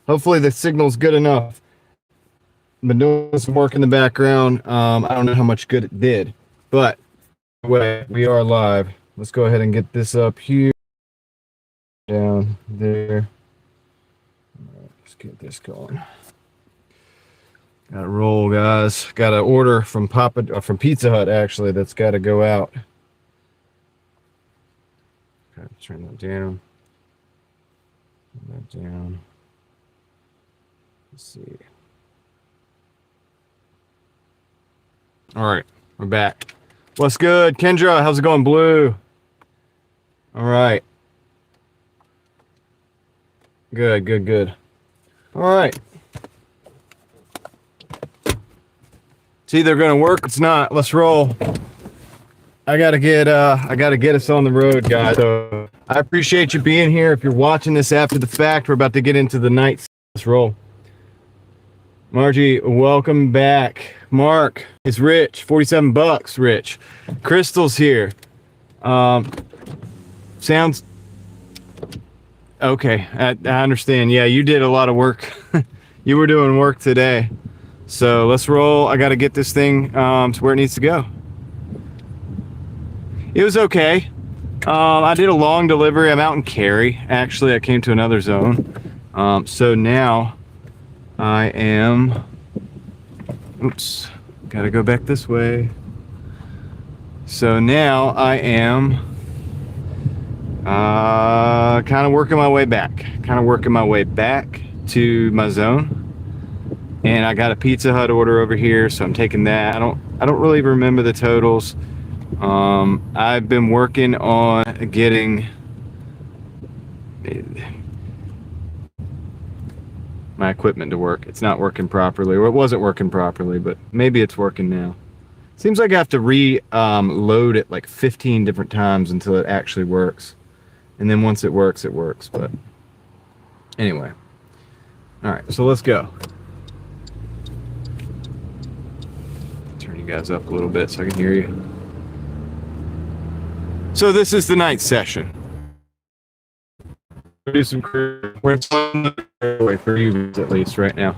Hopefully the signal's good enough. Been doing some work in the background. I don't know how much good it did, but anyway, we are live. Let's go ahead and get this up here, down there. Let's get this going. Got to roll, guys. Got an order from from Pizza Hut actually. That's got to go out. Okay, turn that down. Turn that down. Let's see. All right, we're back. What's good, Kendra? How's it going, Blue? All right. Good, good, good. All right. It's either gonna work, it's not. Let's roll. I gotta get us on the road, guys. So I appreciate you being here. If you're watching this after the fact, we're about to get into the night. Let's roll. Margie, welcome back. Mark is Rich, 47 bucks, Rich. Crystal's here. Sounds okay. I understand. Yeah, you did a lot of work. You were doing work today. So let's roll. I got to get this thing to where it needs to go. It was okay. I did a long delivery. I'm out in Cary. Actually, I came to another zone. So now I am, oops, got to go back this way. So now I am kind of working my way back. To my zone. And I got a Pizza Hut order over here, so I'm taking that. I don't really remember the totals. I've been working on getting my equipment to work. It's not working properly, or it wasn't working properly, but maybe it's working now. Seems like I have to load it like 15 different times until it actually works. And then once it works, but anyway. All right, so let's go. Turn you guys up a little bit so I can hear you. So this is the night session. Do some we're way for you at least right now.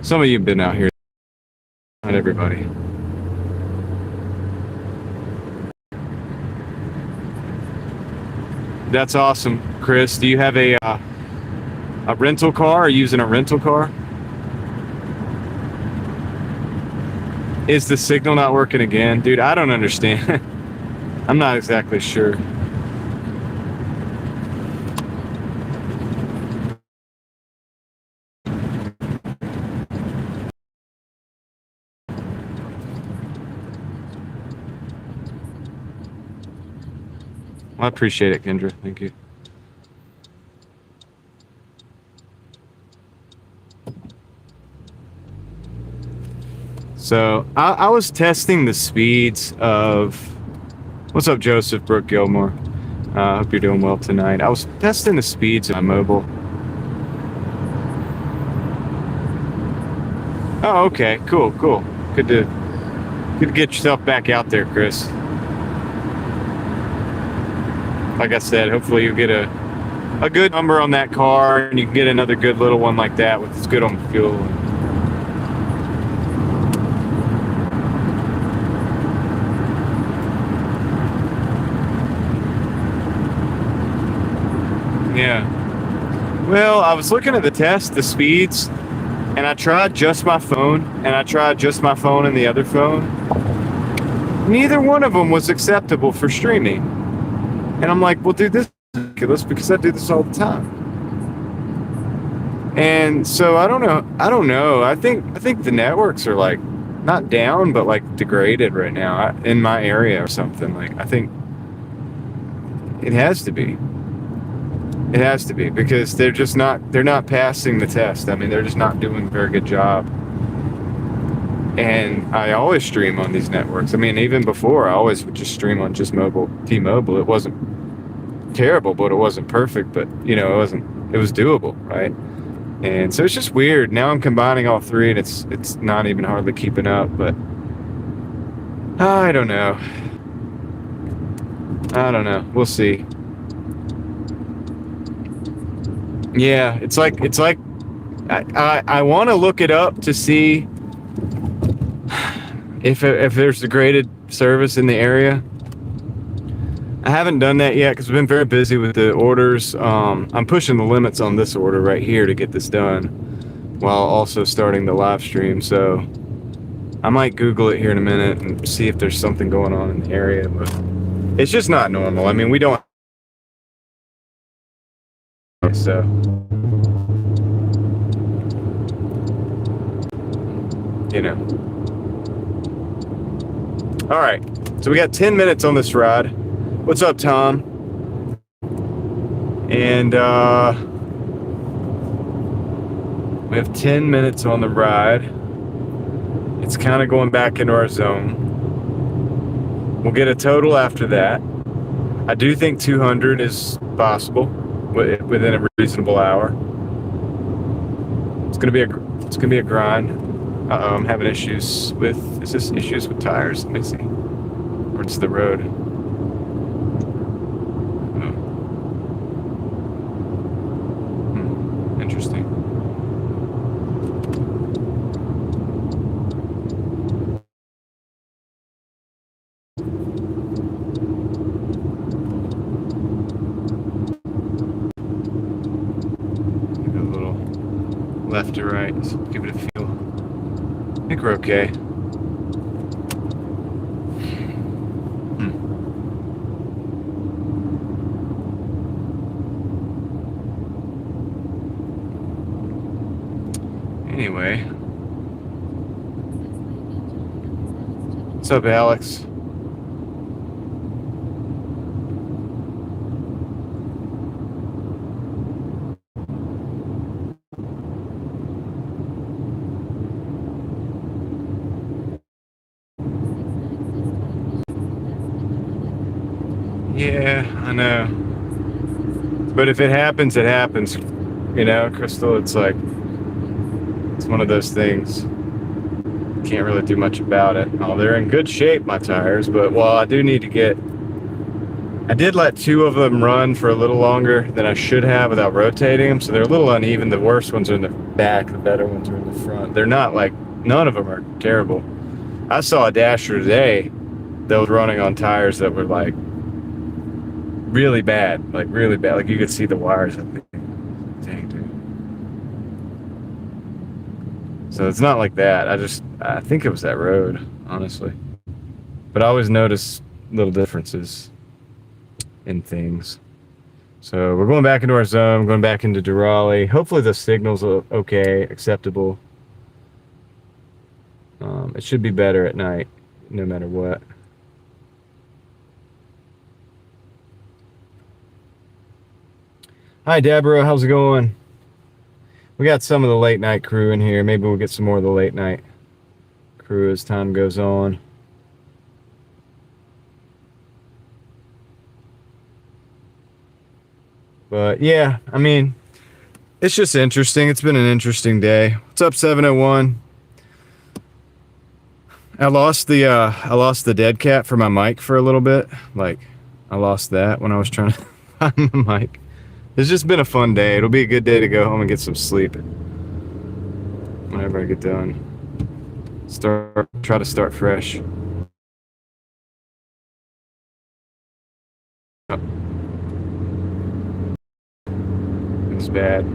Some of you have been out here, not everybody. That's awesome, Chris. Do you have a rental car? Are you using a rental car? Is the signal not working again? Dude, I don't understand. I'm not exactly sure. I appreciate it, Kendra. Thank you. So I was testing the speeds of, what's up, Joseph Brooke Gilmore? Hope you're doing well tonight. I was testing the speeds of my mobile. Oh, okay, cool. Good to get yourself back out there, Chris. Like I said, hopefully you get a good number on that car, and you can get another good little one like that with it's good on fuel. Yeah. Well, I was looking at the speeds, and I tried just my phone, and I tried just my phone and the other phone. Neither one of them was acceptable for streaming. And I'm like, well, dude, this is ridiculous because I do this all the time. And so I don't know. I think the networks are like not down, but like degraded right now in my area or something. Like I think it has to be. It has to be because they're not passing the test. I mean, they're just not doing a very good job. And I always stream on these networks. I mean, even before, I always would just stream on just T-Mobile. It wasn't terrible, but it wasn't perfect. But, it was doable, right? And so it's just weird. Now I'm combining all three, and it's not even hardly keeping up. But I don't know. We'll see. Yeah, it's like I want to look it up to see if there's a graded service in the area. I haven't done that yet because I've been very busy with the orders. I'm pushing the limits on this order right here to get this done while also starting the live stream. So I might Google it here in a minute and see if there's something going on in the area, but it's just not normal. I mean, we don't. So you know. All right. So we got 10 minutes on this ride. What's up, Tom? And we have 10 minutes on the ride. It's kind of going back into our zone. We'll get a total after that. I do think 200 is possible within a reasonable hour. It's gonna be a grind. I'm having issues with. Is this issues with tires? Let me see. Or it's the road. Interesting. Give it a little left to right. So give it a feel. I think we're okay. Anyway. What's up, Alex? Yeah, I know. But if it happens, it happens. You know, Crystal, it's like, it's one of those things. Can't really do much about it. Oh, they're in good shape, my tires, but well, I do need to get. I did let 2 of them run for a little longer than I should have without rotating them, so they're a little uneven. The worst ones are in the back, the better ones are in the front. They're not like, none of them are terrible. I saw a Dasher today that was running on tires that were like really bad, like really bad. Like you could see the wires. Dang, dude. So it's not like that. I think it was that road, honestly. But I always notice little differences in things. So we're going back into our zone, going back into Durali. Hopefully the signal's okay, acceptable. It should be better at night, no matter what. Hi, Deborah. How's it going? We got some of the late night crew in here. Maybe we'll get some more of the late night crew as time goes on. But yeah, I mean, it's just interesting. It's been an interesting day. What's up, 701? I lost the dead cat for my mic for a little bit. Like, I lost that when I was trying to find the mic. It's just been a fun day. It'll be a good day to go home and get some sleep whenever I get done. Try to start fresh. It's bad.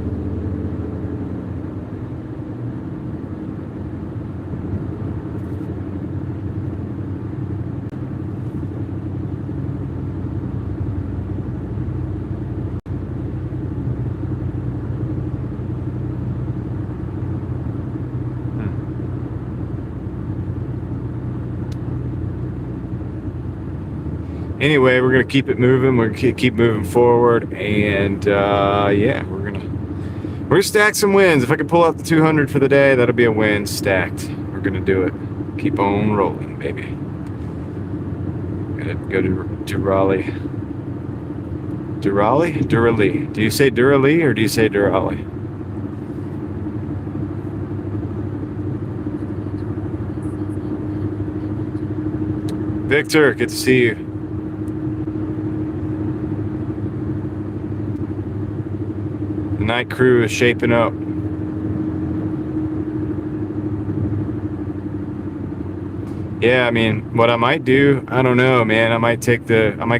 Anyway, we're gonna keep it moving. We're gonna keep moving forward, and yeah, we're gonna stack some wins. If I can pull out the 200 for the day, that'll be a win stacked. We're gonna do it. Keep on rolling, baby. Gotta go to Raleigh. Durali. Do you say Durali or do you say Durali? Victor, good to see you. The night crew is shaping up. Yeah, I mean, what I might do, I don't know, man. I might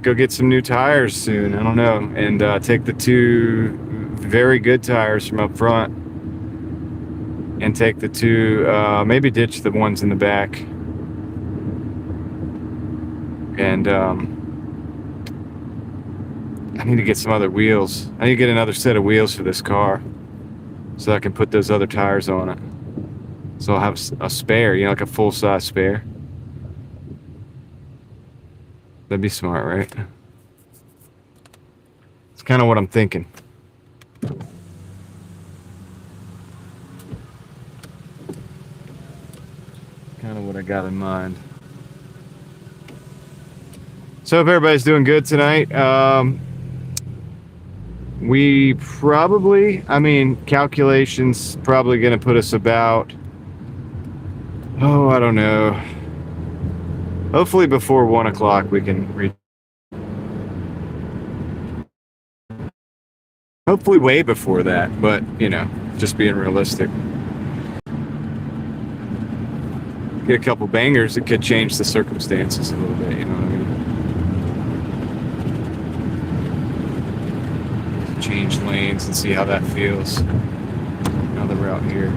go get some new tires soon. I don't know, and take the 2 very good tires from up front, and take the 2, maybe ditch the ones in the back, and I need to get some other wheels. I need to get another set of wheels for this car, so I can put those other tires on it. So I'll have a spare, like a full-size spare. That'd be smart, right? It's kind of what I'm thinking. Kind of what I got in mind. So hope everybody's doing good tonight. We probably, calculations probably going to put us about, I don't know. Hopefully before 1 o'clock we can reach. Hopefully way before that, but, just being realistic. Get a couple bangers, it could change the circumstances a little bit, you know what I mean? Change lanes and see how that feels. Now that we're out here.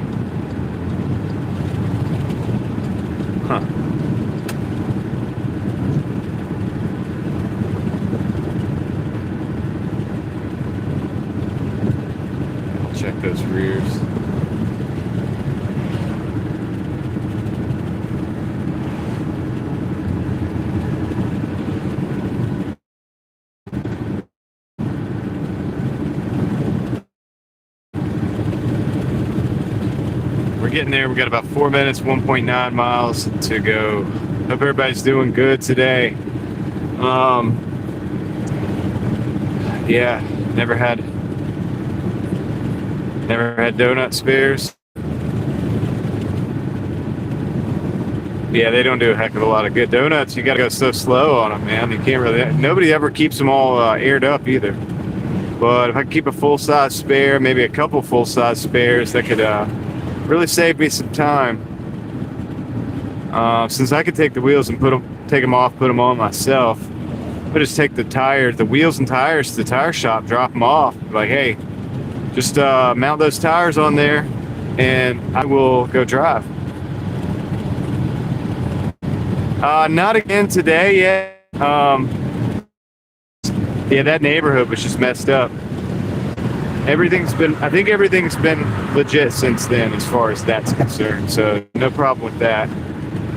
Huh. Check those rears. We're getting there. We got about 4 minutes, 1.9 miles to go. Hope everybody's doing good today. Yeah, never had donut spares. Yeah, they don't do a heck of a lot of good donuts. You gotta go so slow on them, man. You can't really. Nobody ever keeps them all aired up either. But if I could keep a full-size spare, maybe a couple full-size spares, that could really save me some time. Since I could take the wheels and take them off, put them on myself. I just take the wheels and tires to the tire shop, drop them off. Like, hey, just mount those tires on there, and I will go drive. Not again today yet. Yeah, that neighborhood was just messed up. I think everything's been legit since then as far as that's concerned, so no problem with that.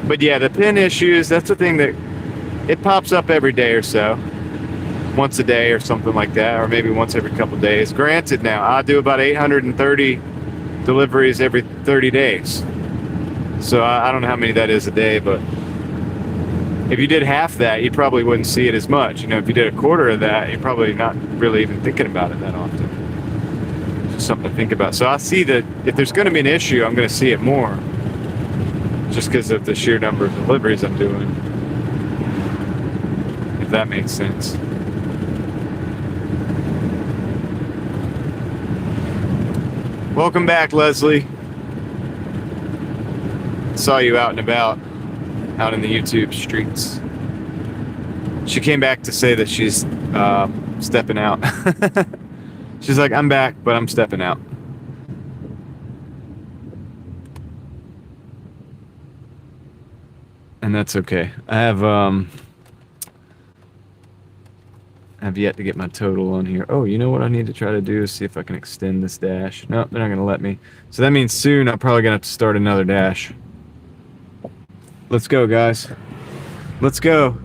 But yeah, the pin issues, that's the thing that it pops up every day or so. Once a day or something like that, or maybe once every couple days. Granted, now I do about 830 deliveries every 30 days. So I don't know how many that is a day, but if you did half that, you probably wouldn't see it as much. If you did a quarter of that, you're probably not really even thinking about it that often. Just something to think about. So I see that if there's going to be an issue, I'm going to see it more. Just because of the sheer number of deliveries I'm doing. If that makes sense. Welcome back, Leslie. Saw you out and about, out in the YouTube streets. She came back to say that she's stepping out. She's like, I'm back, but I'm stepping out. And that's okay. I have yet to get my total on here. Oh, you know what I need to try to do is see if I can extend this dash. No, they're not going to let me. So that means soon I'm probably going to have to start another dash. Let's go, guys. Let's go.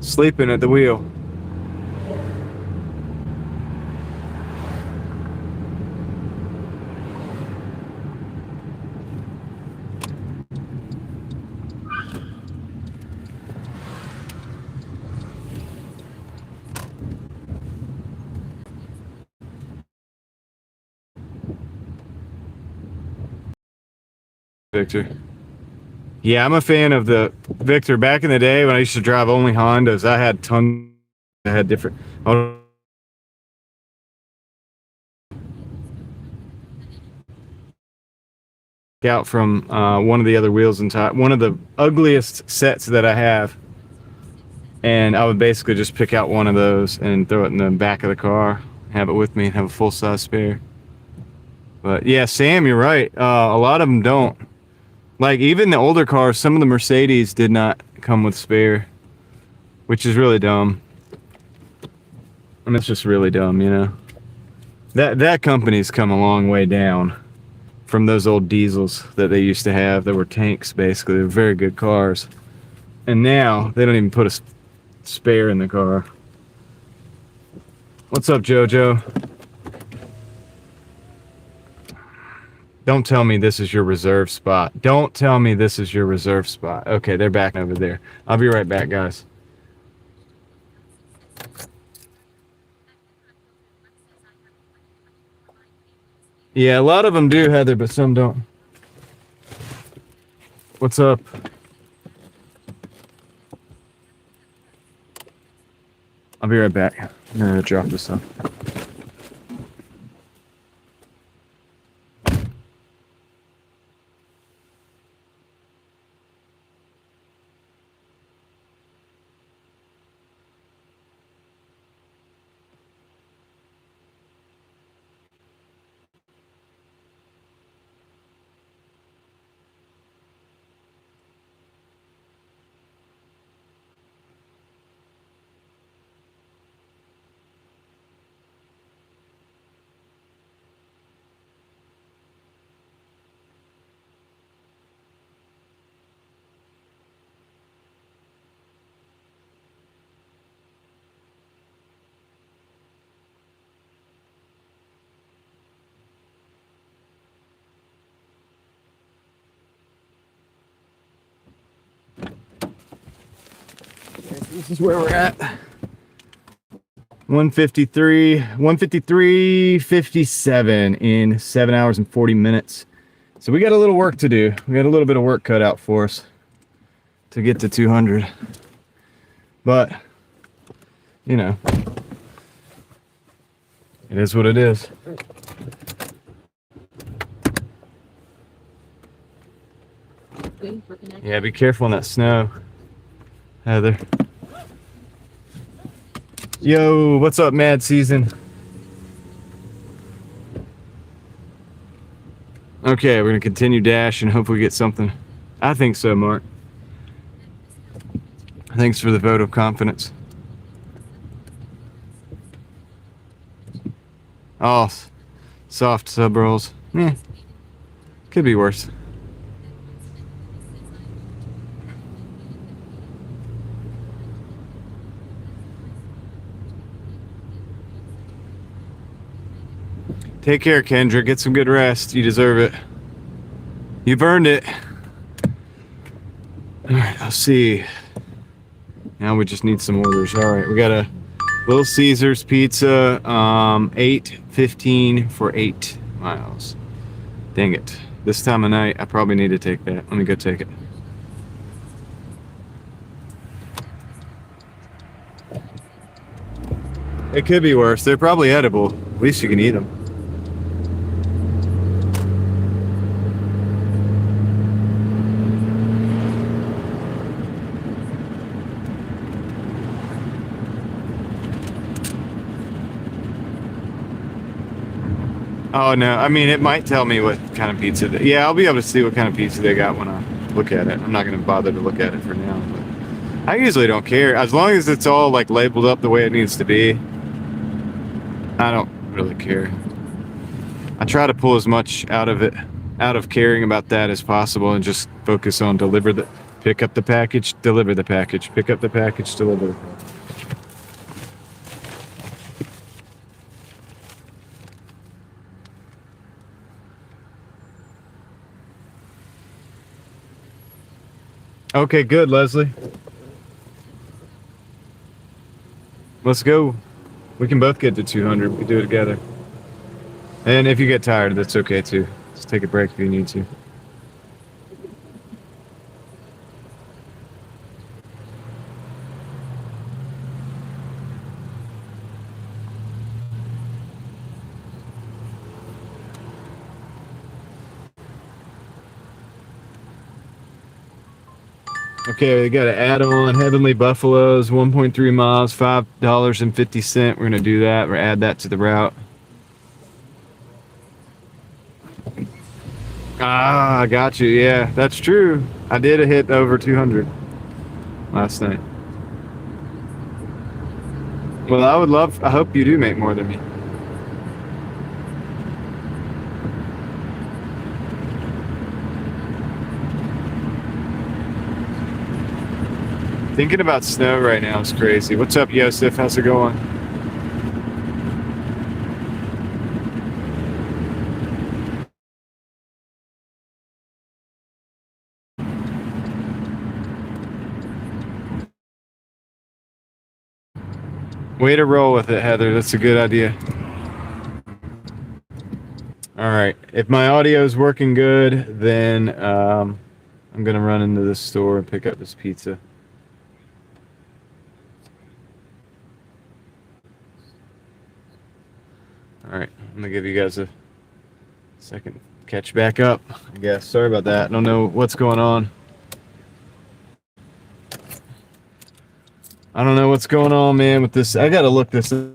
Sleeping at the wheel. Victor. Yeah, I'm a fan of the Victor. Back in the day when I used to drive only Hondas, I had tons. I had different. out from one of the other wheels and tire, one of the ugliest sets that I have, and I would basically just pick out one of those and throw it in the back of the car, have it with me, and have a full-size spare. But yeah, Sam, you're right. A lot of them don't. Like even the older cars, some of the Mercedes did not come with spare, which is really dumb. I mean, it's just really dumb, you know. That company's come a long way down from those old diesels that they used to have that were tanks, basically. They're very good cars. And now they don't even put a spare in the car. What's up, Jojo? Don't tell me this is your reserve spot. Don't tell me this is your reserve spot. Okay, they're back over there. I'll be right back, guys. Yeah, a lot of them do, Heather, but some don't. What's up? I'll be right back. I'm gonna drop this off. This is where we're at. 153.57 in 7 hours and 40 minutes. So we got a little work to do. We got a little bit of work cut out for us to get to 200. But, you know, it is what it is. Yeah, be careful in that snow, Heather. Yo, what's up, Mad Season? Okay, we're gonna continue dash and hopefully get something. I think so, Mark. Thanks for the vote of confidence. Oh, soft sub rolls. Could be worse. Take care, Kendra. Get some good rest. You deserve it. You've earned it. All right, I'll see. Now we just need some orders. All right, we got a Little Caesars pizza, 8.15 for 8 miles. Dang it. This time of night, I probably need to take that. Let me go take it. It could be worse. They're probably edible. At least you can eat them. Oh no, I mean it might tell me what kind of pizza yeah, I'll be able to see what kind of pizza they got when I look at it. I'm not gonna bother to look at it for now, but I usually don't care. As long as it's all like labeled up the way it needs to be, I don't really care. I try to pull as much out of caring about that as possible and just focus on pick up the package, deliver the package, pick up the package, deliver the package. Okay, good, Leslie. Let's go. We can both get to 200. We can do it together. And if you get tired, that's okay too. Just take a break if you need to. Okay, we got to add on Heavenly Buffaloes, 1.3 miles, $5.50. We're going to do that. We're add that to the route. Ah, I got you. Yeah, that's true. I did a hit over 200 last night. Well, I hope you do make more than me. Thinking about snow right now is crazy. What's up, Yosef? How's it going? Way to roll with it, Heather. That's a good idea. All right. If my audio is working good, then I'm going to run into this store and pick up this pizza. All right. I'm going to give you guys a second to catch back up, I guess. Sorry about that. I don't know what's going on. I don't know what's going on, man, with this. I got to look this up.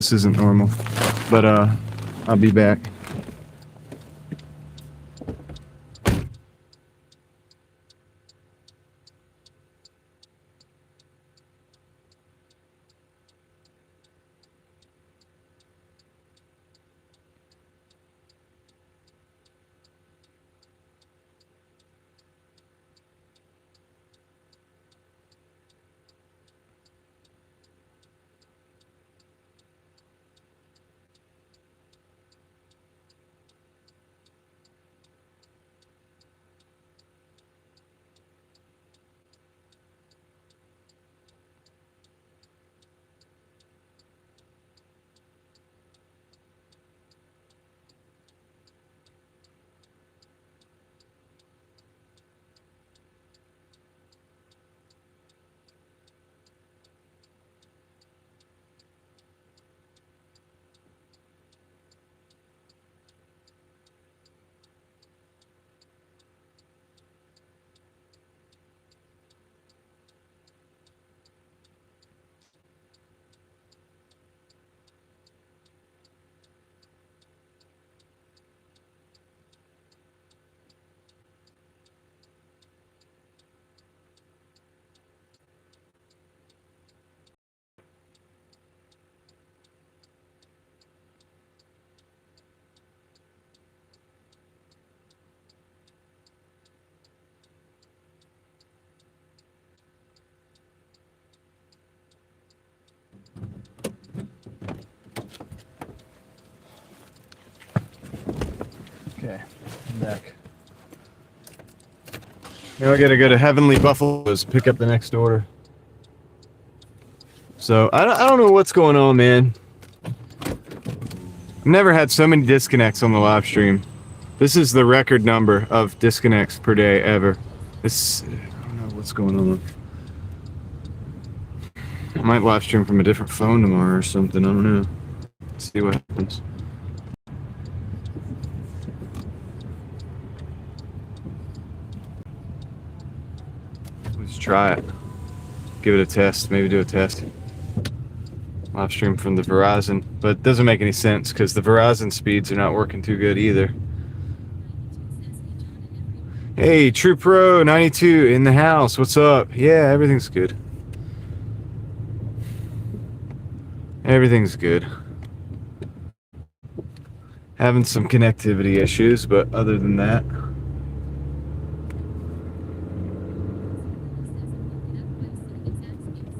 This isn't normal. But I'll be back. Okay, I'm back. Now I gotta go to Heavenly Buffaloes, pick up the next order. So I don't know what's going on, man. I've never had so many disconnects on the live stream. This is the record number of disconnects per day ever. I don't know what's going on. I might live stream from a different phone tomorrow or something. I don't know. Let's see what happens. Let's try it. Give it a test. Maybe do a test. Live stream from the Verizon, but it doesn't make any sense because the Verizon speeds are not working too good either. Hey, True Pro 92 in the house. What's up? Yeah, everything's good. Everything's good. Having some connectivity issues, but other than that.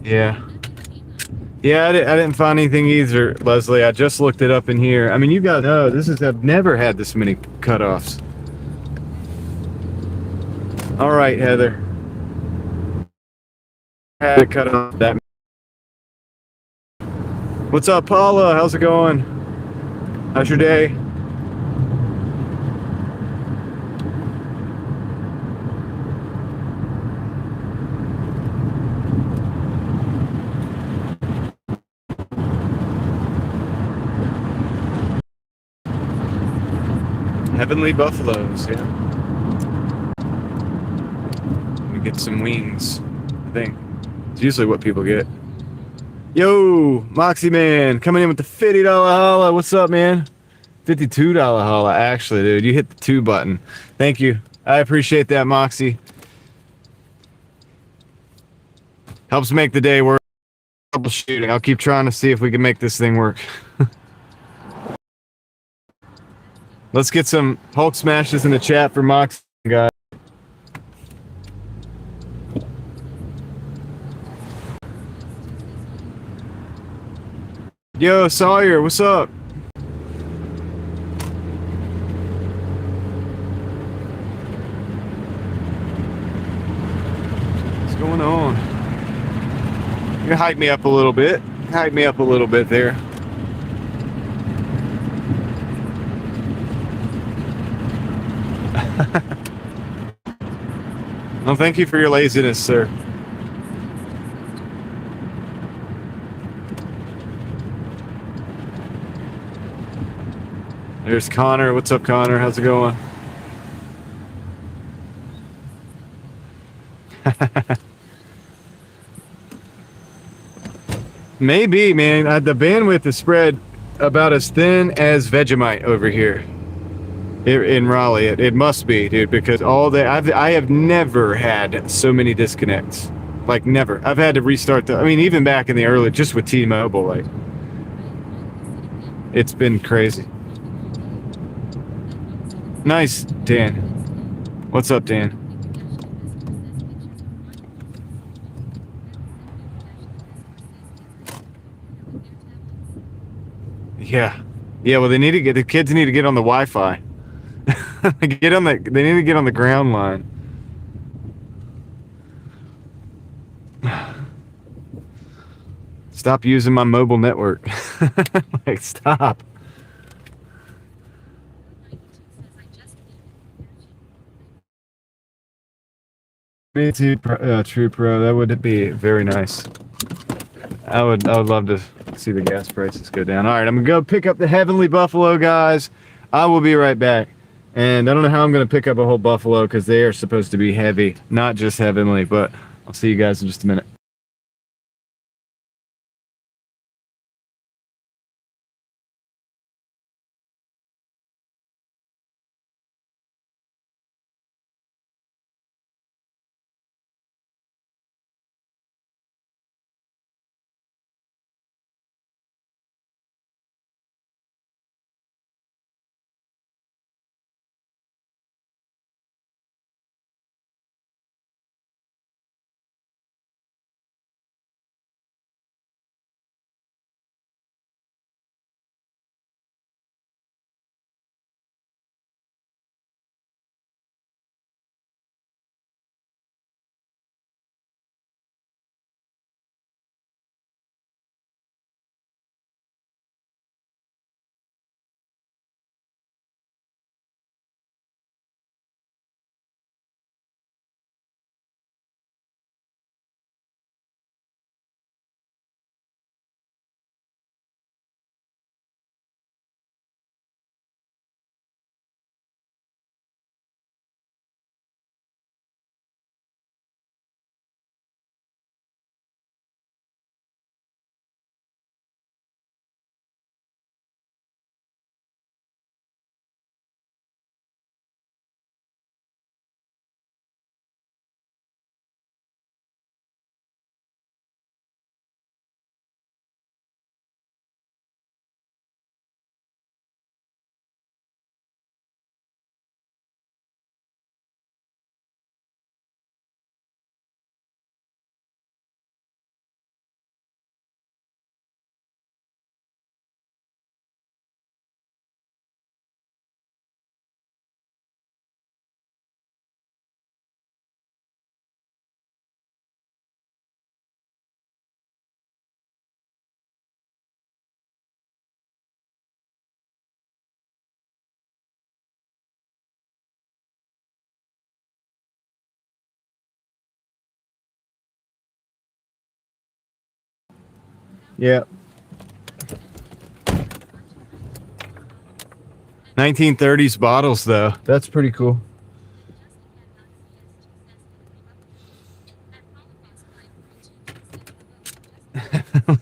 Yeah. Yeah, I didn't find anything either, Leslie. I just looked it up in here. I mean, you guys know I've never had this many cutoffs. All right, Heather. Had to cut off that. What's up, Paula? How's it going? How's your day? Heavenly Buffaloes, yeah. get some wings. I think it's usually what people get. Yo, Moxie Man, coming in with the $50 holla. What's up, man? $52 holla. Actually, dude, you hit the 2 button. Thank you. I appreciate that, Moxie. Helps make the day work. Troubleshooting. I'll keep trying to see if we can make this thing work. Let's get some Hulk smashes in the chat for Moxie, guys. Yo, Sawyer, what's up? What's going on? You hype me up a little bit. Hype me up a little bit there. Well, thank you for your laziness, sir. There's Connor. What's up, Connor? How's it going? Maybe, man. The bandwidth is spread about as thin as Vegemite over here in Raleigh. It must be, dude, because I have never had so many disconnects. Like, never. I've had to restart I mean, even back in the early, just with T-Mobile, like, it's been crazy. Nice, Dan. What's up, Dan? Yeah. Yeah, well, the kids need to get on the Wi-Fi. They need to get on the ground line. Stop using my mobile network. Like, stop. BT True Pro, that would be very nice. I would love to see the gas prices go down. All right, I'm gonna go pick up the Heavenly Buffalo, guys. I will be right back. And I don't know how I'm gonna pick up a whole buffalo because they are supposed to be heavy, not just heavenly. But I'll see you guys in just a minute. Yeah. 1930s bottles, though. That's pretty cool.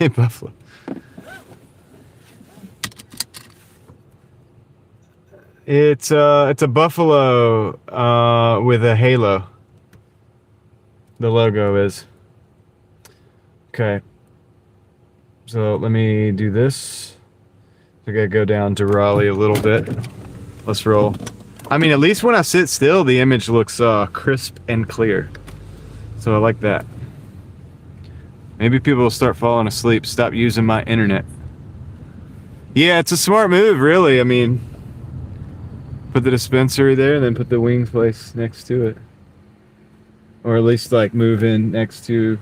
Hey, buffalo. It's a buffalo with a halo. The logo is. Okay. So let me do this. I gotta go down to Raleigh a little bit. Let's roll. I mean, at least when I sit still, the image looks crisp and clear. So I like that. Maybe people will start falling asleep. Stop using my internet. Yeah, it's a smart move, really. I mean, put the dispensary there and then put the wing place next to it. Or at least like move in next to.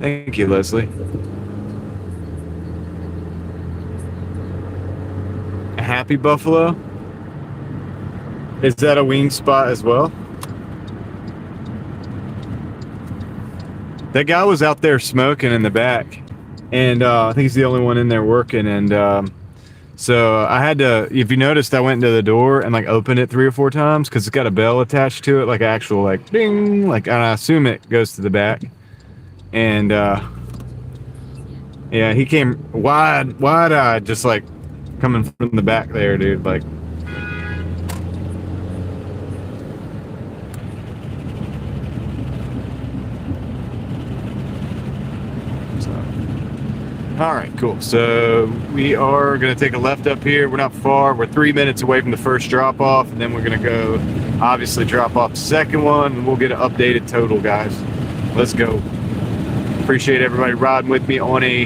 Thank you, Leslie. A happy buffalo? Is that a wing spot as well? That guy was out there smoking in the back, and I think he's the only one in there working. And so I had to. If you noticed, I went into the door and like opened it 3 or 4 times because it's got a bell attached to it, like actual like ding, like, and I assume it goes to the back. And yeah, he came wide-eyed, just like coming from the back there, dude. Like. All right, cool. So we are going to take a left up here. We're not far. We're 3 minutes away from the first drop off, and then we're going to go obviously drop off the second one, and we'll get an updated total, guys. Let's go. Appreciate everybody riding with me on a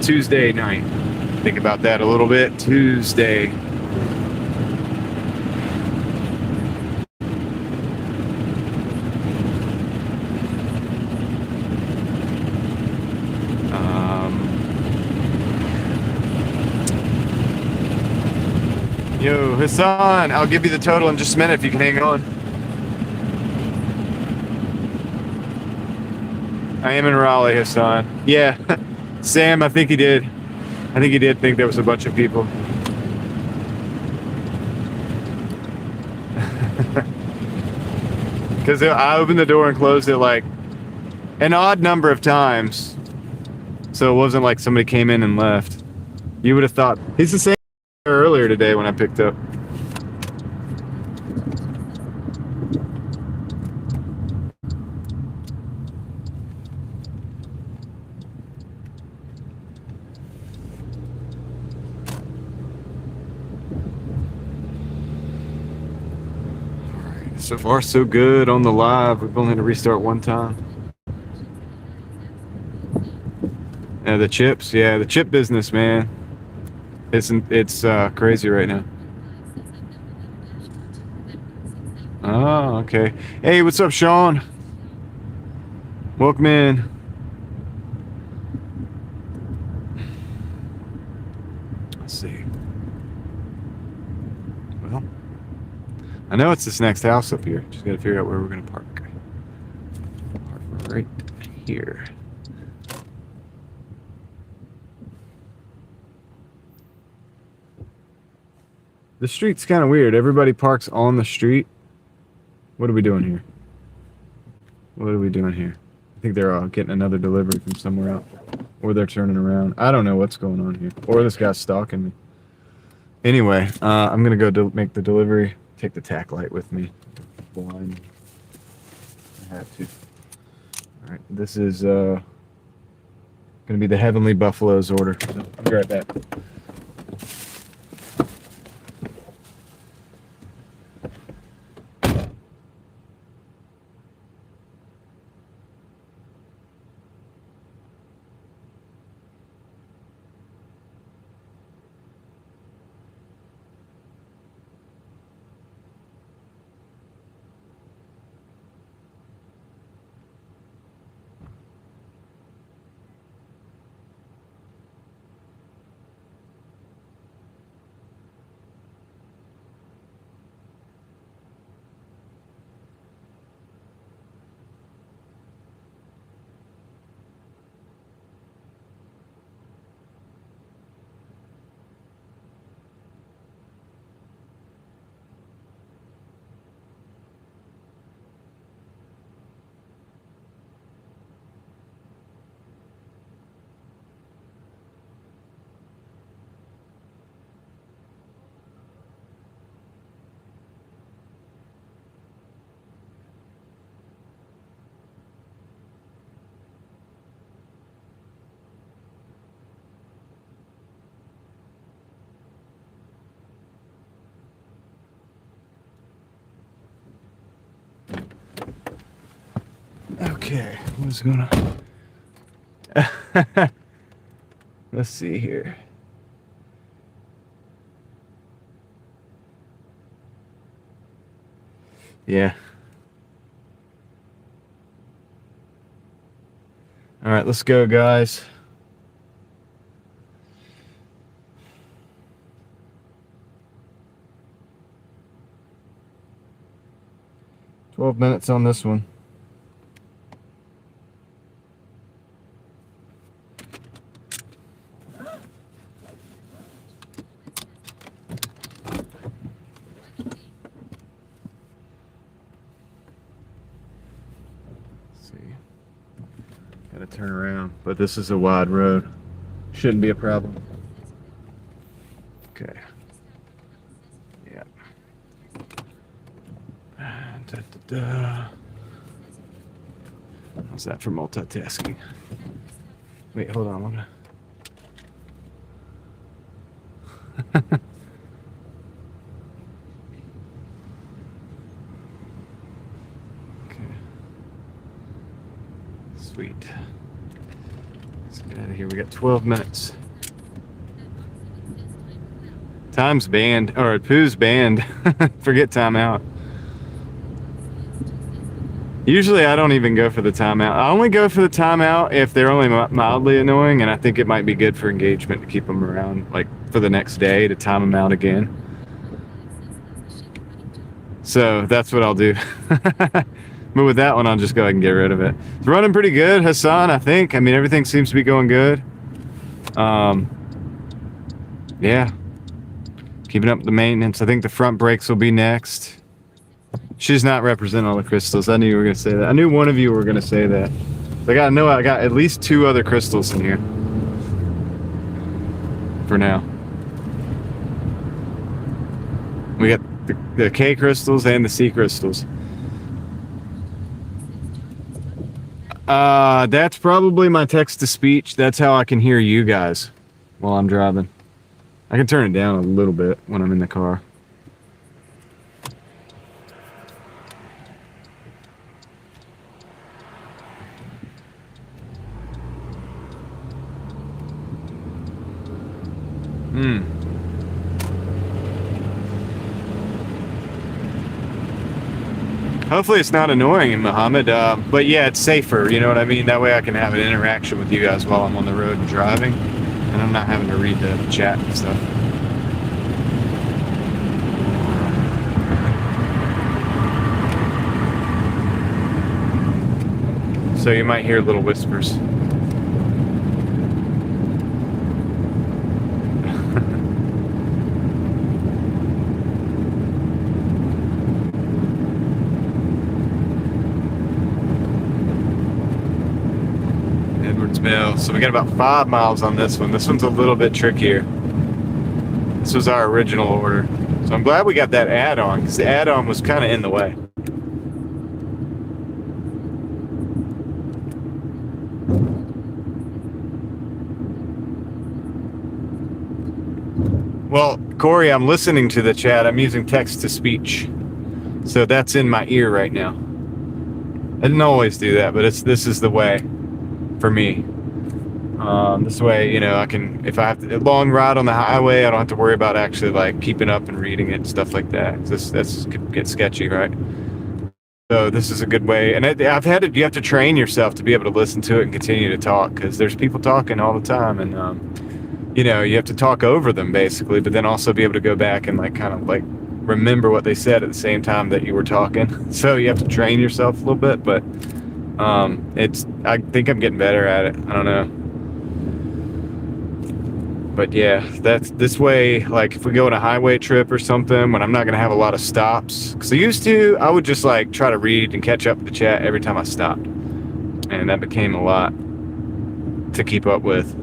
Tuesday night. Think about that a little bit. Tuesday. Yo, Hassan, I'll give you the total in just a minute if you can hang on. I am in Raleigh, Hassan. Yeah, Sam, I think he did. I think he did think there was a bunch of people. Because I opened the door and closed it like an odd number of times. So it wasn't like somebody came in and left. You would have thought. He's the same earlier today when I picked up. So far, so good on the live. We've only had to restart one time. Yeah, the chips. Yeah, the chip business, man. It's crazy right now. Oh, okay. Hey, what's up, Sean? Welcome in. Let's see. Well, I know it's this next house up here. Just gotta figure out where we're gonna park. Park right here. The street's kind of weird. Everybody parks on the street. What are we doing here? What are we doing here? I think they're getting another delivery from somewhere else. Or they're turning around. I don't know what's going on here. Or this guy's stalking me. Anyway, I'm going to go make the delivery. Take the tack light with me. Blind. I have to. All right. This is going to be the Heavenly Buffaloes order. So I'll be right back. Okay, what's going on? Let's see here. Yeah. All right, let's go, guys. "12 minutes on this one." Gotta turn around, but this is a wide road. Shouldn't be a problem. Okay. Yeah. Da, da, da. How's that for multitasking? Wait, hold on. I'm gonna... Okay. Sweet. Let's get out of here. We got 12 minutes. Time's banned, or Pooh's banned. Forget timeout. Usually I don't even go for the timeout. I only go for the timeout if they're only mildly annoying, and I think it might be good for engagement to keep them around, like for the next day, to time them out again. So that's what I'll do. But with that one, I'll just go ahead and get rid of it. It's running pretty good, Hassan, I think. I mean, everything seems to be going good. Yeah. Keeping up the maintenance. I think the front brakes will be next. She's not representing all the crystals. I knew you were going to say that. I knew one of you were going to say that. I got at least 2 other crystals in here. For now. We got the K crystals and the C crystals. That's probably my text-to-speech. That's how I can hear you guys while I'm driving. I can turn it down a little bit when I'm in the car. Hopefully it's not annoying, Muhammad, but yeah, it's safer, you know what I mean? That way I can have an interaction with you guys while I'm on the road and driving, and I'm not having to read the chat and stuff. So you might hear little whispers. So we got about 5 miles on this one. This one's a little bit trickier. This was our original order. So I'm glad we got that add-on, because the add-on was kind of in the way. Well, Corey, I'm listening to the chat. I'm using text-to-speech. So that's in my ear right now. I didn't always do that, but this is the way for me. This way, you know, I can, if I have a long ride on the highway, I don't have to worry about actually like keeping up and reading it and stuff like that. That's could get sketchy, right? So this is a good way. And you have to train yourself to be able to listen to it and continue to talk, because there's people talking all the time, and you know, you have to talk over them basically, but then also be able to go back and like kind of like remember what they said at the same time that you were talking. So you have to train yourself a little bit, but I think I'm getting better at it. I don't know. But yeah, that's this way, like if we go on a highway trip or something, when I'm not going to have a lot of stops, because I would just like try to read and catch up with the chat every time I stopped. And that became a lot to keep up with.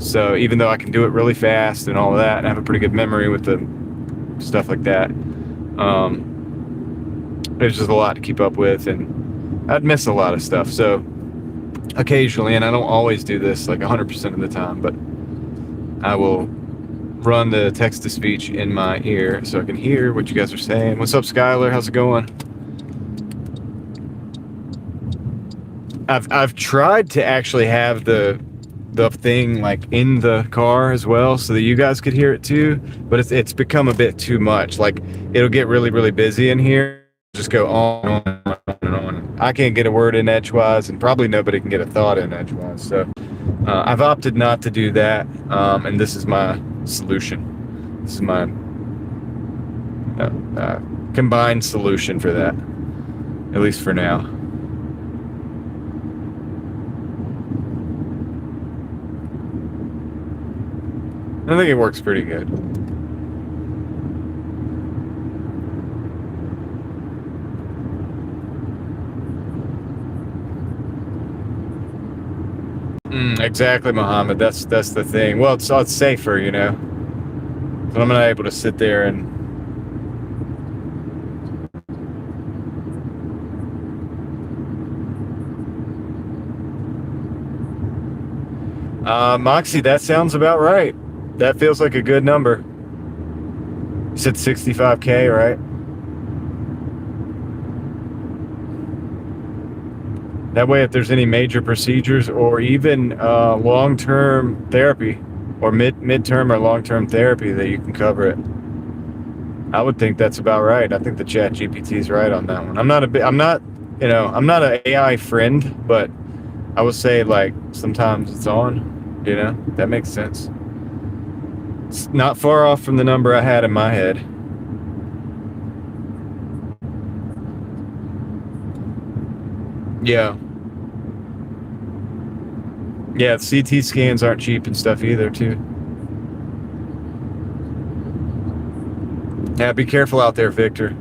So even though I can do it really fast and all of that, and I have a pretty good memory with the stuff like that, there's just a lot to keep up with, and I'd miss a lot of stuff. So occasionally, and I don't always do this like 100% of the time, but I will run the text-to-speech in my ear so I can hear what you guys are saying. What's up, Skylar? How's it going? I've tried to actually have the thing like in the car as well so that you guys could hear it too, but it's become a bit too much. Like it'll get really, really busy in here, just go on and on and on. I can't get a word in edgewise, and probably nobody can get a thought in edgewise. So I've opted not to do that, and this is my solution. This is my combined solution for that, at least for now. I think it works pretty good. Exactly, Mohammed. That's the thing. Well, it's safer, you know. So I'm not able to sit there and. Moxie, that sounds about right. That feels like a good number. You said 65K, right? That way, if there's any major procedures or even long-term therapy or mid-term or long-term therapy, that you can cover it. I would think that's about right. I think the Chat GPT is right on that one. I'm not an AI friend, but I would say like sometimes it's on. You know, that makes sense. It's not far off from the number I had in my head. Yeah. Yeah, CT scans aren't cheap and stuff either, too. Yeah, be careful out there, Victor.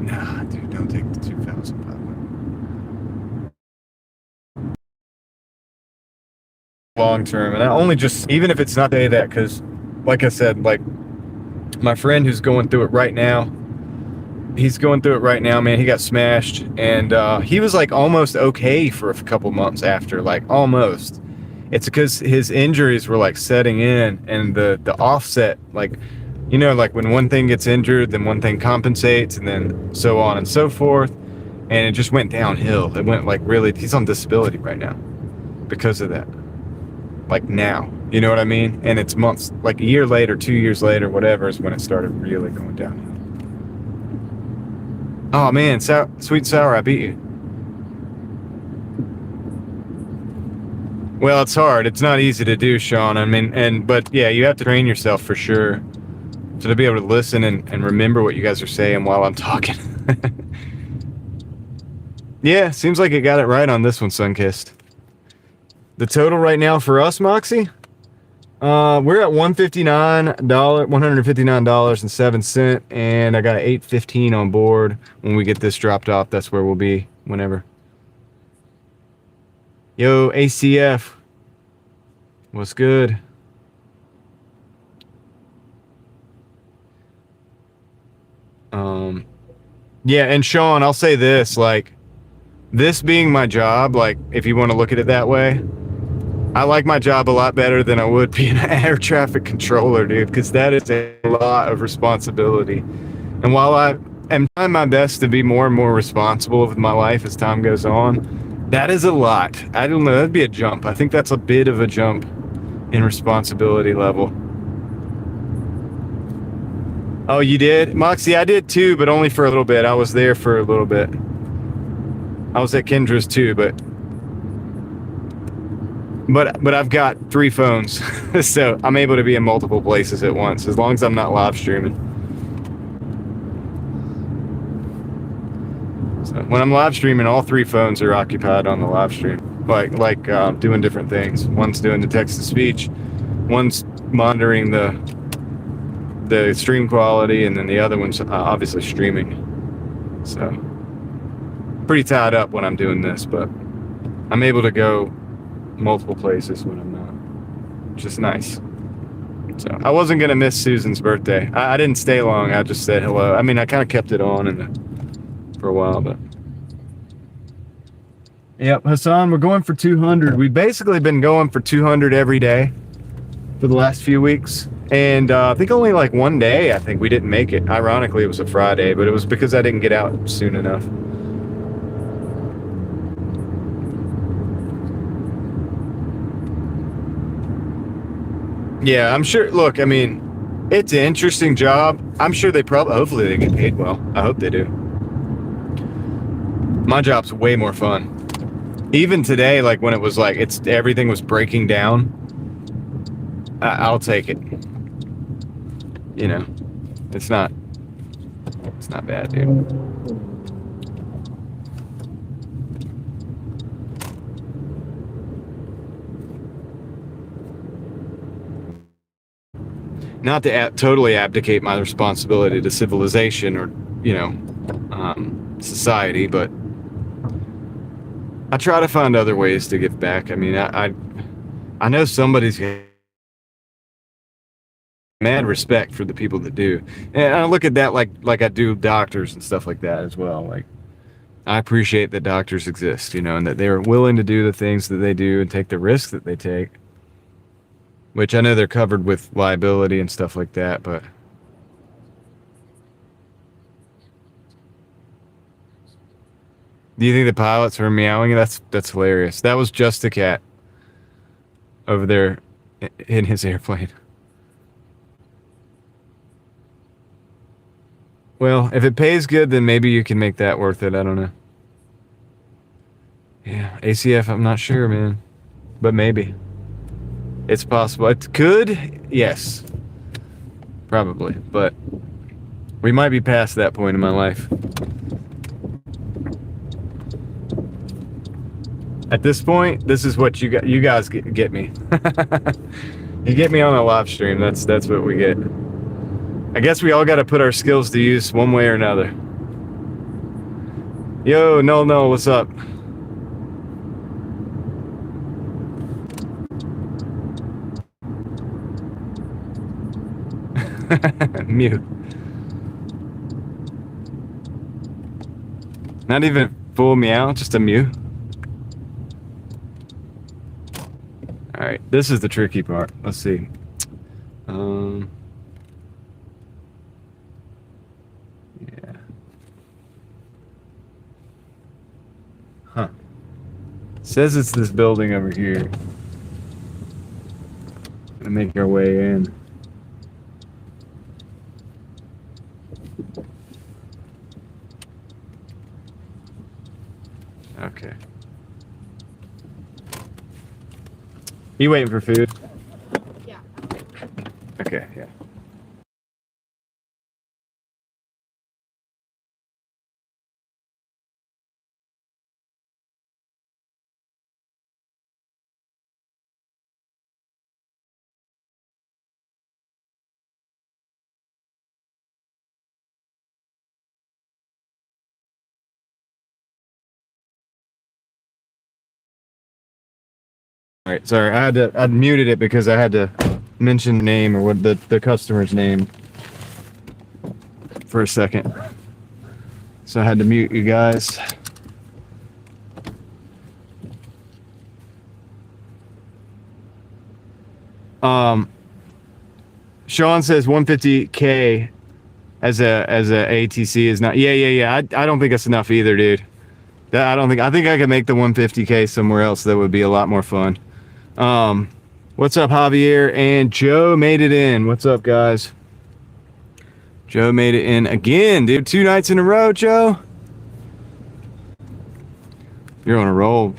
Nah, dude, don't take the 2,000 pound. Long term, and I only just, even if it's not that, because like I said, like my friend who's going through it right now, he's going through it right now, man. He got smashed, and he was like almost okay for a couple months after, like almost. It's because his injuries were like setting in, and the offset, like, you know, like when one thing gets injured, then one thing compensates, and then so on and so forth, and it just went downhill. It went like really, he's on disability right now because of that. Like now, you know what I mean? And it's months, like a year later, 2 years later, whatever, is when it started really going downhill. Oh man, sweet and sour, I beat you. Well, it's hard. It's not easy to do, Sean. I mean, but yeah, you have to train yourself for sure. So to be able to listen and remember what you guys are saying while I'm talking. Yeah, seems like it got it right on this one, Sunkissed. The total right now for us, Moxie, we're at $159.07, and I got $8.15 on board. When we get this dropped off, that's where we'll be whenever. Yo, ACF, what's good? Yeah, and Sean, I'll say this, like, this being my job, like, if you want to look at it that way, I like my job a lot better than I would being an air traffic controller, dude, because that is a lot of responsibility. And while I am trying my best to be more and more responsible with my life as time goes on, that is a lot. I don't know, that'd be a jump. I think that's a bit of a jump in responsibility level. Oh, you did? Moxie, I did too, but only for a little bit. I was there for a little bit. I was at Kendra's too, but I've got 3 phones, so I'm able to be in multiple places at once, as long as I'm not live streaming. So when I'm live streaming, all 3 phones are occupied on the live stream, like doing different things. One's doing the text-to-speech, one's monitoring the stream quality, and then the other one's obviously streaming. So pretty tied up when I'm doing this, but I'm able to go multiple places when I'm not, which is nice. So I wasn't gonna miss Susan's birthday. I didn't stay long. I just said hello. I mean, I kind of kept it on for a while, but yep, Hassan, we're going for 200. We've basically been going for 200 every day for the last few weeks, And I think only like one day, I think we didn't make it. Ironically, it was a Friday, but it was because I didn't get out soon enough. Yeah, I'm sure. Look, I mean, it's an interesting job. I'm sure hopefully they get paid well. I hope they do. My job's way more fun. Even today, like when it was like everything was breaking down, I'll take it. You know, it's not bad, dude. Not to totally abdicate my responsibility to civilization or, society, but I try to find other ways to give back. I mean, I know somebody's mad respect for the people that do, and I look at that like I do doctors and stuff like that as well. Like, I appreciate that doctors exist, and that they're willing to do the things that they do and take the risks that they take, which I know they're covered with liability and stuff like that, but do you think the pilots are meowing? That's hilarious. That was just a cat over there in his airplane. Well, if it pays good, then maybe you can make that worth it. I don't know. Yeah, ACF, I'm not sure, man. But maybe. It's possible. It could, yes. Probably. But we might be past that point in my life. At this point, this is what you guys get me. You get me on a live stream. That's what we get. I guess we all got to put our skills to use one way or another. Yo, no, what's up? Mute. Not even full meow, just a mew. All right, this is the tricky part. Let's see. Yeah. Huh. Says it's this building over here. Gonna make our way in. Okay. You waiting for food? Yeah. Okay, yeah. All right, sorry, I'd muted it because I had to mention the name or what the customer's name for a second. So I had to mute you guys. Sean says 150K as a ATC is not. Yeah. I don't think that's enough either, dude. I think I could make the 150K somewhere else that would be a lot more fun. What's up, Javier? And Joe made it in. What's up, guys? Joe made it in again, dude. 2 nights in a row, Joe. You're on a roll.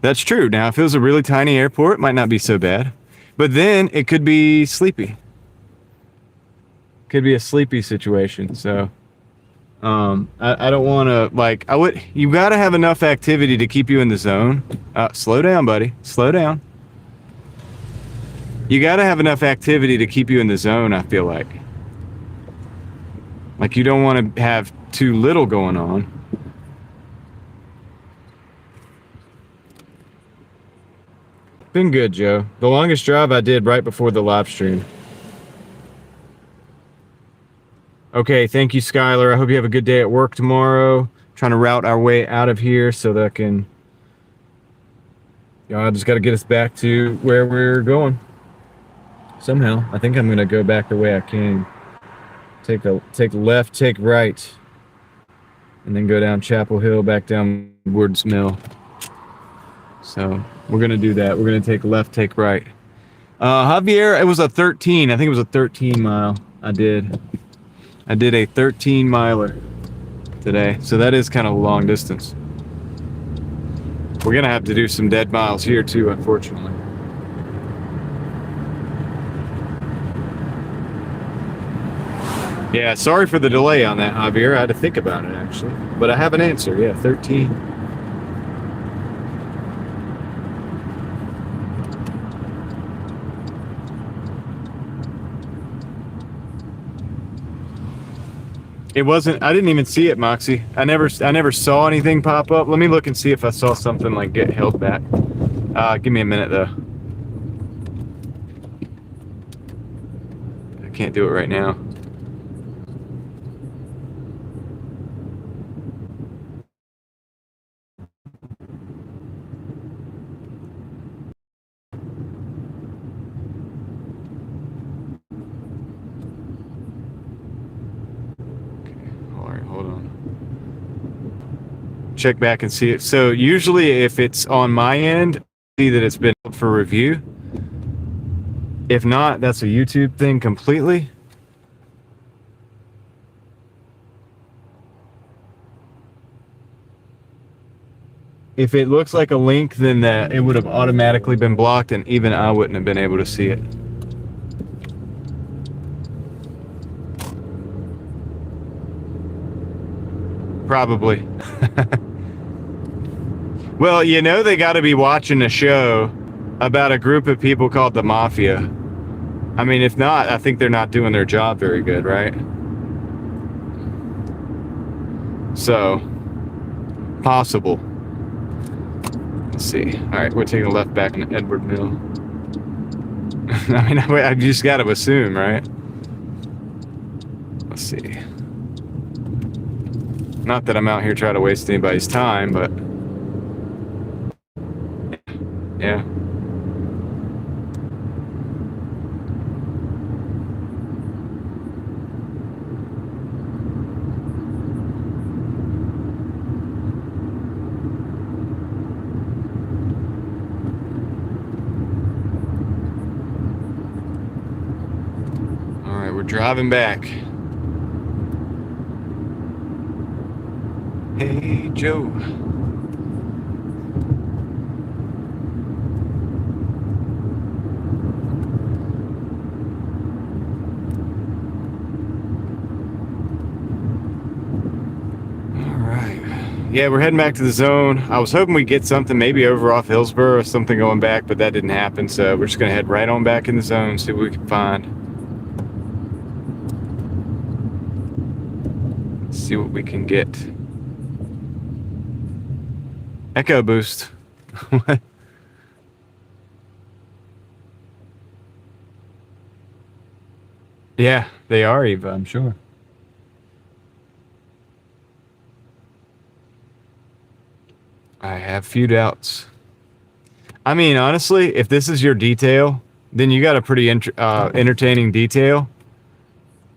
That's true. Now, if it was a really tiny airport, it might not be so bad. But then it could be sleepy. Could be a sleepy situation. So, I don't want to, you got to have enough activity to keep you in the zone. Slow down, buddy. Slow down. You got to have enough activity to keep you in the zone, I feel like. Like, you don't want to have too little going on. Been good, Joe. The longest drive I did right before the live stream. Okay, thank you, Skylar. I hope you have a good day at work tomorrow. Trying to route our way out of here so that I can I just got to get us back to where we're going. Somehow, I think I'm gonna go back the way I came. Take left, take right, and then go down Chapel Hill, back down Woods Mill. So we're gonna do that. We're gonna take left, take right. Javier, it was a 13. I think it was a 13 mile. I did a 13 miler today. So that is kind of a long distance. We're gonna have to do some dead miles here too, unfortunately. Yeah, sorry for the delay on that, Javier. I had to think about it actually, but I have an answer. Yeah, 13. It wasn't. I didn't even see it, Moxie. I never saw anything pop up. Let me look and see if I saw something like get held back. Give me a minute though. I can't do it right now. Check back and see it. So usually if it's on my end, see that it's been up for review. If not, that's a YouTube thing completely. If it looks like a link, then it would have automatically been blocked and even I wouldn't have been able to see it. Probably. Well, you know they got to be watching a show about a group of people called the Mafia. I mean, if not, I think they're not doing their job very good, right? So, possible. Let's see. All right, we're taking a left back in Edward Mill. I mean, I just got to assume, right? Let's see. Not that I'm out here trying to waste anybody's time, but yeah. All right, we're driving back. Hey, Joe. Yeah, we're heading back to the zone. I was hoping we'd get something maybe over off Hillsborough or something going back, but that didn't happen. So we're just going to head right on back in the zone, see what we can find. See what we can get. Echo boost. What? Yeah, they are, Eva, I'm sure. I have few doubts. I mean, honestly, if this is your detail, then you got a pretty entertaining detail.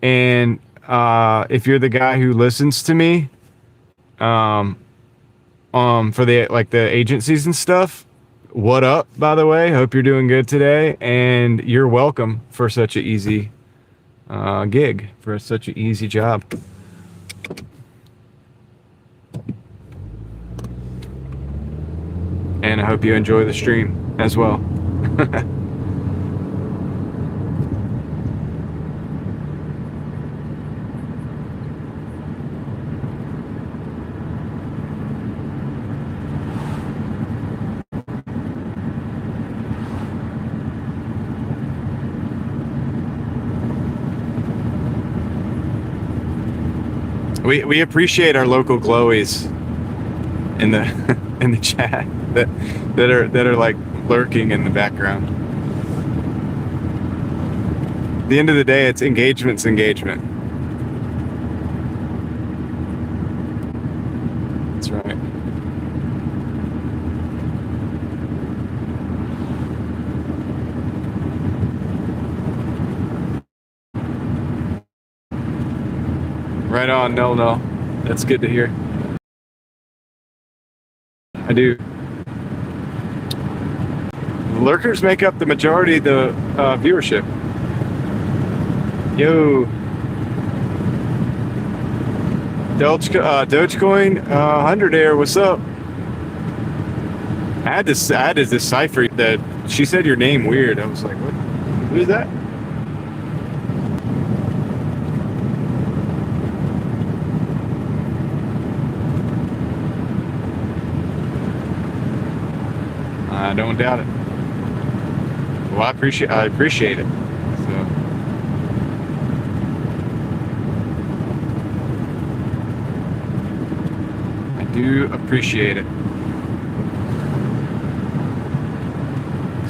And if you're the guy who listens to me, for the agencies and stuff, what up? By the way, hope you're doing good today, and you're welcome for such an easy gig, for such an easy job. And I hope you enjoy the stream as well. We appreciate our local glowies in the in the chat that are like lurking in the background. At the end of the day, it's engagement's engagement. That's right. Right on. No. That's good to hear. I do. Lurkers make up the majority of the viewership. Yo. Dogecoin 100 Air, what's up? I had to decipher that. She said your name weird. I was like, what? Who is that? I don't doubt it. Well, I appreciate it. So. I do appreciate it.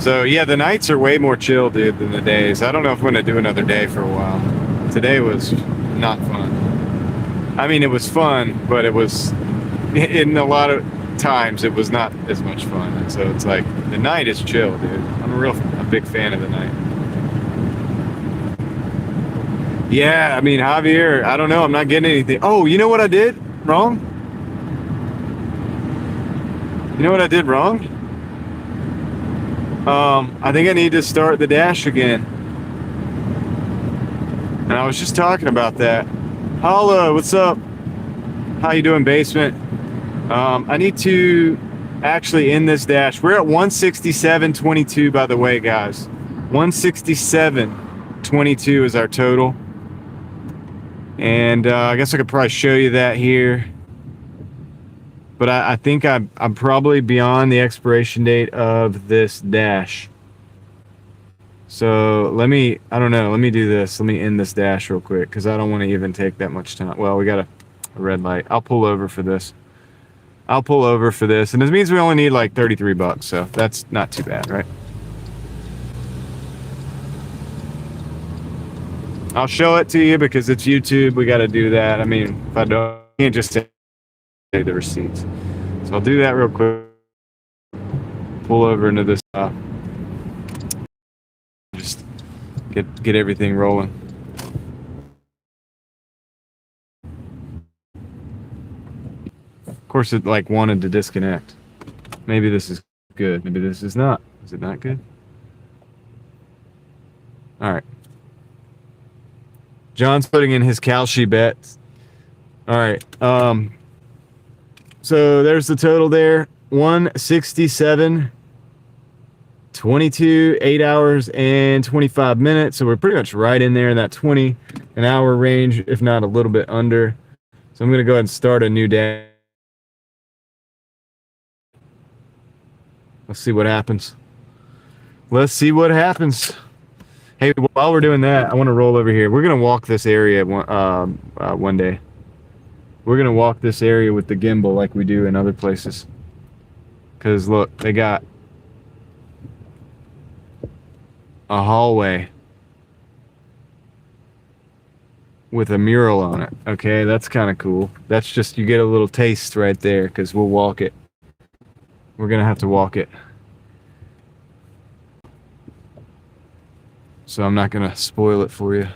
So yeah, the nights are way more chill, dude, than the days. I don't know if I'm gonna do another day for a while. Today was not fun. I mean, it was fun, but it was, in a lot of times, it was not as much fun. And so it's like, the night is chill, dude. I'm a big fan of the night. Yeah, I mean, Javier, I don't know, I'm not getting anything. Oh, you know what I did wrong? You know what I did wrong? I think I need to start the dash again. And I was just talking about that. Holla, what's up? How you doing, basement? I need to actually end this dash. We're at 167.22, by the way, guys. 167.22 is our total. And I guess I could probably show you that here. But I think I'm probably beyond the expiration date of this dash. So let me do this. Let me end this dash real quick, because I don't want to even take that much time. Well, we got a red light. I'll pull over for this. And this means we only need like $33, so that's not too bad, right? I'll show it to you because it's YouTube. We got to do that. I mean, if I don't, I can't just say the receipts. So I'll do that real quick. Pull over into this just get everything rolling. Of course, it like wanted to disconnect. Maybe this is good. Maybe this is not. Is it not good? All right. John's putting in his Kalshi bets. All right. So there's the total there. 167.22, 8 hours and 25 minutes. So we're pretty much right in there in that 20 an hour range, if not a little bit under. So I'm going to go ahead and start a new day. Let's see what happens. Hey, while we're doing that, I want to roll over here. We're going to walk this area one day. We're going to walk this area with the gimbal like we do in other places. Because, look, they got a hallway with a mural on it. Okay, that's kind of cool. That's just, you get a little taste right there, because we'll walk it. We're going to have to walk it. So I'm not going to spoil it for you.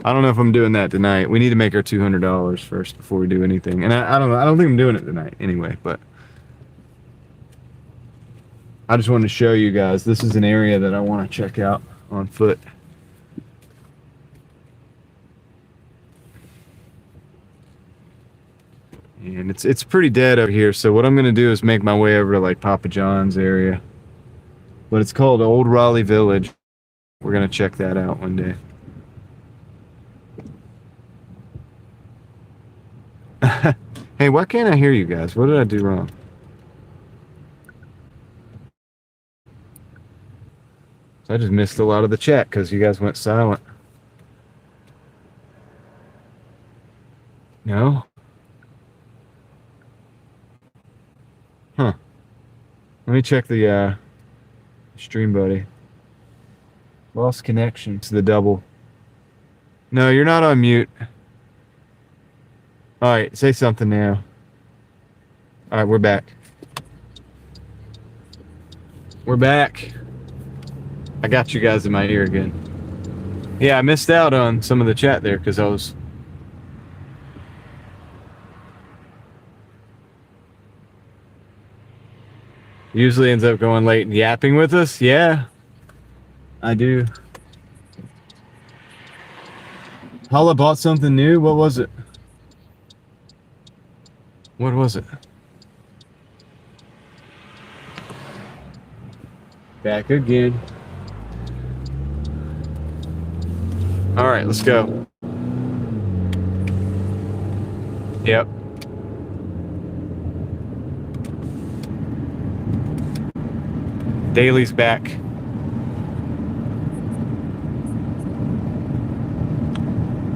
I don't know if I'm doing that tonight. We need to make our $200 first before we do anything. And I don't know. I don't think I'm doing it tonight anyway, but I just wanted to show you guys. This is an area that I want to check out on foot. And it's pretty dead over here. So what I'm going to do is make my way over to like Papa John's area. But it's called Old Raleigh Village. We're going to check that out one day. Hey, why can't I hear you guys? What did I do wrong? So I just missed a lot of the chat because you guys went silent. No? Huh. Let me check the stream buddy. Lost connection to the double. No, you're not on mute. All right, say something now. All right, we're back. We're back. I got you guys in my ear again. Yeah, I missed out on some of the chat there because I was Usually ends up going late and yapping with us. Yeah, I do. Paula bought something new. What was it? What was it? Back again. All right, let's go. Yep. Daily's back.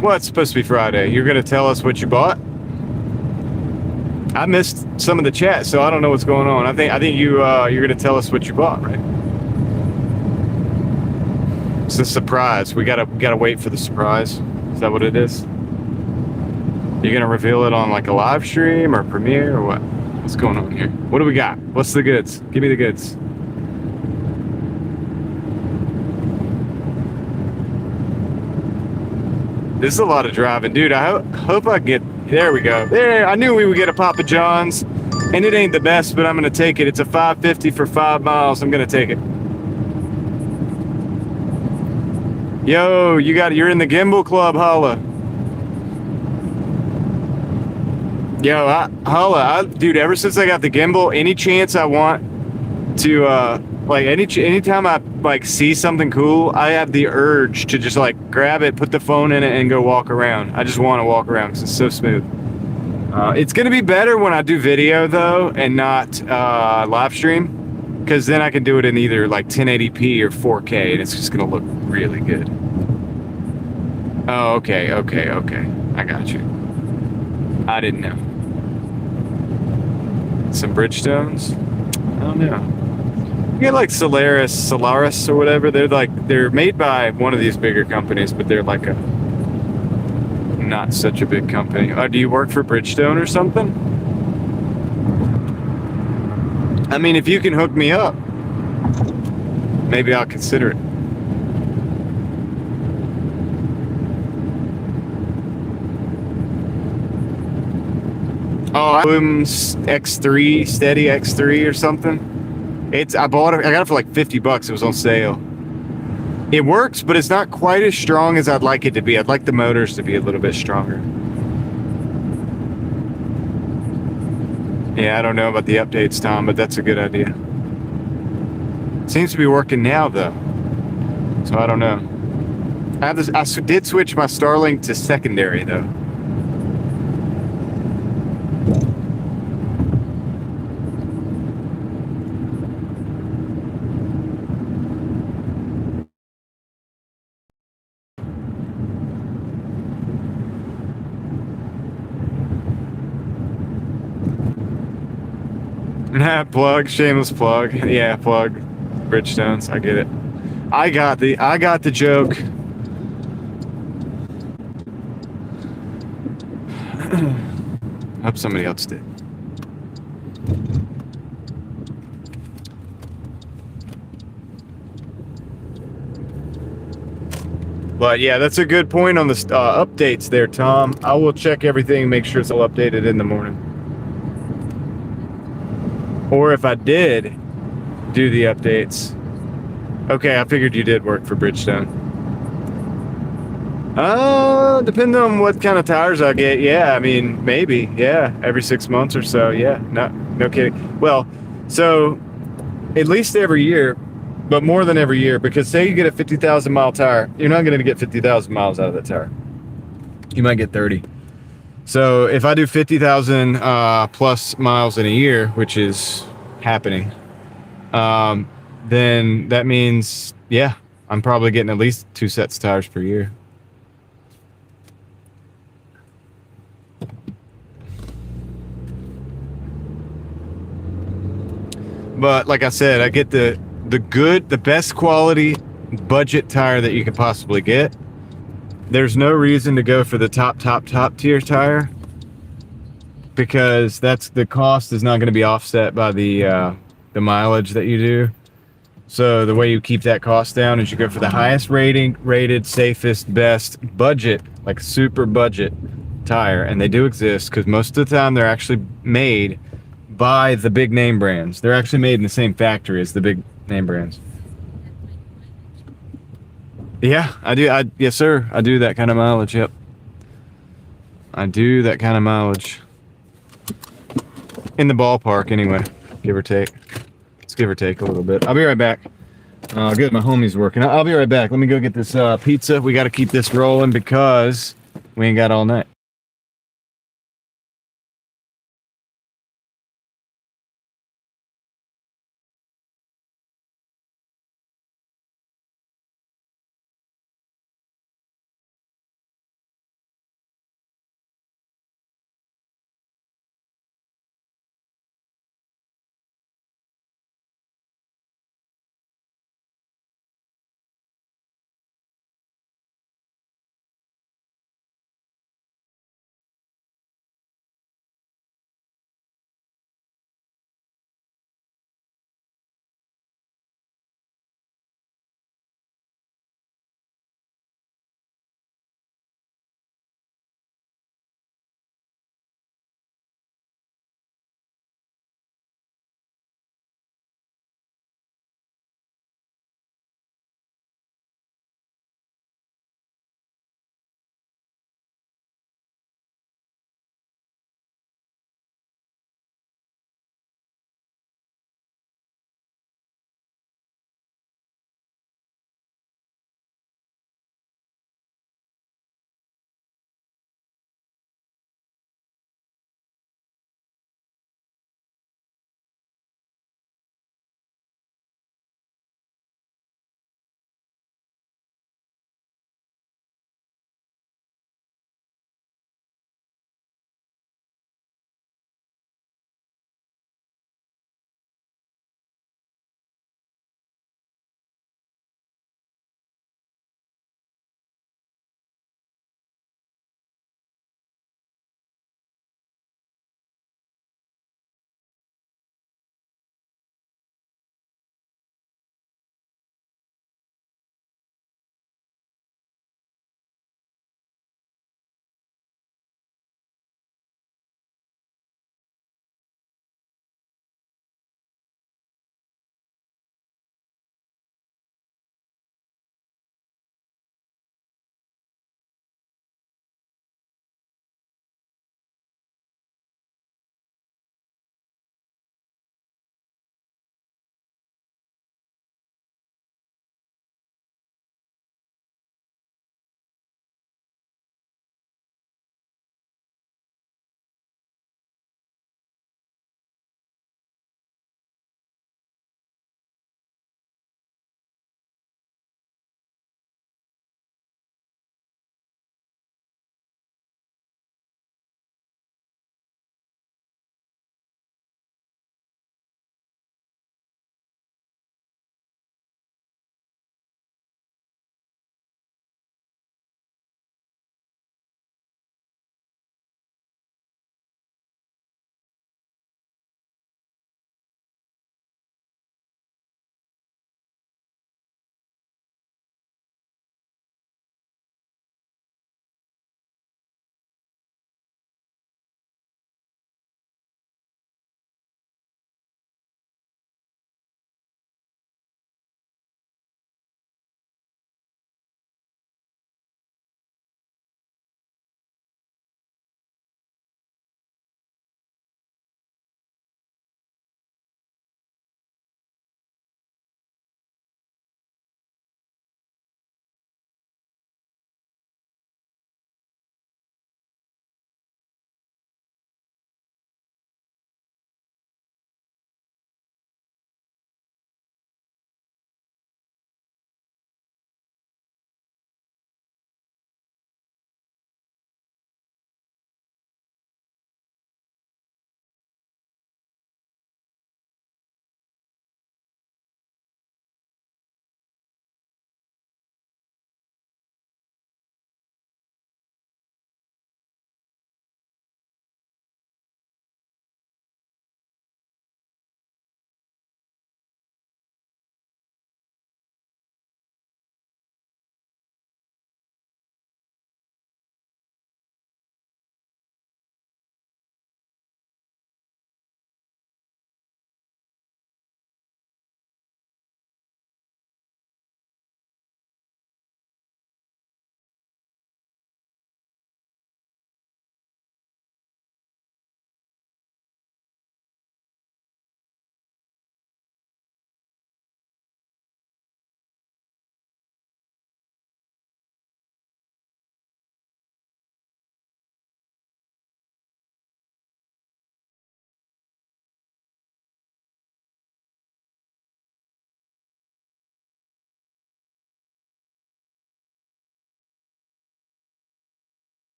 Well, it's supposed to be Friday. You're going to tell us what you bought? I missed some of the chat, so I don't know what's going on. I think you're going to tell us what you bought, right? It's a surprise. We gotta wait for the surprise. Is that what it is? You're going to reveal it on like a live stream or premiere or what? What's going on here? What do we got? What's the goods? Give me the goods. This is a lot of driving, dude. I hope I get. There we go. There, I knew we would get a Papa John's, and it ain't the best, but I'm gonna take it. It's a $5.50 for 5 miles. I'm gonna take it. Yo, you're in the gimbal club, holla. Yo, holla, dude. Ever since I got the gimbal, any chance I want to, like anytime I like see something cool, I have the urge to just like grab it, put the phone in it, and go walk around. I just want to walk around because it's so smooth. It's gonna be better when I do video though, and not live stream, because then I can do it in either like 1080p or 4K, and it's just gonna look really good. Oh, okay. I got you. I didn't know. Some Bridgestones? I don't know. You get like Solaris or whatever. They're made by one of these bigger companies, but they're like a not such a big company. Do you work for Bridgestone or something? I mean, if you can hook me up, maybe I'll consider it. Oh, X3, Steady X3 or something. I got it for like $50. It was on sale. It works, but it's not quite as strong as I'd like it to be. I'd like the motors to be a little bit stronger. Yeah, I don't know about the updates, Tom, but that's a good idea. Seems to be working now, though. So I don't know. I did switch my Starlink to secondary, though. Plug, shameless plug. Yeah, plug. Bridgestones, I get it. I got the joke. Hope somebody else did. But yeah, that's a good point on the updates there, Tom. I will check everything, make sure it's all updated in the morning. Or if I did do the updates. Okay, I figured you did work for Bridgestone. Depending on what kind of tires I get, yeah, I mean, maybe, yeah, every 6 months or so, yeah, no kidding. Well, so at least every year, but more than every year, because say you get a 50,000 mile tire, you're not going to get 50,000 miles out of that tire. You might get 30. So if I do 50,000 plus miles in a year, which is happening, then that means, yeah, I'm probably getting at least 2 sets of tires per year. But like I said, I get the best quality budget tire that you can possibly get. There's no reason to go for the top tier tire, because the cost is not going to be offset by the mileage that you do. So the way you keep that cost down is you go for the highest rated, safest, best budget, like super budget tire, and they do exist because most of the time they're actually made buy the big name brands. They're actually made in the same factory as the big name brands. Yeah, I do. Yes, sir. I do that kind of mileage. Yep. I do that kind of mileage. In the ballpark, anyway. Give or take. Let's give or take a little bit. I'll be right back. Good, my homie's working. I'll be right back. Let me go get this pizza. We got to keep this rolling because we ain't got all night.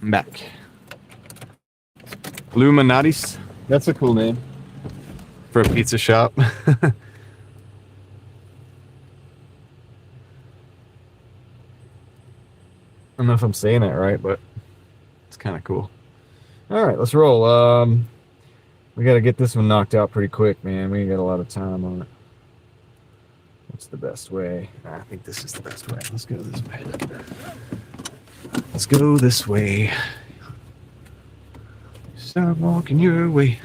I'm back. Illuminatis. That's a cool name for a pizza shop. I don't know if I'm saying that right, but it's kind of cool. All right, let's roll. We got to get this one knocked out pretty quick, man. We ain't got a lot of time on it. What's the best way? I think this is the best way. Let's go this way. Let's go this way. Stop walking your way.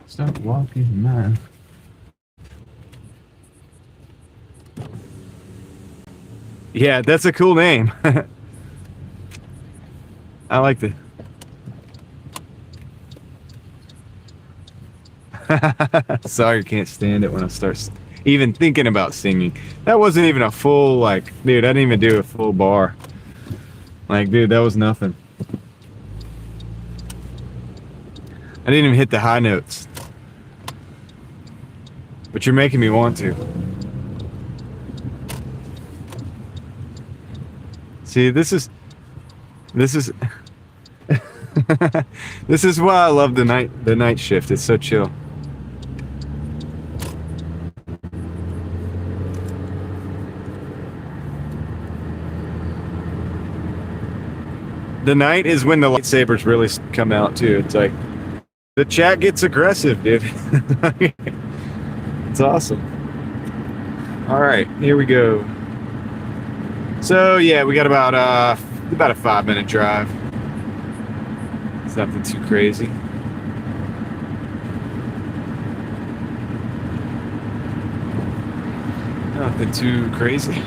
Stop walking mine. Yeah, that's a cool name. I like the. Sorry, you can't stand it when I start even thinking about singing. That wasn't even a full, like, dude, I didn't even do a full bar. Like, dude, that was nothing. I didn't even hit the high notes. But you're making me want to. See, this is this is why I love the night shift. It's so chill. The night is when the lightsabers really come out too. It's like the chat gets aggressive, dude. It's awesome. All right, here we go. So yeah, we got about a 5-minute drive. It's nothing too crazy. Nothing too crazy.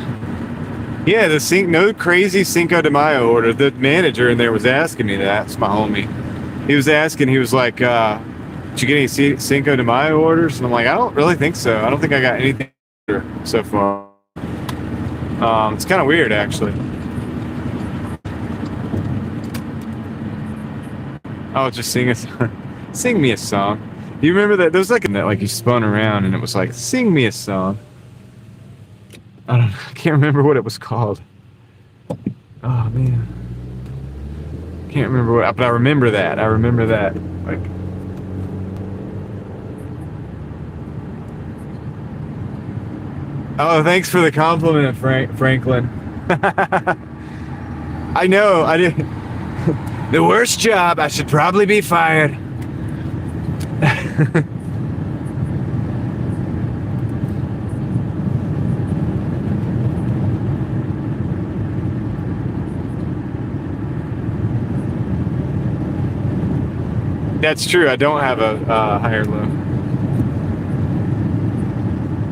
Yeah, no crazy Cinco de Mayo order. The manager in there was asking me that. It's my homie. He was asking. He was like, "Did you get any Cinco de Mayo orders?" And I'm like, "I don't really think so. I don't think I got anything so far." It's kind of weird, actually. Oh, just sing me a song. Do you remember that? There was like you spun around and it was like, "Sing me a song." I can't remember what it was called. Oh man, can't remember what. But I remember that. Like, oh, thanks for the compliment, Franklin. I know. I did. The worst job. I should probably be fired. That's true. I don't have a high or low.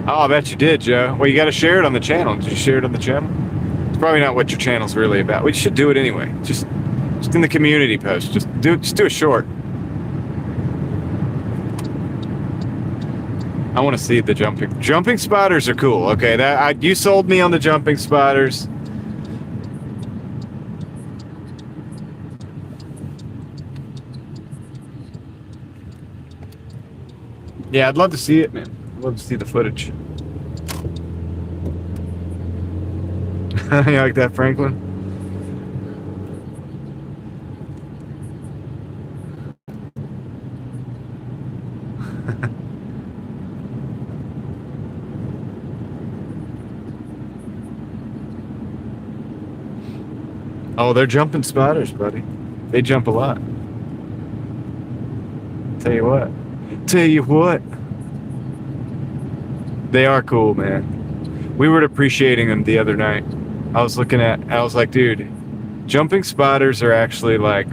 Oh, I bet you did, Joe. Well, you got to share it on the channel. Did you share it on the channel? It's probably not what your channel's really about. We should do it anyway. Just in the community post. Just do a short. I want to see the jumping spiders are cool. Okay, you sold me on the jumping spiders. Yeah, I'd love to see it, man. I'd love to see the footage. You like that, Franklin? Oh, they're jumping spiders, buddy. They jump a lot. Tell you what. They are cool, man. We were appreciating them the other night. I was like, dude, jumping spiders are actually like,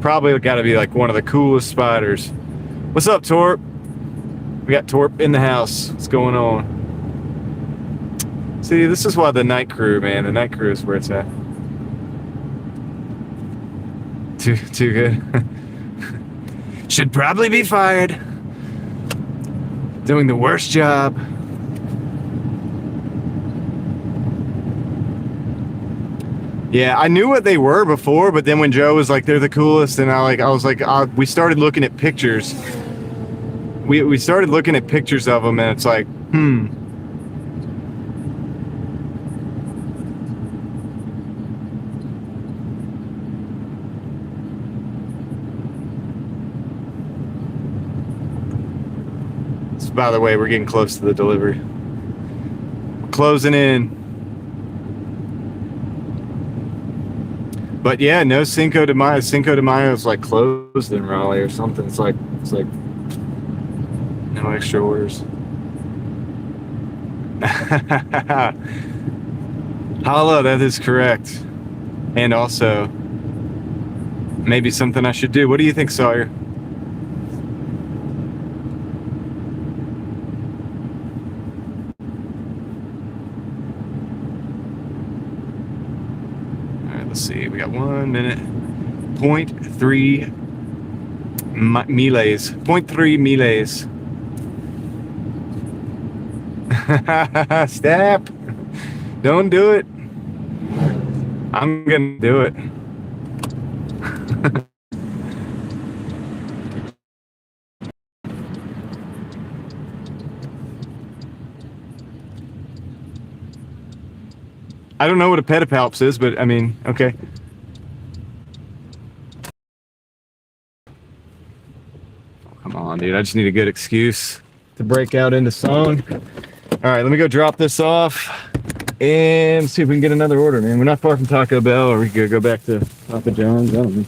probably got to be like one of the coolest spiders. What's up, Torp? We got Torp in the house. What's going on? See, this is why the night crew, man. The night crew is where it's at. Too good. Should probably be fired. Doing the worst job. Yeah, I knew what they were before, but then when Joe was like, they're the coolest, and we started looking at pictures. We started looking at pictures of them, and it's like, By the way, we're getting close to the delivery. Closing in. But yeah, no Cinco de Mayo. Cinco de Mayo is like closed in Raleigh or something. It's like no extra orders. Holla, that is correct. And also, maybe something I should do. What do you think, Sawyer? Let's see, we got 1 minute. 0.3 miles. 0.3 miles. Stop. Don't do it. I'm gonna do it. I don't know what a pedipalps is, but I mean, okay. Oh, come on, dude. I just need a good excuse to break out into song. All right, let me go drop this off and see if we can get another order, man. We're not far from Taco Bell, or we could go back to Papa John's. I don't know.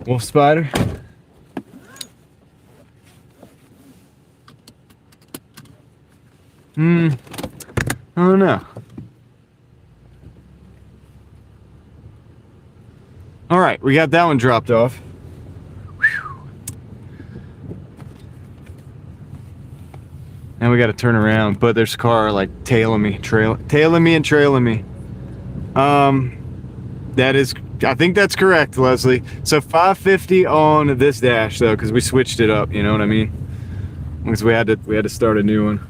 Wolf spider. I don't know. All right, we got that one dropped off. Whew. Now we got to turn around, but there's a car like tailing me and trailing me. That is, I think that's correct, Leslie. So 550 on this dash though, because we switched it up. You know what I mean? Because we had to start a new one.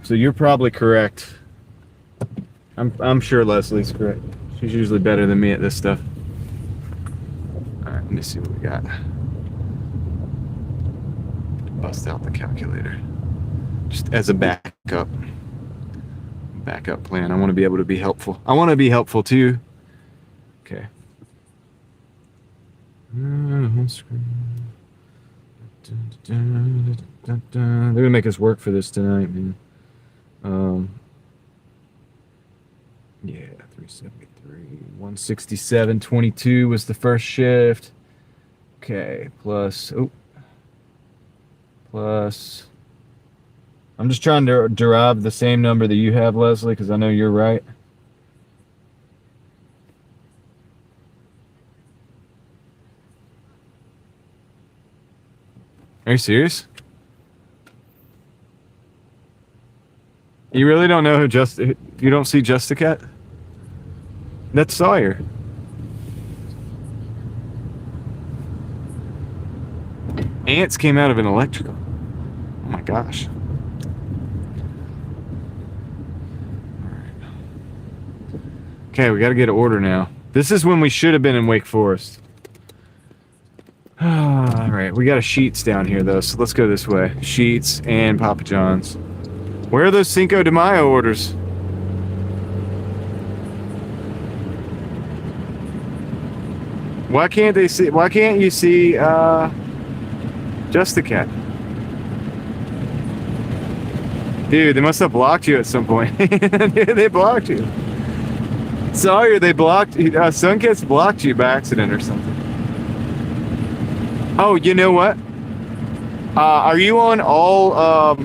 So you're probably correct. I'm sure Leslie's correct. She's usually better than me at this stuff. All right, let me see what we got. Bust out the calculator. Just as a backup plan. I want to be able to be helpful. I want to be helpful too. Okay. Home screen. They're gonna make us work for this tonight, man. Yeah, 373, 167, 22 was the first shift. Okay, plus. I'm just trying to derive the same number that you have, Leslie, because I know you're right. Are you serious? You really don't know who you don't see Justicat? That's Sawyer. Ants came out of an electrical. Oh my gosh. Okay, we got to get an order now. This is when we should have been in Wake Forest. All right, we got a Sheets down here though, so let's go this way. Sheets and Papa John's. Where are those Cinco de Mayo orders? Why can't they see? Why can't you see Just the Cat? Dude, they must have blocked you at some point. They blocked you. Sawyer, they blocked. Sunkist blocked you by accident or something. Oh, you know what? Are you on all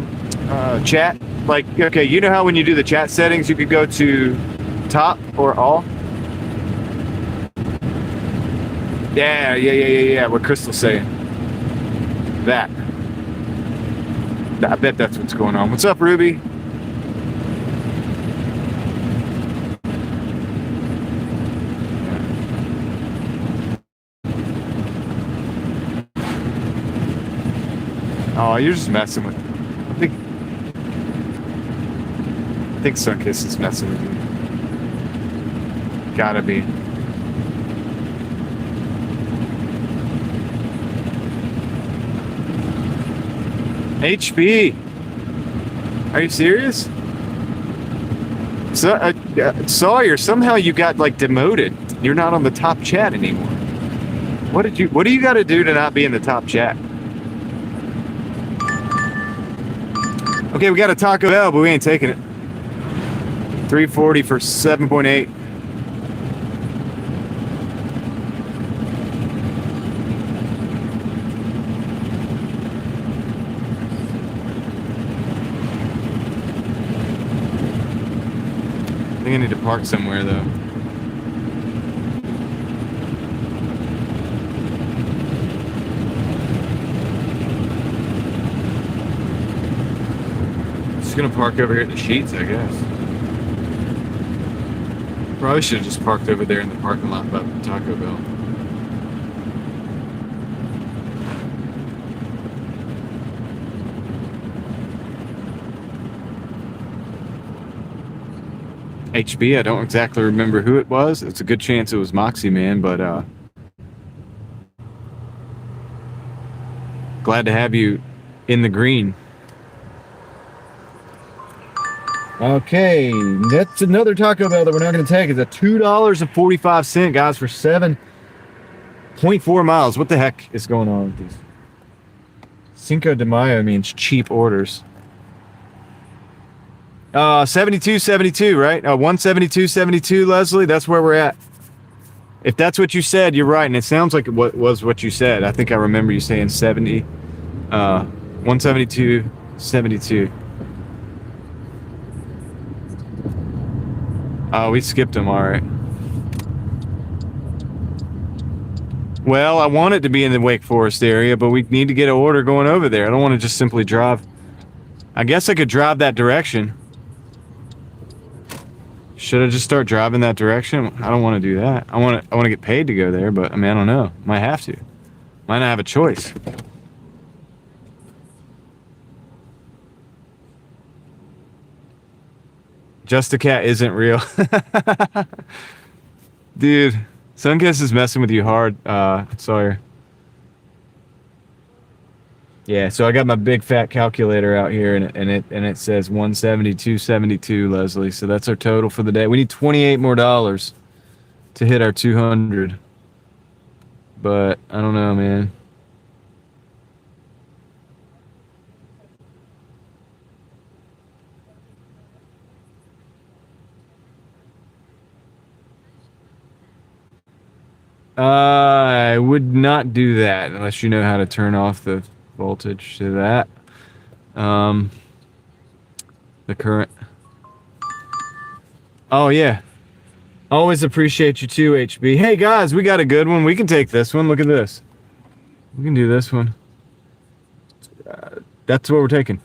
chat? Like, okay, you know how when you do the chat settings, you could go to top or all? Yeah. What Crystal's saying. That. I bet that's what's going on. What's up, Ruby? Oh, you're just messing with me. I think Sunkiss is messing with you. Gotta be. HB. Are you serious? So, Sawyer, somehow you got like demoted. You're not on the top chat anymore. What do you got to do to not be in the top chat? Okay, we got a Taco Bell, but we ain't taking it. 340 for 7.8. I think I need to park somewhere though. Just gonna park over here at the Sheets, I guess. Probably should have just parked over there in the parking lot by the Taco Bell. HB, I don't exactly remember who it was. It's a good chance it was Moxie Man, but glad to have you in the green. Okay, that's another Taco Bell that we're not going to take. It's a $2.45, guys, for 7.4 miles. What the heck is going on with these? Cinco de Mayo means cheap orders. 72.72, right? 172.72, Leslie. That's where we're at. If that's what you said, you're right, and it sounds like it was what you said. I think I remember you saying 70. 172.72. Oh, we skipped them, all right. Well, I want it to be in the Wake Forest area, but we need to get an order going over there. I don't want to just simply drive. I guess I could drive that direction. Should I just start driving that direction? I don't want to do that. I want to get paid to go there, but I mean, I don't know. Might have to. Might not have a choice. Just a Cat isn't real. Dude, Sunkiss is messing with you hard, Sawyer. Yeah, so I got my big fat calculator out here, and it says 172.72, Leslie. So that's our total for the day. We need $28 more to hit our 200. But I don't know, man. I would not do that unless you know how to turn off the voltage to that. The current. Oh yeah. Always appreciate you too, HB. Hey guys, we got a good one. We can take this one. Look at this. We can do this one. That's what we're taking.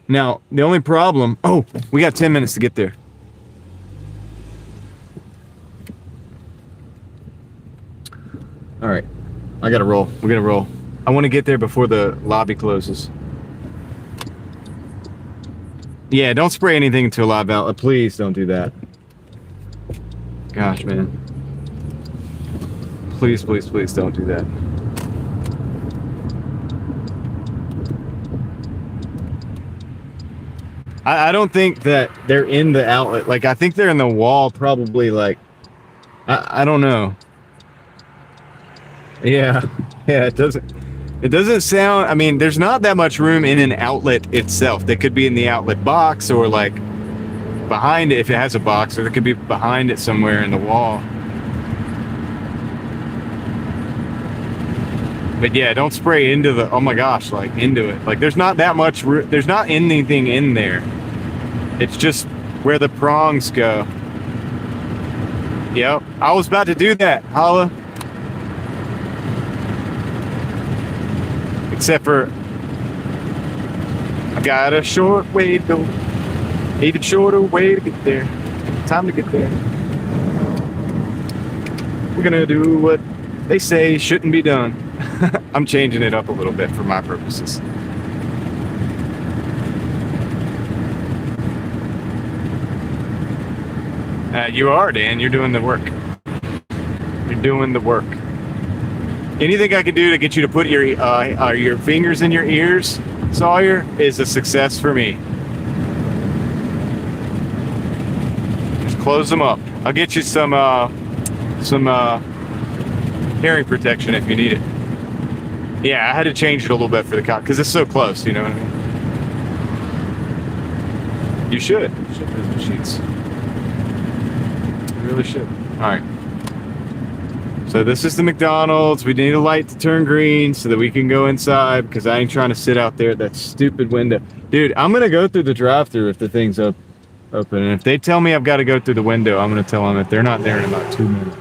Now, the only problem. Oh, we got 10 minutes to get there. All right, I gotta roll. We're gonna roll. I want to get there before the lobby closes. Yeah, don't spray anything into a live outlet. Please don't do that. Gosh, man. Please, please, please don't do that. I don't think that they're in the outlet. Like, I think they're in the wall, probably. Like, I don't know. Yeah, yeah. It doesn't sound. I mean, there's not that much room in an outlet itself. They could be in the outlet box, or like behind it if it has a box, or they could be behind it somewhere in the wall. But yeah, don't spray into the. Oh my gosh, like into it. Like, there's not that much. There's not anything in there. It's just where the prongs go. Yep, I was about to do that, Holla. Except for I got a short way to go. Even shorter way to get there. Time to get there. We're gonna do what they say shouldn't be done. I'm changing it up a little bit for my purposes. You are, Dan. You're doing the work. You're doing the work. Anything I can do to get you to put your fingers in your ears, Sawyer, is a success for me. Just close them up. I'll get you some hearing protection if you need it. Yeah, I had to change it a little bit for the cop because it's so close. You know what I mean? You should. You should use the sheets. You really should. All right. So this is the McDonald's. We need a light to turn green so that we can go inside because I ain't trying to sit out there at that stupid window. Dude, I'm going to go through the drive-thru if the thing's open. And if they tell me I've got to go through the window, I'm going to tell them that they're not there in about 2 minutes.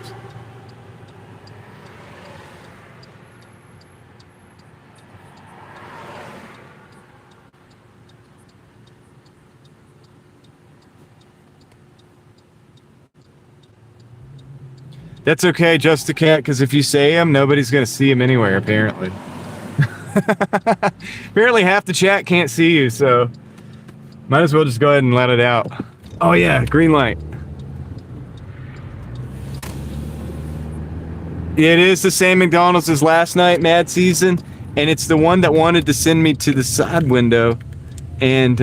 That's okay, just a cat, because if you say him, nobody's going to see him anywhere, apparently. Apparently half the chat can't see you, so might as well just go ahead and let it out. Oh yeah, green light. It is the same McDonald's as last night, Mad Season, and it's the one that wanted to send me to the side window, and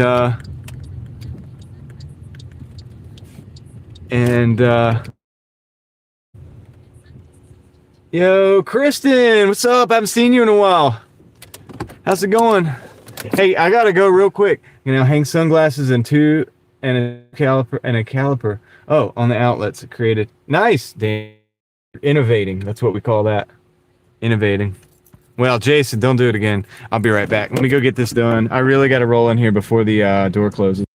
yo, Kristen, what's up? I haven't seen you in a while. How's it going? Hey, I gotta go real quick. You know, hang sunglasses and a caliper. Oh, on the outlets it created. Nice, Dan. Innovating. That's what we call that. Innovating. Well, Jason, don't do it again. I'll be right back. Let me go get this done. I really got to roll in here before the door closes.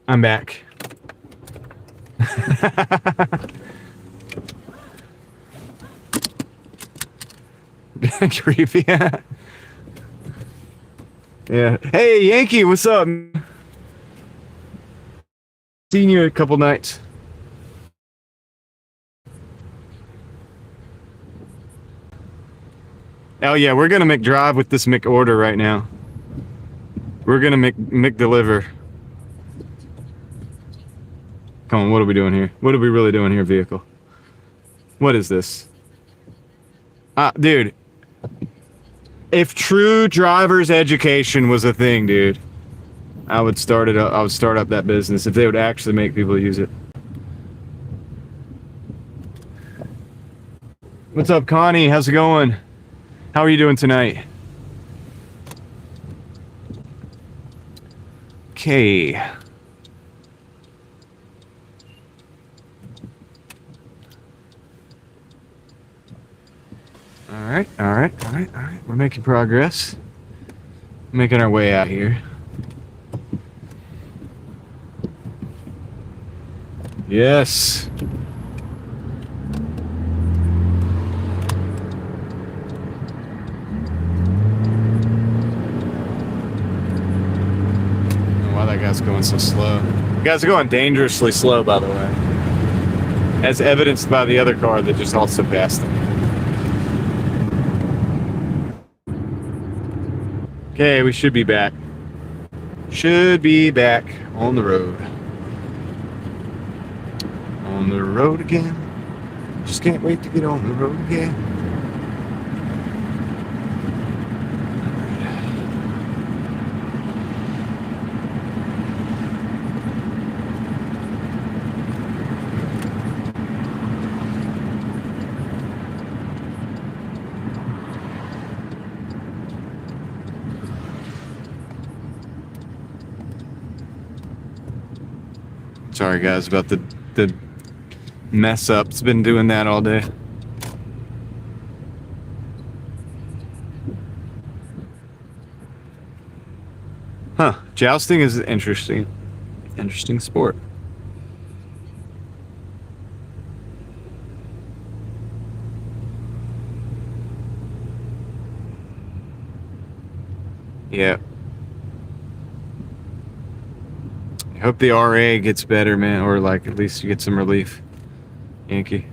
I'm back. Creepy. Yeah. Hey, Yankee, what's up? Seen you a couple nights. Oh yeah, we're gonna make drive with this McOrder right now. We're gonna make deliver. Come on, what are we doing here? What are we really doing here, vehicle? What is this? Dude, if true driver's education was a thing, dude, I would start it up. I would start up that business if they would actually make people use it. What's up, Connie? How's it going? How are you doing tonight? Okay. All right. We're making progress. Making our way out here. Yes. Why that guy's going so slow? You guys are going dangerously slow, by the way, as evidenced by the other car that just also passed them. Okay, we should be back. Should be back on the road. On the road again. Just can't wait to get on the road again. Sorry guys about the mess up. It's been doing that all day. Huh. Jousting is an interesting sport. Yeah. I hope the RA gets better, man, or like at least you get some relief. Yankee.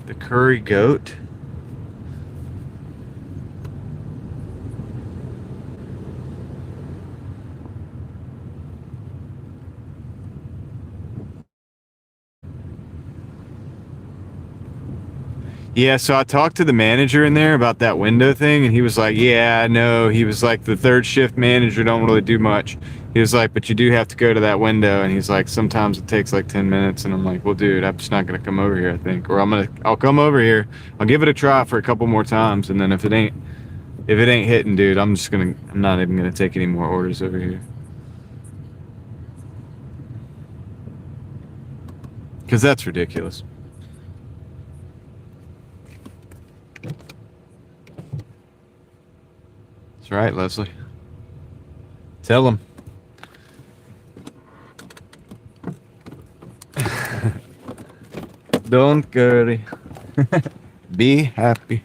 The curry goat. Yeah, so I talked to the manager in there about that window thing, and he was like, yeah, no. He was like, the third shift manager don't really do much. He was like, but you do have to go to that window, and he's like, sometimes it takes like 10 minutes, and I'm like, well, dude, I'm just not gonna come over here, I think. Or I'll come over here, I'll give it a try for a couple more times, and then if it ain't hitting, dude, I'm not even gonna take any more orders over here. Because that's ridiculous. That's right, Leslie. Tell him. Don't worry. Be happy.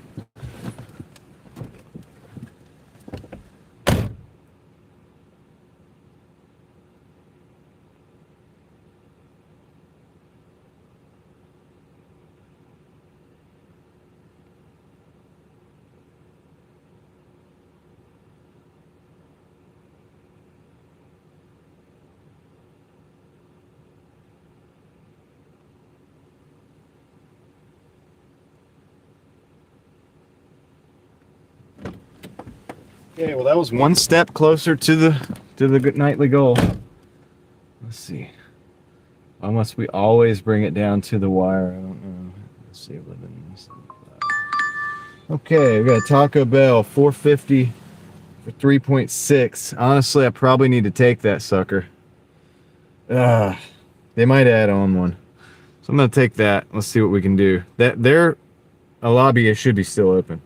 Okay, well that was one step closer to the good nightly goal. Let's see. Why must we always bring it down to the wire? I don't know. Let's see. 11. Okay, we got a Taco Bell 450 for 3.6. Honestly, I probably need to take that sucker. They might add on one. So I'm gonna take that. Let's see what we can do. That there, a lobby should be still open.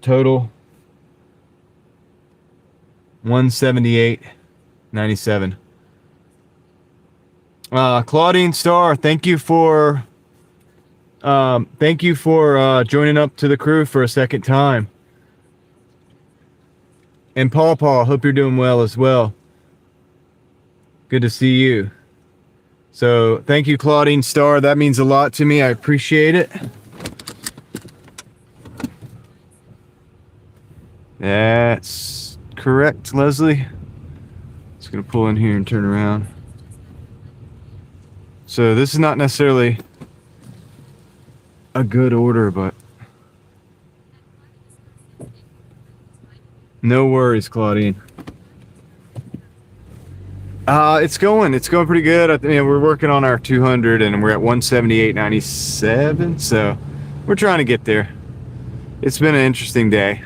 Total 178.97. Claudine Starr, thank you for joining up to the crew for a second time. And Paul, hope you're doing well as well. Good to see you. So thank you, Claudine Starr. That means a lot to me. I appreciate it. That's correct, Leslie. Just gonna pull in here and turn around. So this is not necessarily a good order, but no worries, Claudine. It's going pretty good. We're working on our 200 and we're at 178.97. So we're trying to get there. It's been an interesting day.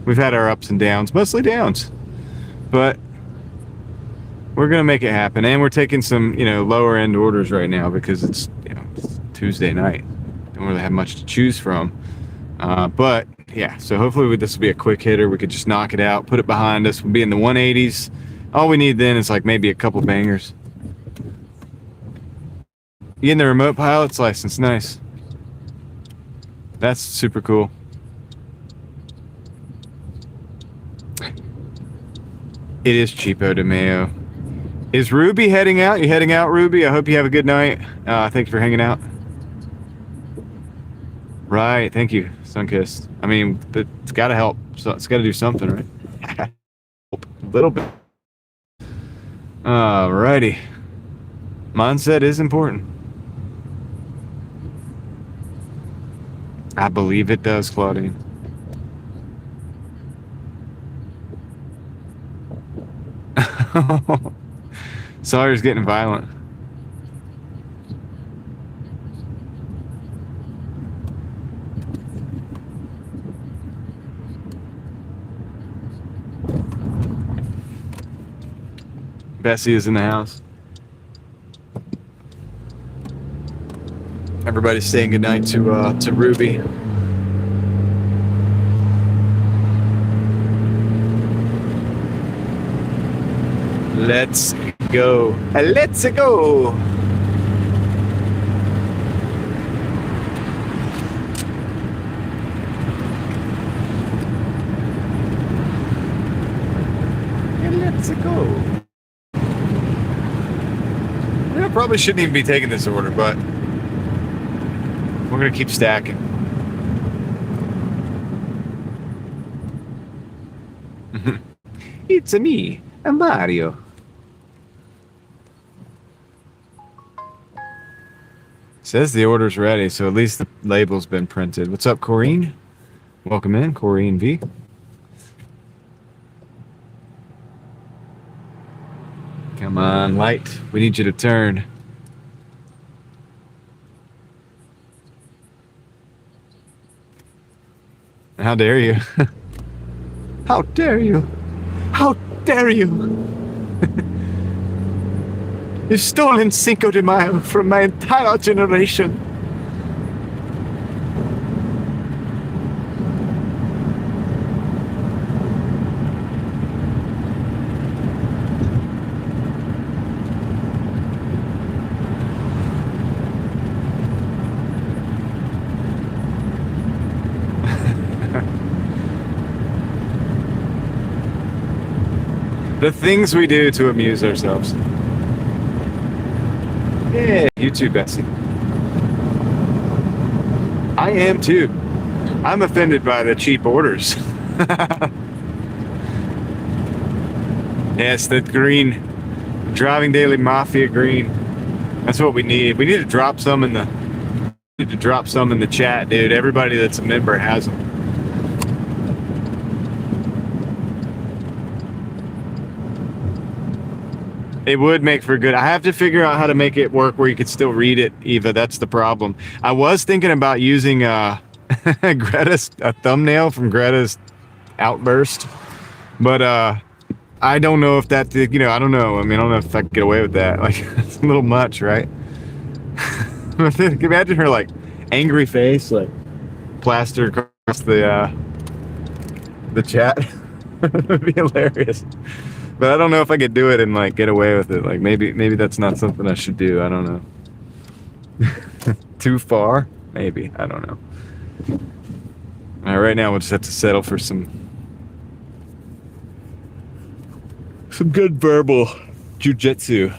We've had our ups and downs, mostly downs, but we're going to make it happen. And we're taking some, lower end orders right now because it's Tuesday night. Don't really have much to choose from. But yeah, so hopefully this will be a quick hitter. We could just knock it out, put it behind us. We'll be in the 180s. All we need then is like maybe a couple bangers. You getting the remote pilot's license? Nice. That's super cool. It is cheapo de Mayo. Is Ruby heading out? You heading out, Ruby? I hope you have a good night. Thank you for hanging out. Right, thank you, Sunkissed. It's got to help. So it's got to do something, right? A little bit. Alrighty. Mindset is important. I believe it does, Claudine. Sawyer's getting violent. Bessie is in the house. Everybody's saying goodnight to Ruby. Let's go. Let's go. Let's go. I probably shouldn't even be taking this order, but we're going to keep stacking. It's me, Mario. Says the order's ready, so at least the label's been printed. What's up, Corrine? Welcome in, Corrine V. Come on, light. We need you to turn. How dare you? How dare you? How dare you? You've stolen Cinco de Mayo from my entire generation. The things we do to amuse ourselves. Yeah, you too, Bessie. I am too. I'm offended by the cheap orders. Yes, the green. Driving Daily Mafia green. That's what we need. We need to drop some in the chat, dude. Everybody that's a member has them. It would make for good. I have to figure out how to make it work where you could still read it, Eva. That's the problem. I was thinking about using Greta's a thumbnail from Greta's outburst. But I don't know if that, I don't know. I mean, I don't know if I can get away with that. Like, it's a little much, right? Imagine her like angry face, like plastered across the chat. It'd be hilarious. But I don't know if I could do it and like get away with it. Like maybe that's not something I should do. I don't know. Too far? Maybe. I don't know. All right, right now we'll just have to settle for some good verbal jujitsu.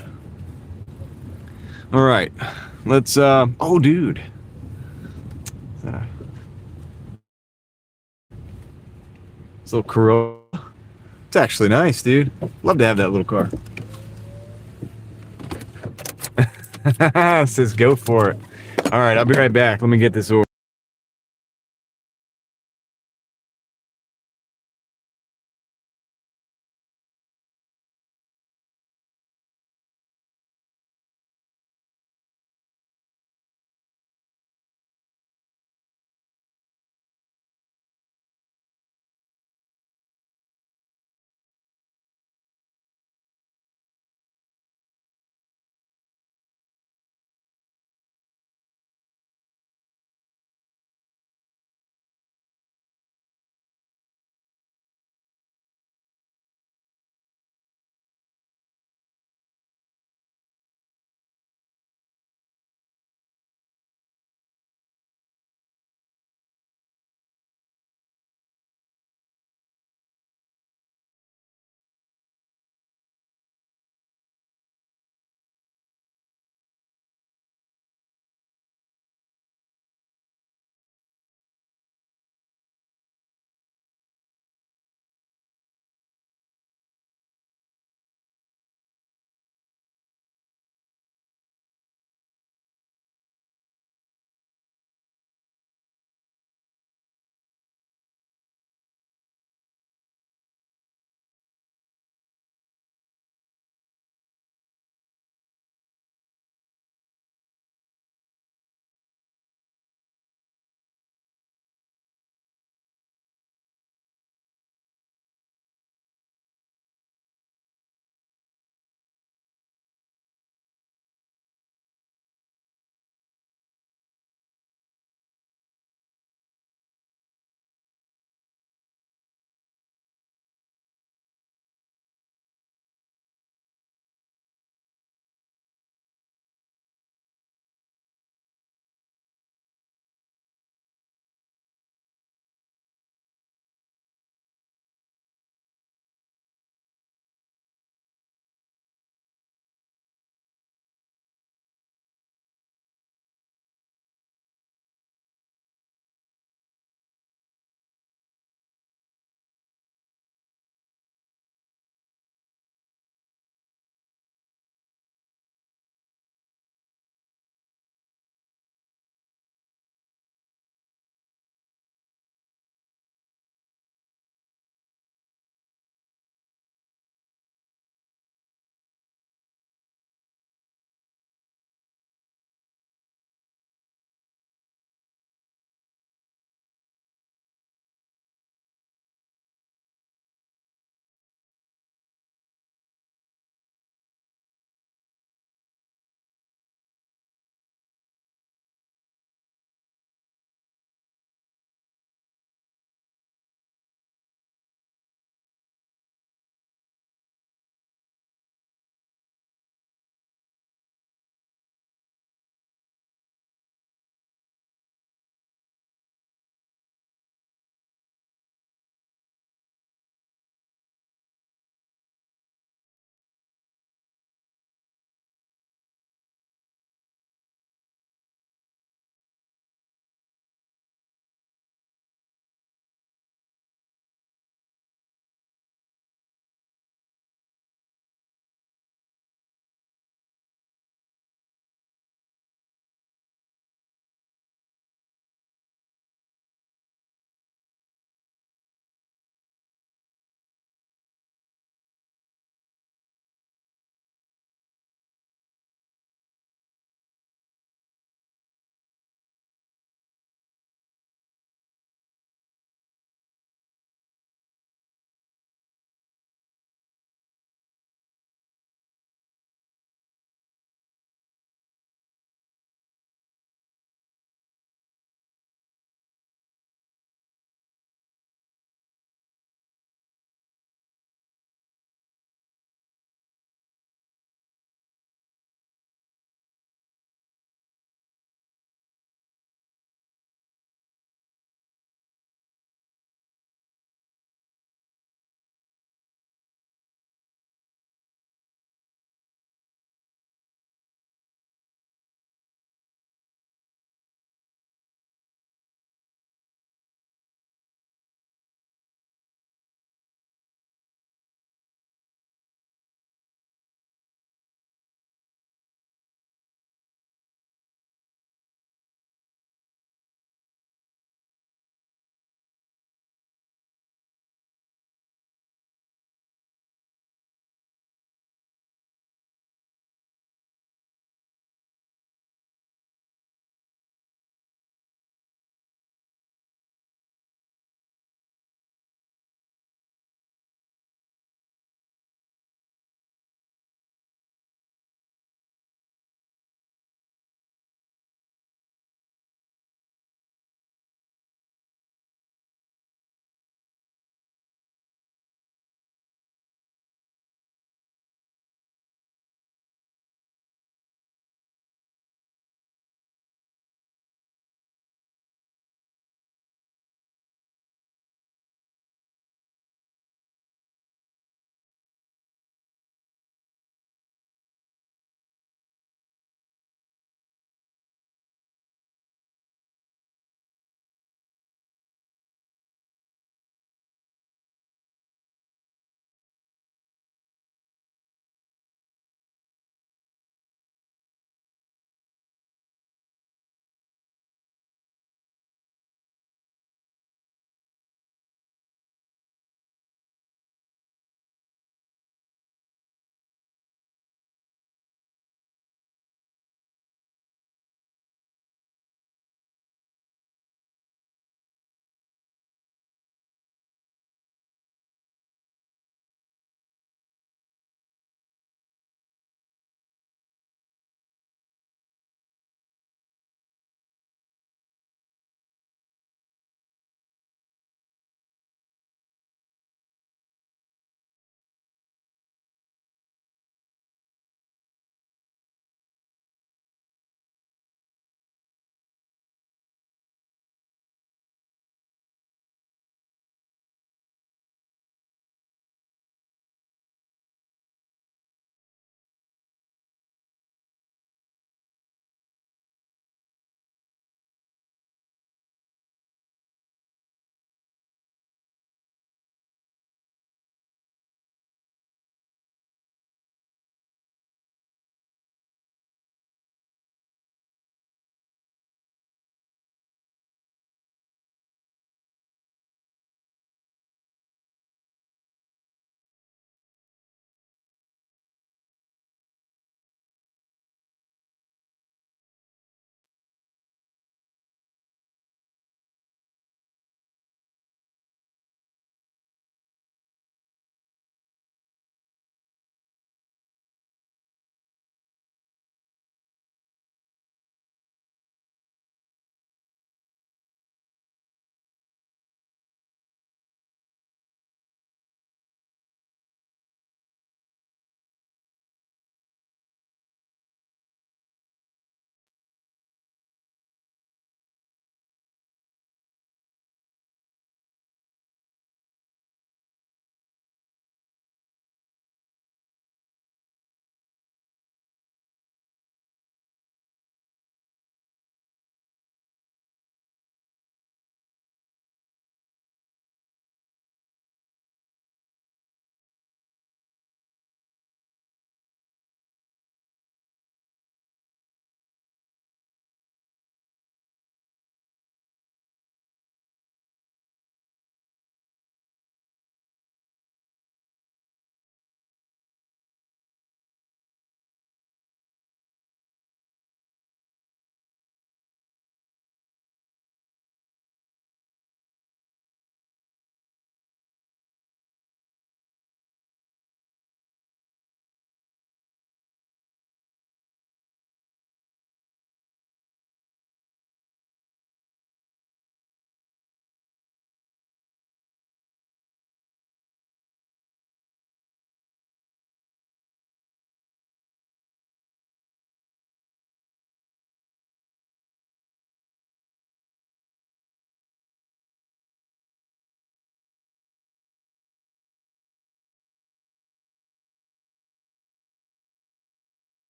All right, let's. Oh, dude. This little Corolla. It's actually nice, dude. Love to have that little car. Says go for it. All right, I'll be right back. Let me get this order.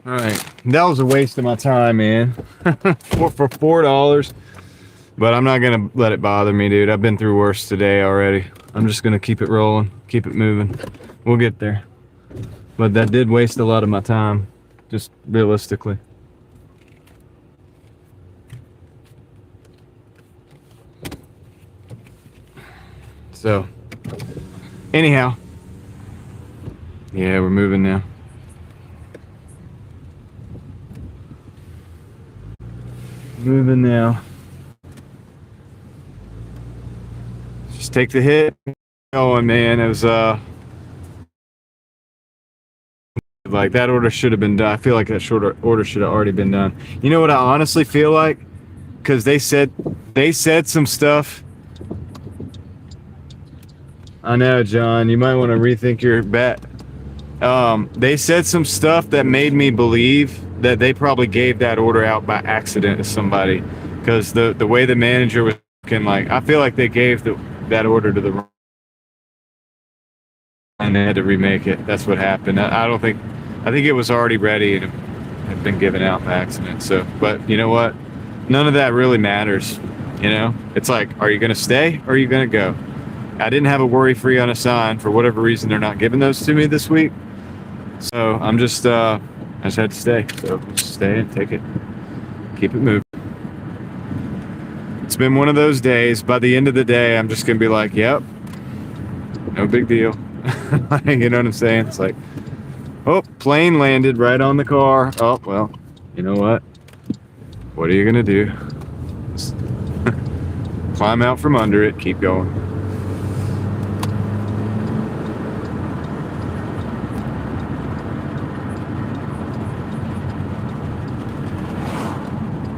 All right, that was a waste of my time, man. for $4, but I'm not gonna let it bother me, dude. I've been through worse today already. I'm just gonna keep it rolling, keep it moving. We'll get there. But that did waste a lot of my time, just realistically. So, anyhow, yeah, we're moving now. Moving now. Just take the hit. Going, man. It was like that order should have been done. I feel like that short order should have already been done. You know what I honestly feel like? Because they said some stuff. I know, John. You might want to rethink your bet. They said some stuff that made me believe that they probably gave that order out by accident to somebody. Because the way the manager was looking, like, I feel like they gave that order to the wrong, and they had to remake it. That's what happened. I think it was already ready and had been given out by accident. So, but you know what? None of that really matters. You know, it's like, are you going to stay or are you going to go? I didn't have a worry-free unassigned for whatever reason. They're not giving those to me this week. So I just had to stay. So just stay and take it. Keep it moving. It's been one of those days. By the end of the day, I'm just going to be like, yep, no big deal. You know what I'm saying? It's like, oh, plane landed right on the car. Oh, well, you know what? What are you going to do? Just climb out from under it. Keep going.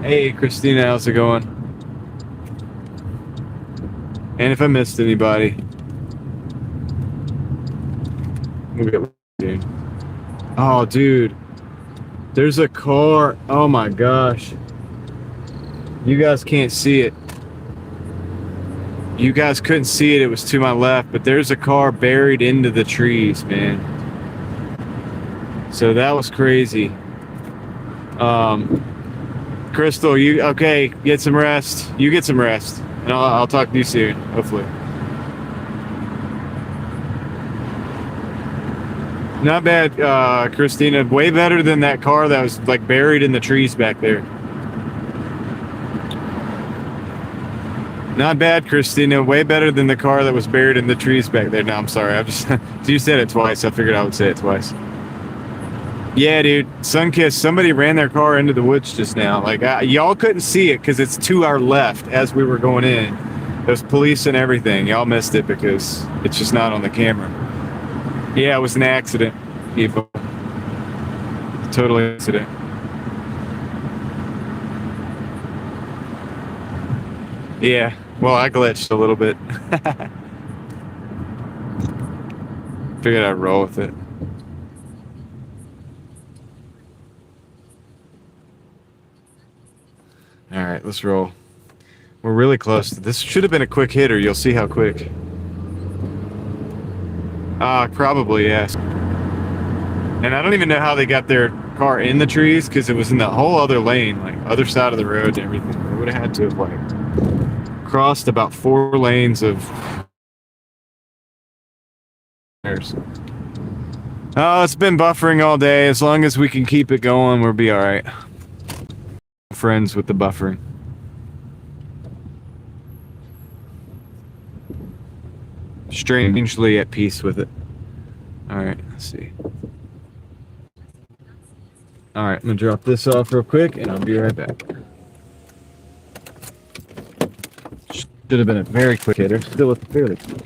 Hey, Christina, how's it going? And if I missed anybody, we'll get dude. Oh, dude, there's a car. Oh my gosh, you guys can't see it. You guys couldn't see it. It was to my left, but there's a car buried into the trees, man. So that was crazy. Crystal, you okay? Get some rest. You get some rest, and I'll talk to you soon, hopefully. Not bad, Christina. Way better than that car that was like buried in the trees back there. Not bad, Christina. Way better than the car that was buried in the trees back there. No, I'm sorry. I just you said it twice. I figured I would say it twice. Yeah, dude. Sunkist. Somebody ran their car into the woods just now. Like y'all couldn't see it because it's to our left as we were going in. There's police and everything. Y'all missed it because it's just not on the camera. Yeah, it was an accident, people. Totally accident. Yeah. Well, I glitched a little bit. Figured I'd roll with it. All right, let's roll. We're really close. This should have been a quick hitter. You'll see how quick. Probably, yes. And I don't even know how they got their car in the trees because it was in the whole other lane, like other side of the road and everything. They would have had to have like crossed about 4 lanes of. Oh, it's been buffering all day. As long as we can keep it going, we'll be all right. Friends with the buffering. Strangely at peace with it. All right, let's see. All right, I'm gonna drop this off real quick, and I'll be right back. Should have been a very quick hitter. Still a fairly quick.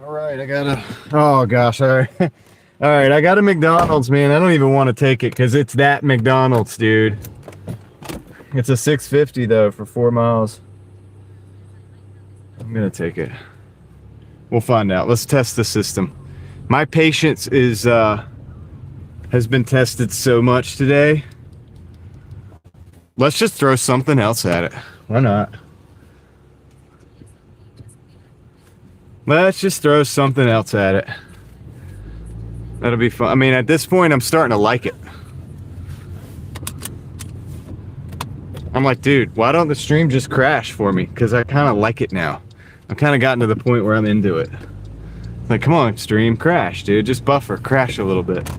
All right, I got a. Oh gosh, all right, all right. I got a McDonald's, man. I don't even want to take it because it's that McDonald's, dude. It's a 650 though for 4 miles. I'm gonna take it. We'll find out. Let's test the system. My patience is has been tested so much today. Let's just throw something else at it. Why not? Let's just throw something else at it. That'll be fun. I mean, at this point, I'm starting to like it. I'm like, dude, why don't the stream just crash for me? Because I kind of like it now. I've kind of gotten to the point where I'm into it. It's like, come on, stream, crash, dude. Just buffer, crash a little bit.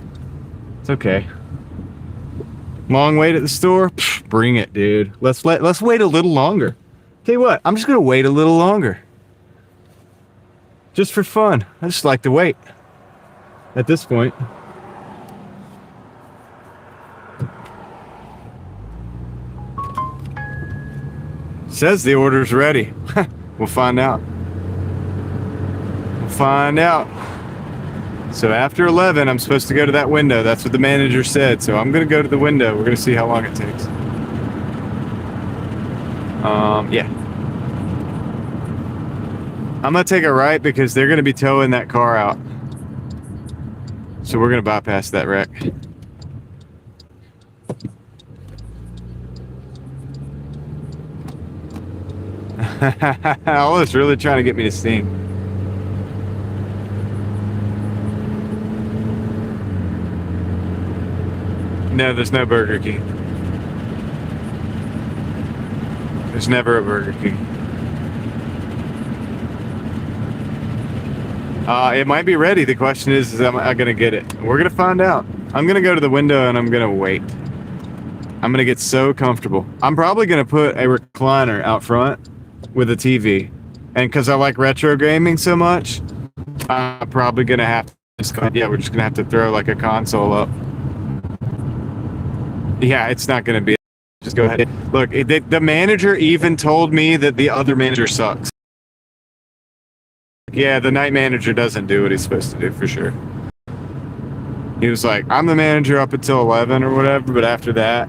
It's okay. Long wait at the store? Pfft, bring it, dude. Let's wait a little longer. Tell you what, I'm just gonna wait a little longer. Just for fun. I just like to wait. At this point. Says the order's ready. We'll find out. We'll find out. So after 11, I'm supposed to go to that window. That's what the manager said. So I'm going to go to the window. We're going to see how long it takes. Yeah. I'm going to take a right because they're going to be towing that car out. So we're going to bypass that wreck. Olive's really trying to get me to sing. No, there's no Burger King. There's never a Burger King. It might be ready. The question is am I going to get it? We're going to find out. I'm going to go to the window and I'm going to wait. I'm going to get so comfortable. I'm probably going to put a recliner out front with a TV. And because I like retro gaming so much, I'm probably going to have to we're just going to have to throw like a console up. Yeah, it's not going to be. Just go ahead. Look, the manager even told me that the other manager sucks. Yeah, the night manager doesn't do what he's supposed to do for sure. He was like, I'm the manager up until 11 or whatever, but after that,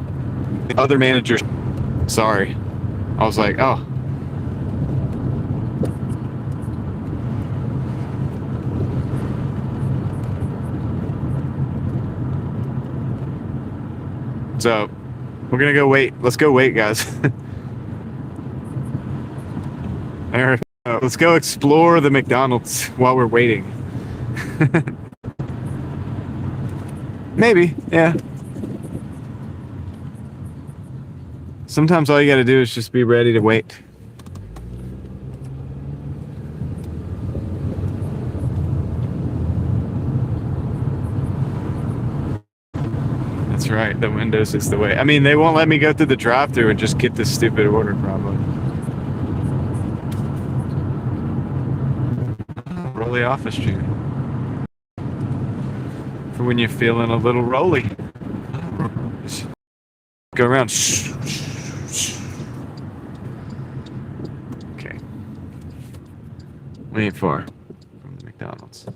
the other manager, sorry. I was like, oh. So, we're gonna go wait. Let's go wait, guys. Let's go explore the McDonald's while we're waiting. Maybe, yeah. Sometimes all you gotta do is just be ready to wait. That's right, the Windows is the way. I mean, they won't let me go through the drive-thru and just get this stupid order probably. Rolly office chair. For when you're feeling a little rolly. Go around. Okay. We ain't far from the McDonald's.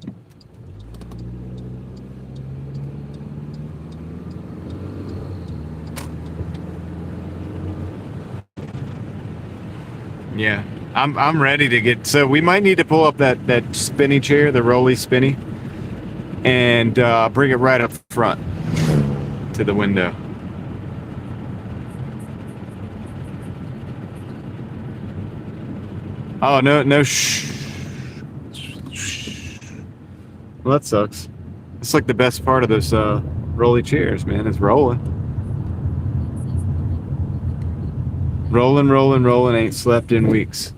Yeah, I'm ready to get. So we might need to pull up that spinny chair, the rolly spinny, and bring it right up front to the window. Oh no! Well, that sucks. It's like the best part of those rolly chairs, man. Is rolling. Rolling, ain't slept in weeks.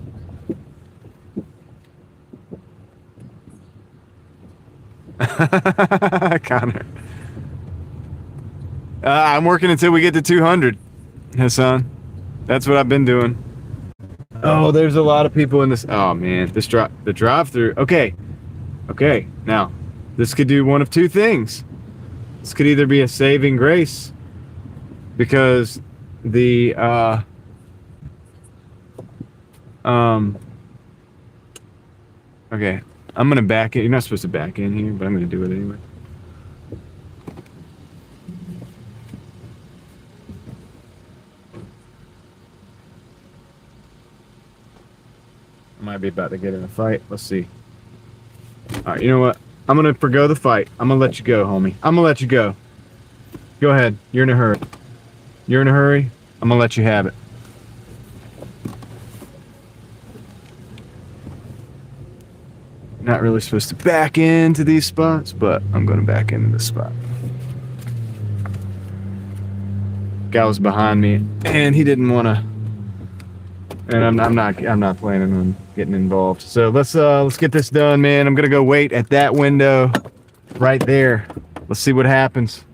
Connor. I'm working until we get to 200, Hassan. That's what I've been doing. Oh, there's a lot of people in this. Oh, man. The drive-thru. Okay. Now, this could do one of two things. This could either be a saving grace because the okay, I'm gonna back it. You're not supposed to back in here, but I'm gonna do it anyway. I might be about to get in a fight. Let's see. All right, you know what? I'm gonna forgo the fight. I'm gonna let you go, homie. I'm gonna let you go. Go ahead. You're in a hurry. You're in a hurry. I'm gonna let you have it. Not really supposed to back into these spots, but I'm gonna back into this spot. Guy was behind me, and he didn't want to. And I'm not planning on getting involved. So let's get this done, man. I'm gonna go wait at that window right there. Let's see what happens.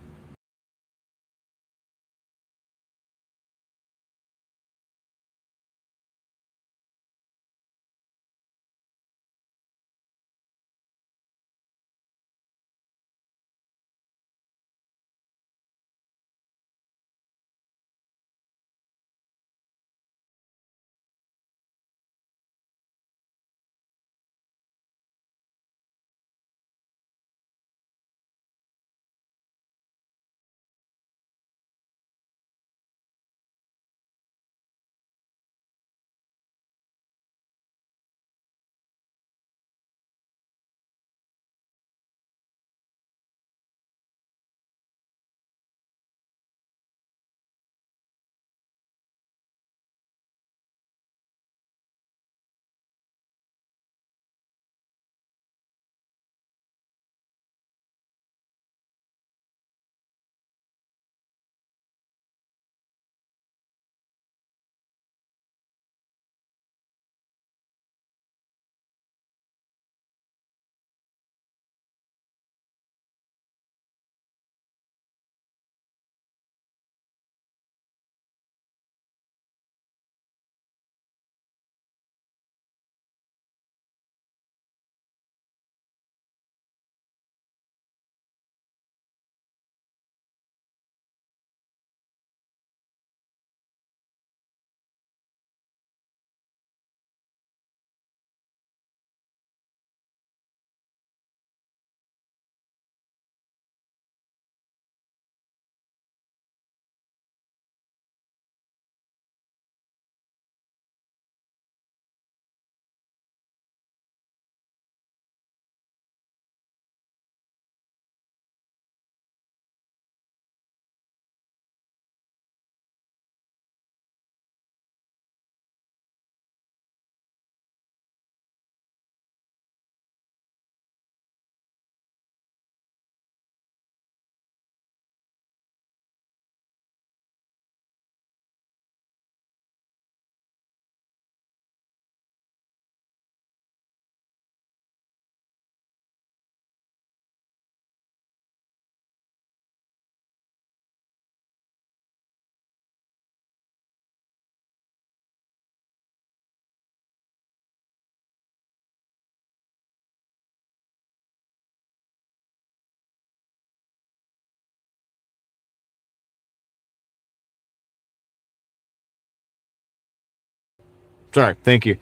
Sorry, thank you.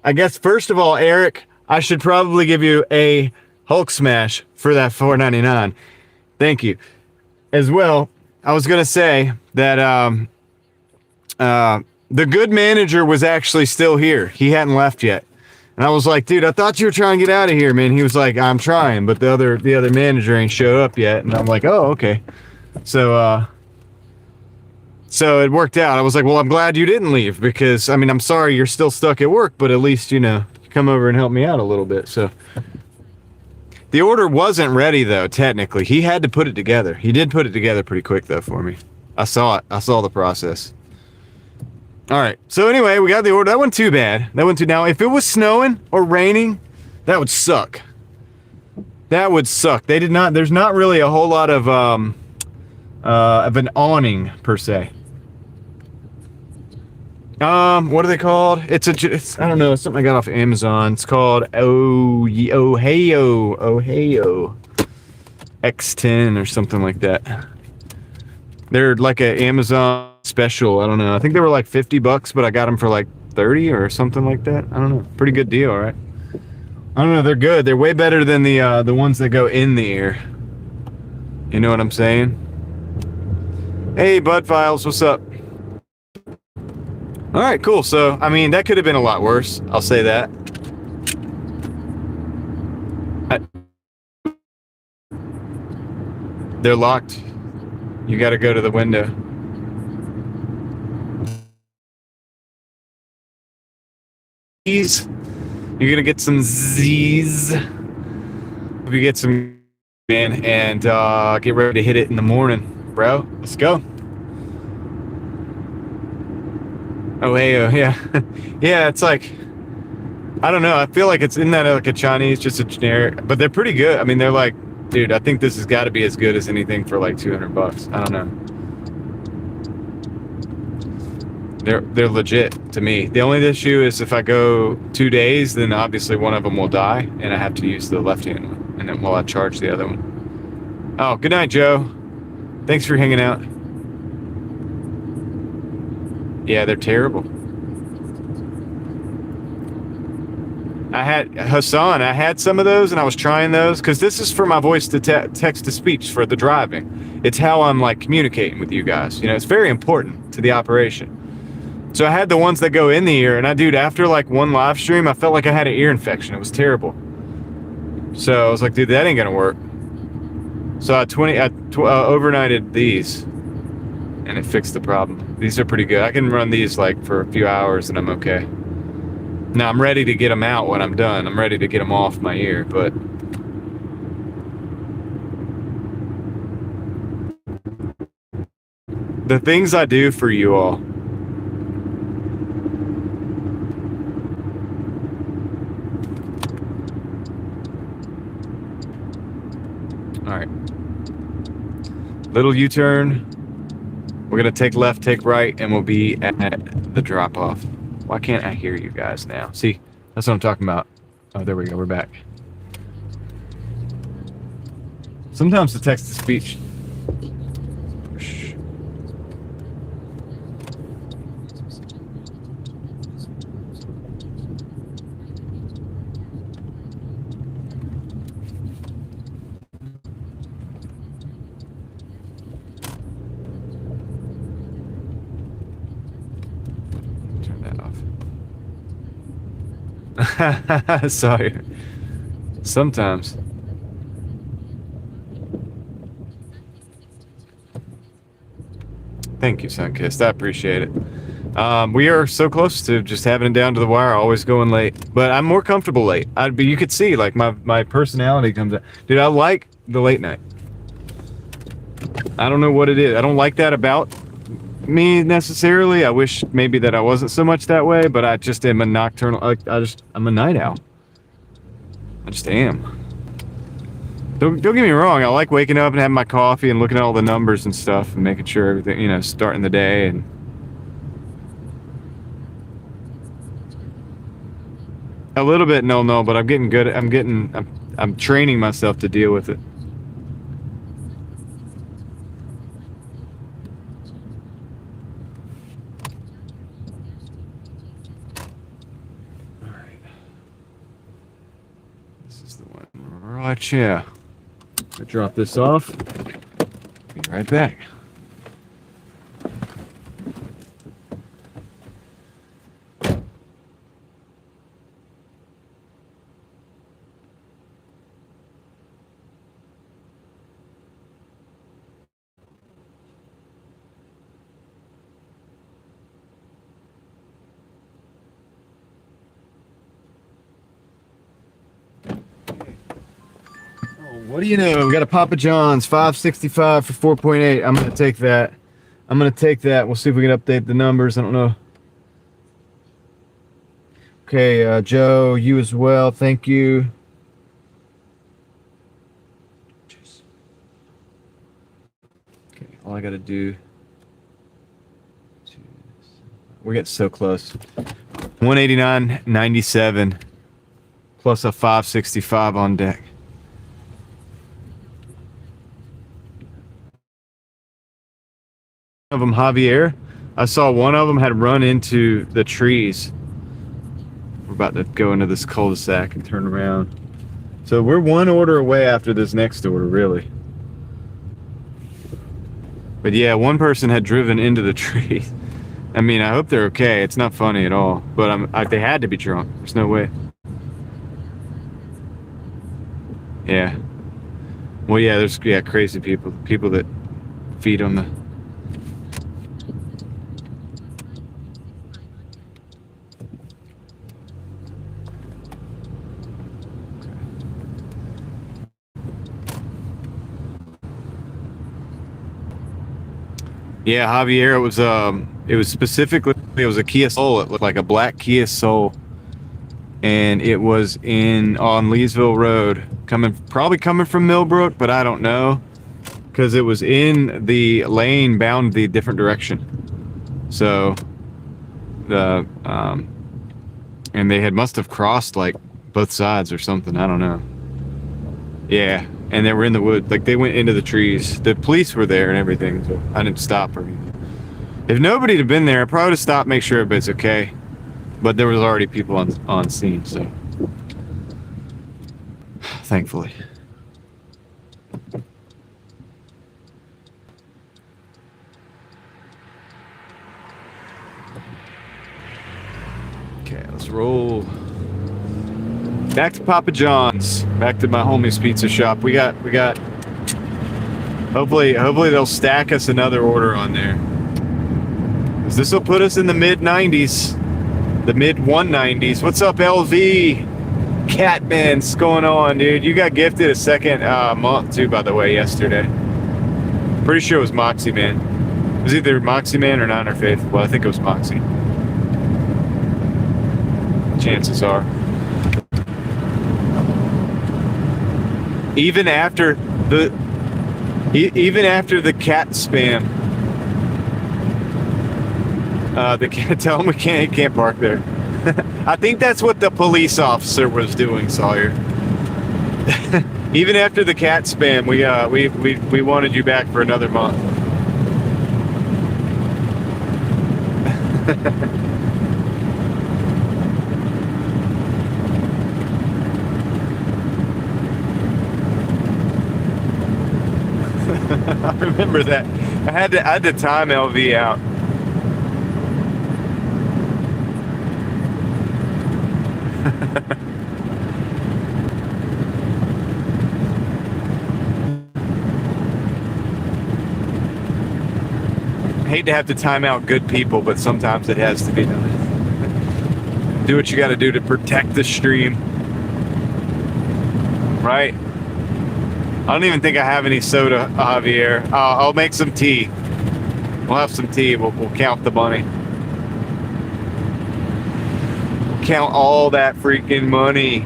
I guess first of all, Eric, I should probably give you a Hulk smash for that $4.99. Thank you. As well, I was gonna say that the good manager was actually still here. He hadn't left yet. And I was like, dude, I thought you were trying to get out of here, man. He was like, I'm trying, but the other manager ain't showed up yet. And I'm like, oh, okay. So it worked out. I was like, well, I'm glad you didn't leave because, I mean, I'm sorry you're still stuck at work, but at least, you come over and help me out a little bit. So the order wasn't ready, though, technically. He had to put it together. He did put it together pretty quick, though, for me. I saw it. I saw the process. All right. So anyway, we got the order. That wasn't too bad. Now, if it was snowing or raining, that would suck. That would suck. There's not really a whole lot of an awning, per se. What are they called? It's I don't know, it's something I got off Amazon. It's called Ohio X10 or something like that. They're like an Amazon special. I don't know. I think they were like $50, but I got them for like 30 or something like that. I don't know. Pretty good deal, right? I don't know. They're good. They're way better than the ones that go in the ear. You know what I'm saying? Hey, Bud Files, what's up? All right, cool. So, I mean, that could have been a lot worse. I'll say that. They're locked. You got to go to the window. Z's. You're gonna get some Z's. Hope you get some, man, and get ready to hit it in the morning, bro. Let's go. Oh, hey, yeah. Yeah, it's like, I don't know. I feel like it's in that like a Chinese, just a generic, but they're pretty good. I mean, they're like, dude, I think this has got to be as good as anything for like $200. I don't know. They're legit to me. The only issue is if I go 2 days, then obviously one of them will die, and I have to use the left-hand one, and then while I charge the other one. Oh, good night, Joe. Thanks for hanging out. Yeah, they're terrible. I had some of those, and I was trying those because this is for my voice to text to speech for the driving. It's how I'm like communicating with you guys. You know, it's very important to the operation. So I had the ones that go in the ear, and dude, after like one live stream, I felt like I had an ear infection. It was terrible. So I was like, dude, that ain't gonna work. So I overnighted these, and it fixed the problem. These are pretty good. I can run these like for a few hours, and I'm okay. Now I'm ready to get them out when I'm done. I'm ready to get them off my ear, but the things I do for you all. All right. Little U-turn. We're gonna take left, take right, and we'll be at the drop-off. Why can't I hear you guys now? See, that's what I'm talking about. Oh, there we go. We're back. Sometimes the text-to-speech. Sorry. Sometimes. Thank you, Sunkissed. I appreciate it. We are so close to just having it down to the wire, always going late. But I'm more comfortable late. But you could see, like, my personality comes out. Dude, I like the late night. I don't know what it is. I don't like that about me necessarily. I wish maybe that I wasn't so much that way, but I just am a nocturnal. I'm a night owl. I just am. Don't get me wrong. I like waking up and having my coffee and looking at all the numbers and stuff and making sure everything, you know, starting the day and. A little bit, no, but I'm getting good. I'm training myself to deal with it. All right. This is the one right here. I drop this off. Be right back. What do you know? We got a Papa John's 565 for 4.8. I'm gonna take that. We'll see if we can update the numbers. I don't know. Okay, Joe, you as well. Thank you. Okay, all I gotta do. We're getting so close. 189.97 plus a 565 on deck. Of them, Javier, I saw one of them had run into the trees about to go into this cul-de-sac and turn around. So we're one order away after this next order, really. But yeah, one person had driven into the tree. I mean, I hope they're okay. It's not funny at all. But they had to be drunk. There's no way. Yeah. Well, yeah, there's crazy people. People that feed on the... Yeah, Javier, it was specifically, it was a Kia Soul. It looked like a black Kia Soul. And it was on Leesville Road, probably coming from Millbrook, but I don't know, because it was in the lane bound the different direction. So and they must have crossed like both sides or something. I don't know. Yeah, and they were in the wood, like they went into the trees. The police were there and everything, so I didn't stop or anything. If nobody had been there, I probably would have stopped, make sure everybody's okay. But there was already people on scene, so thankfully. Okay, let's roll. Back to Papa John's. Back to my homie's pizza shop. We got. Hopefully they'll stack us another order on there. 'Cause this will put us in the mid 90s. The mid 190s. What's up, LV? Catman, what's going on, dude? You got gifted a second month too, by the way, yesterday. Pretty sure it was Moxie Man. It was either Moxie Man or Niner Faith. Well, I think it was Moxie. Chances are. Even after the cat spam. Tell him he can't park there. I think that's what the police officer was doing, Sawyer. Even after the cat spam, we wanted you back for another month. I remember that. I had to time LV out. I hate to have to time out good people, but sometimes it has to be done. Do what you got to do to protect the stream. Right? I don't even think I have any soda, Javier. I'll make some tea. We'll have some tea. We'll count the money. We'll count all that freaking money.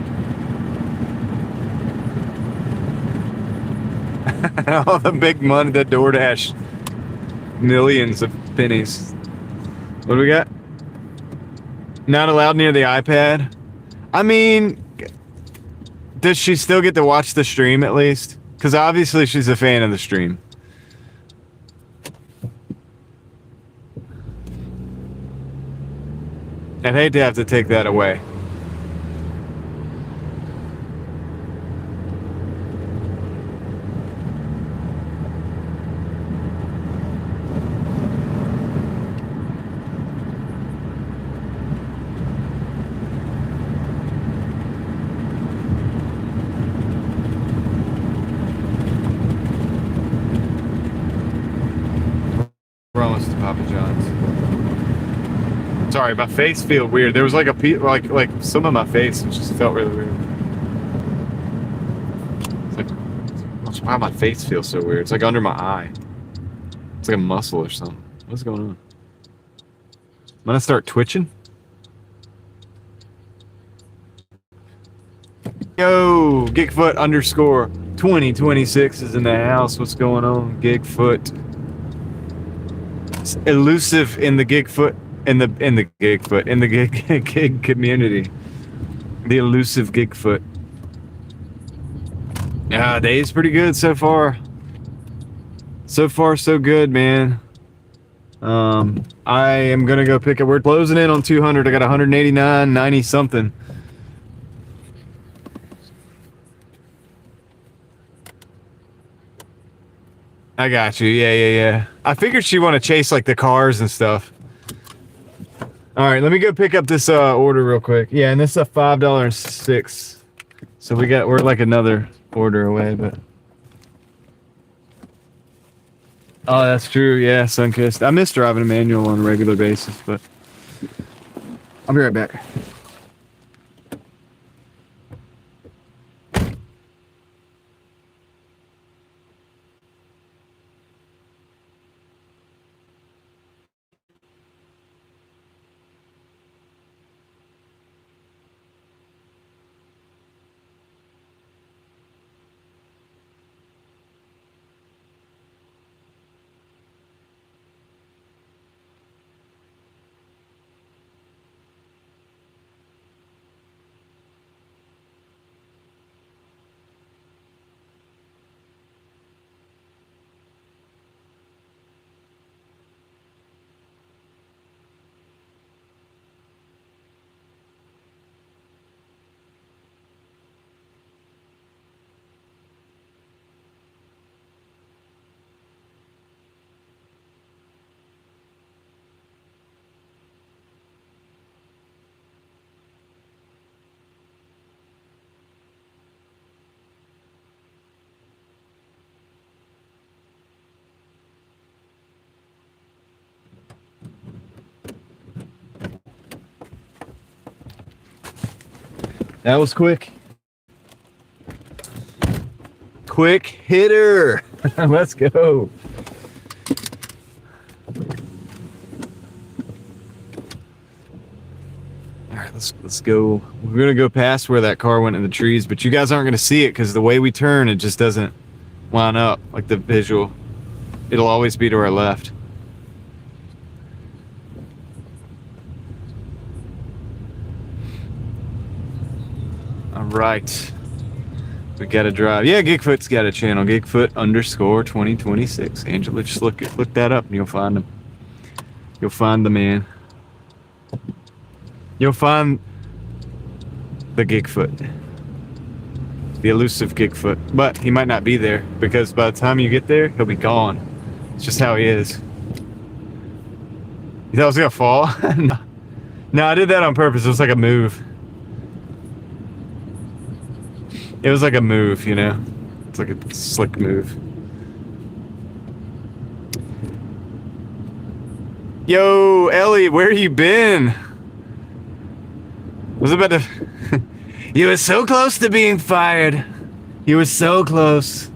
All the big money, the DoorDash. Millions of pennies. What do we got? Not allowed near the iPad? I mean, does she still get to watch the stream at least? Because obviously she's a fan of the stream. I'd hate to have to take that away. Papa John's. Sorry, my face feels weird. There was like like some of my face just felt really weird. It's like, why my face feels so weird? It's like under my eye. It's like a muscle or something. What's going on? I'm gonna start twitching. Yo, Gigfoot _2026 is in the house. What's going on, Gigfoot? It's elusive in the gig gig community. The elusive Gigfoot. Day's pretty good so far. So far, so good, man. I am gonna go pick up. We're closing in on 200. I got 189.90 something. I got you. Yeah. I figured she'd want to chase like the cars and stuff. All right, let me go pick up this order real quick. Yeah, and this is a $5.06. So we're like another order away, but. Oh, that's true. Yeah, Sunkist. I miss driving a manual on a regular basis, but I'll be right back. That was quick. Quick hitter. Let's go. All right, let's go. We're gonna go past where that car went in the trees, but you guys aren't gonna see it because the way we turn, it just doesn't line up like the visual. It'll always be to our left. All right. We gotta drive. Yeah, Gigfoot's got a channel. Gigfoot_2026. Angela, just look that up and you'll find him. You'll find the man. You'll find the Gigfoot. The elusive Gigfoot. But he might not be there because by the time you get there, he'll be gone. It's just how he is. You thought I was gonna fall? No, I did that on purpose. It was like a move. It was like a move, you know? It's like a slick move. Yo, Ellie, where you been? Was about to... You were so close to being fired. You were so close.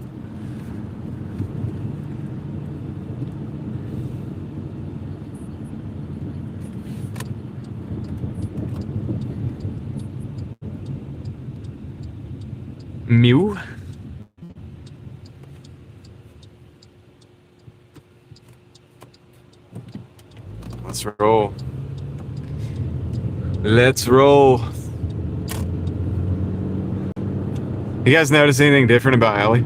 Mew. Let's roll. Let's roll. You guys notice anything different about Ellie?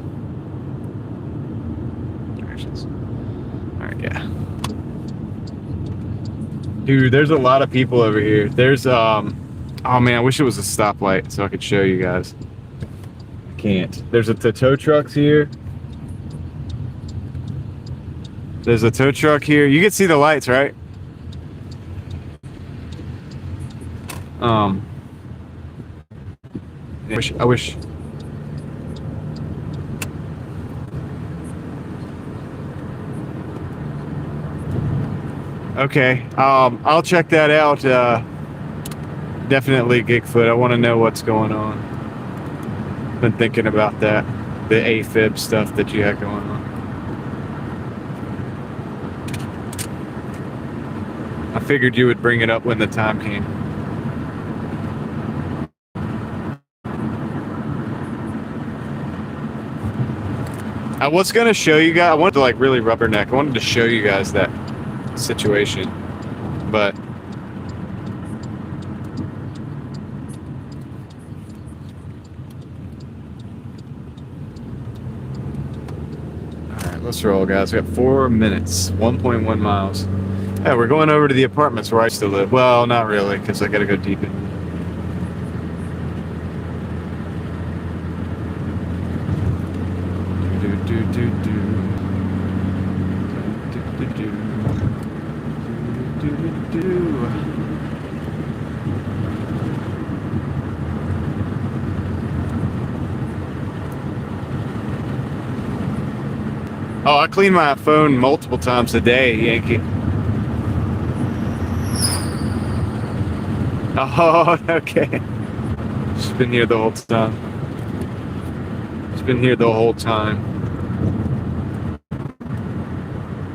Directions. Alright, yeah. Dude, there's a lot of people over here. There's oh man, I wish it was a stoplight so I could show you guys. Can't. There's the tow trucks here. There's a tow truck here. You can see the lights, right? I wish. Okay. I'll check that out. Definitely Gigfoot. I want to know what's going on. Been thinking about that, the AFib stuff that you had going on. I figured you would bring it up when the time came. I was gonna show you guys. I wanted to like really rubberneck. I wanted to show you guys that situation, but. Let's roll, guys. We got 4 minutes, 1.1 miles. Yeah, we're going over to the apartments where I still live. Well, not really, because I gotta go deep in. Do do do do do do do do do. Oh, I clean my phone multiple times a day, Yankee. Oh, okay. She's been here the whole time. She's been here the whole time.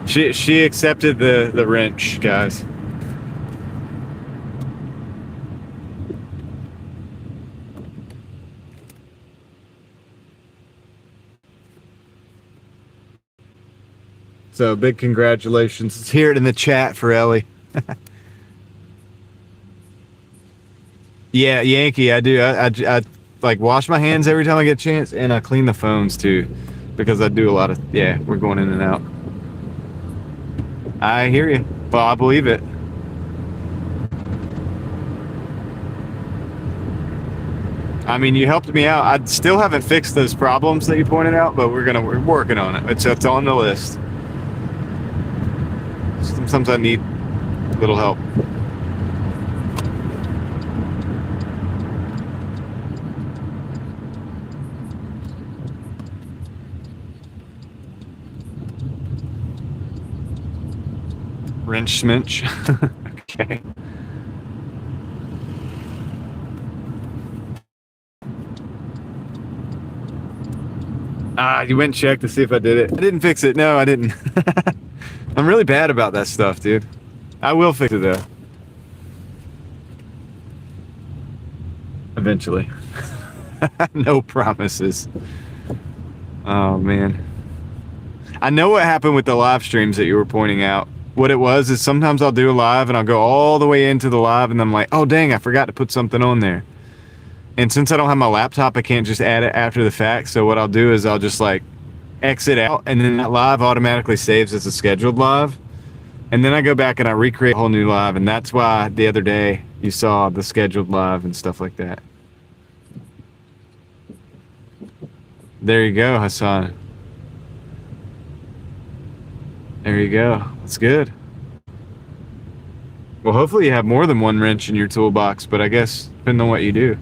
She accepted the wrench, guys. So big congratulations. Let's hear it in the chat for Ellie. Yeah, Yankee, I do. I like wash my hands every time I get a chance, and I clean the phones too, because I do a lot of. Yeah, we're going in and out. I hear you. Well, I believe it. I mean, you helped me out. I still haven't fixed those problems that you pointed out, but we're working on it. It's on the list. Sometimes I need a little help. Wrench sminch. Okay. You went and checked to see if I did it. I didn't fix it. No, I didn't. I'm really bad about that stuff, dude. I will fix it though. Eventually. No promises. Oh man. I know what happened with the live streams that you were pointing out. What it was is sometimes I'll do a live and I'll go all the way into the live and I'm like, oh dang, I forgot to put something on there. And since I don't have my laptop, I can't just add it after the fact. So what I'll do is I'll just like exit out and then that live automatically saves as a scheduled live. And then I go back and I recreate a whole new live. And that's why the other day you saw the scheduled live and stuff like that. There you go, Hassan. There you go. That's good. Well, hopefully you have more than one wrench in your toolbox, but I guess depending on what you do.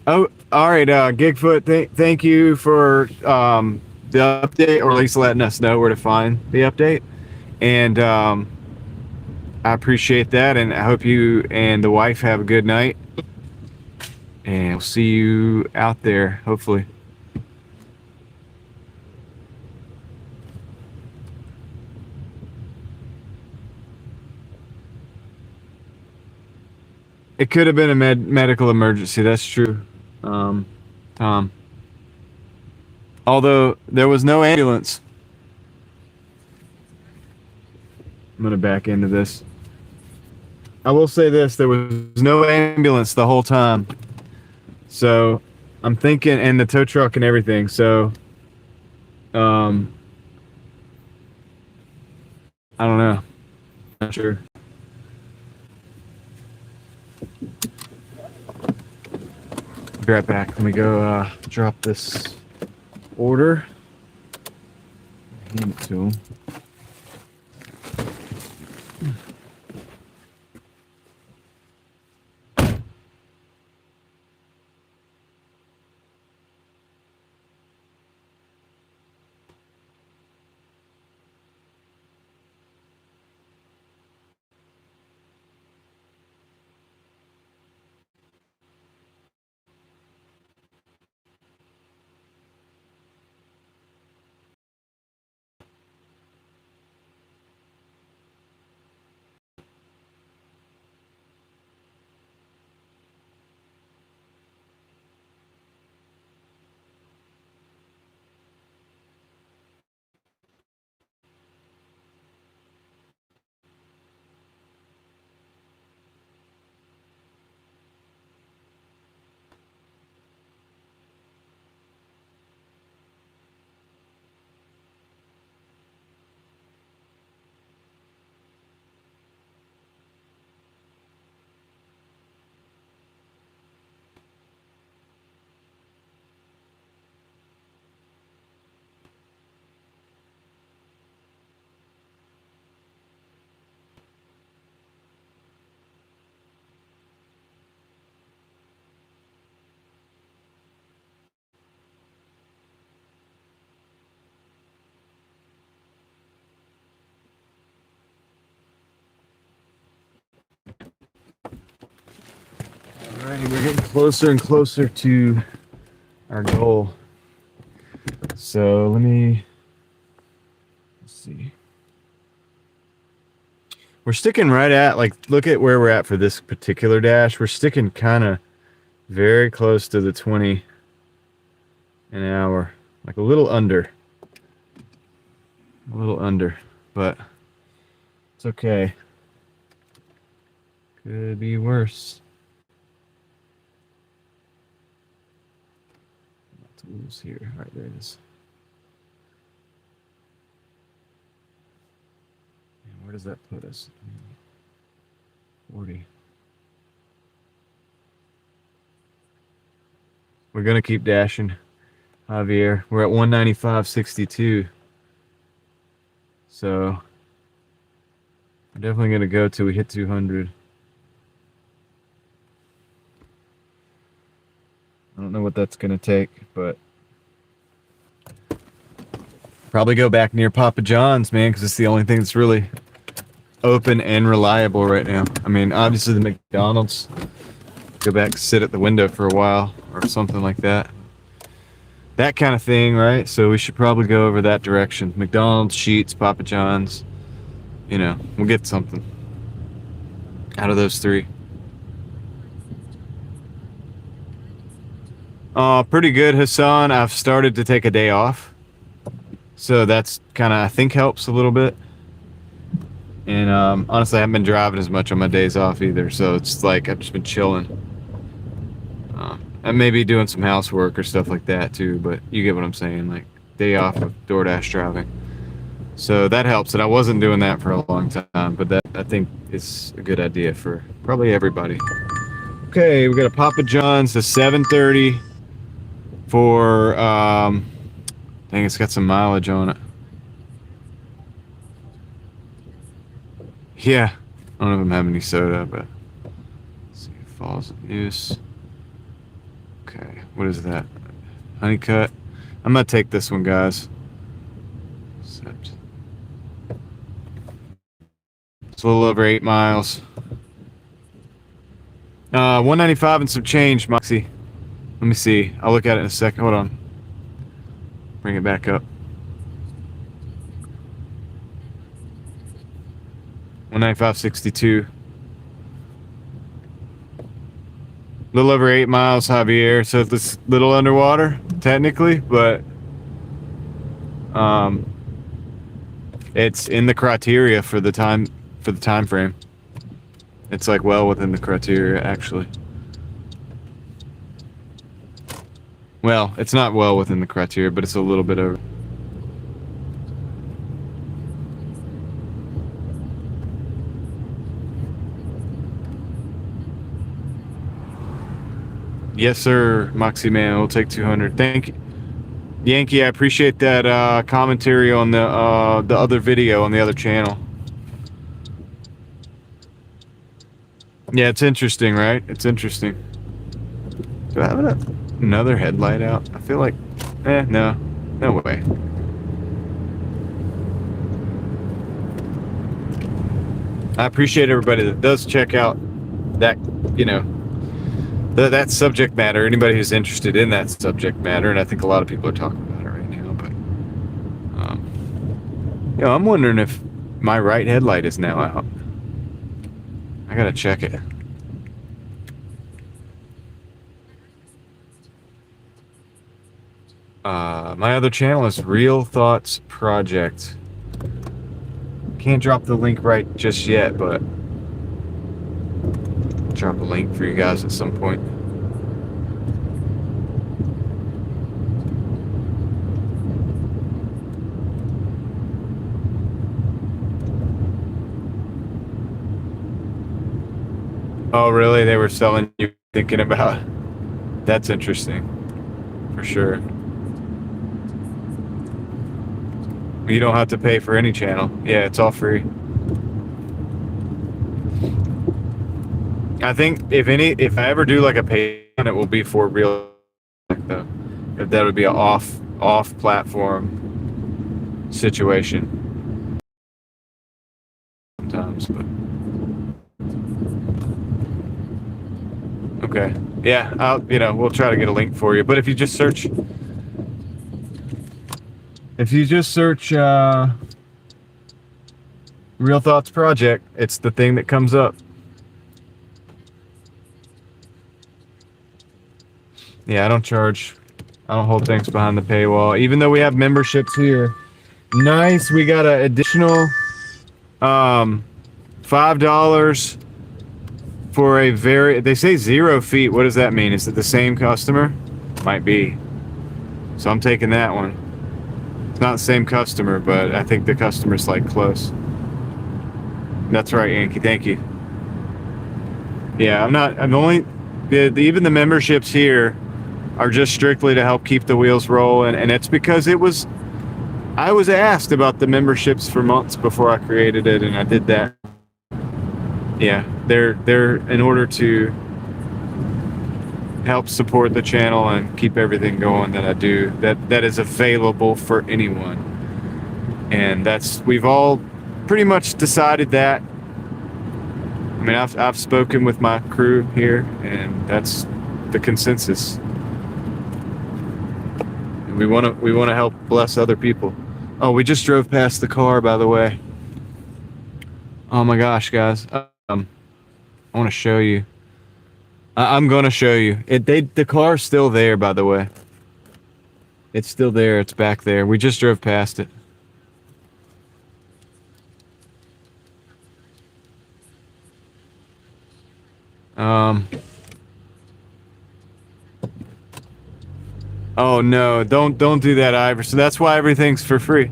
Oh, all right, Gigfoot. Thank you for the update, or at least letting us know where to find the update. And I appreciate that, and I hope you and the wife have a good night. And we'll see you out there, hopefully. It could have been a medical emergency. That's true, Tom. Although there was no ambulance. I'm gonna back into this. I will say this: there was no ambulance the whole time. So I'm thinking, and the tow truck and everything. So, I don't know. Not sure. Be right back. Let me go drop this order. Hand it to him. Alrighty, we're getting closer and closer to our goal. So let's see. We're sticking right at, like, look at where we're at for this particular dash. We're sticking kind of very close to the 20 an hour, like a little under, but it's okay. Could be worse. Tools here. All right, there it is. And where does that put us? 40. We're gonna keep dashing, Javier. We're at 195.62. So we're definitely gonna go till we hit 200. I don't know what that's gonna take, but probably go back near Papa John's, man, because it's the only thing that's really open and reliable right now. I mean, obviously the McDonald's. Go back, sit at the window for a while, or something like that. That kind of thing, right? So we should probably go over that direction. McDonald's, Sheetz, Papa John's. You know, we'll get something out of those three. Pretty good, Hassan. I've started to take a day off. So that's kind of, I think, helps a little bit. And honestly, I haven't been driving as much on my days off either. So it's like I've just been chilling. And maybe doing some housework or stuff like that too. But you get what I'm saying. Like day off of DoorDash driving. So that helps. And I wasn't doing that for a long time. But that, I think, is a good idea for probably everybody. Okay, we got a Papa John's, the 730 for, dang, it's got some mileage on it. Yeah, I don't know if I'm having any soda, but let's see, falls of use. Okay, what is that? Honeycut. I'm gonna take this one, guys. Except it's a little over 8 miles. 195 and some change, Moxie. Let me see. I'll look at it in a second. Hold on. Bring it back up. 195.62. A little over 8 miles, Javier. So it's a little underwater, technically, but it's in the criteria for the time frame. It's like well within the criteria, actually. Well, it's not well within the criteria, but it's a little bit over. Yes, sir, Moxie Man. We'll take 200. Thank you, Yankee. I appreciate that commentary on the other video on the other channel. Yeah, it's interesting, right? It's interesting. Do I have another headlight out? I feel like, no way. I appreciate everybody that does check out that, you know, that subject matter. Anybody who's interested in that subject matter, and I think a lot of people are talking about it right now. But, you know, I'm wondering if my right headlight is now out. I gotta check it. My other channel is Real Thoughts Project. Can't drop the link right just yet, but drop a link for you guys at some point. Oh, really? They were selling you thinking about? That's interesting. For sure. You don't have to pay for any channel. Yeah, it's all free. I think if I ever do like a pay, it will be for real, though. If that would be an off platform situation. Sometimes, but Okay. Yeah, we'll try to get a link for you. But if you just search Real Thoughts Project, it's the thing that comes up. Yeah, I don't hold things behind the paywall, even though we have memberships here. Nice. We got an additional $5 for they say 0 feet. What does that mean? Is it the same customer? Might be. So I'm taking that one. It's not the same customer, but I think the customer's like close. That's right, Yankee. Thank you. Yeah, even the memberships here are just strictly to help keep the wheels rolling, and it's because I was asked about the memberships for months before I created it, and I did that. Yeah, they're in order to help support the channel and keep everything going that I do that is available for anyone. And we've all pretty much decided that. I mean, I've spoken with my crew here, and that's the consensus. And we want to help bless other people. Oh, we just drove past the car, by the way. Oh my gosh, guys. I want to show you. I'm going to show you. The car's still there, by the way. It's still there. It's back there. We just drove past it. Oh no, don't do that, Iverson. That's why everything's for free.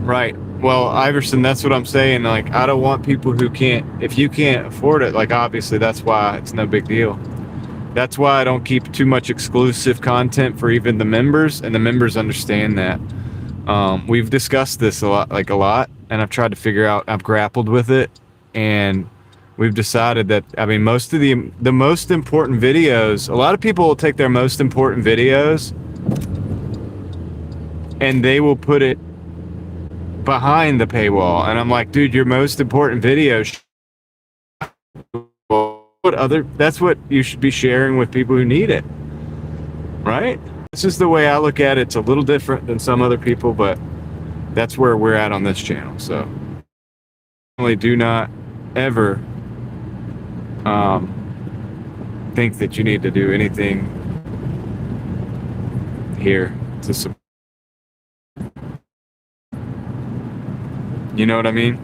Right. Well, Iverson, that's what I'm saying. Like, I don't want people who if you can't afford it, like, obviously that's why it's no big deal. That's why I don't keep too much exclusive content for even the members, and the members understand that. We've discussed this a lot, and I've tried to figure out, I've grappled with it, and we've decided that, I mean, most of the most important videos, a lot of people will take their most important videos and they will put it behind the paywall. And I'm like, dude, your most important video, that's what you should be sharing with people who need it, right? This is the way I look at it. It's a little different than some other people, but that's where we're at on this channel. So do not ever think that you need to do anything here to support. You know what I mean?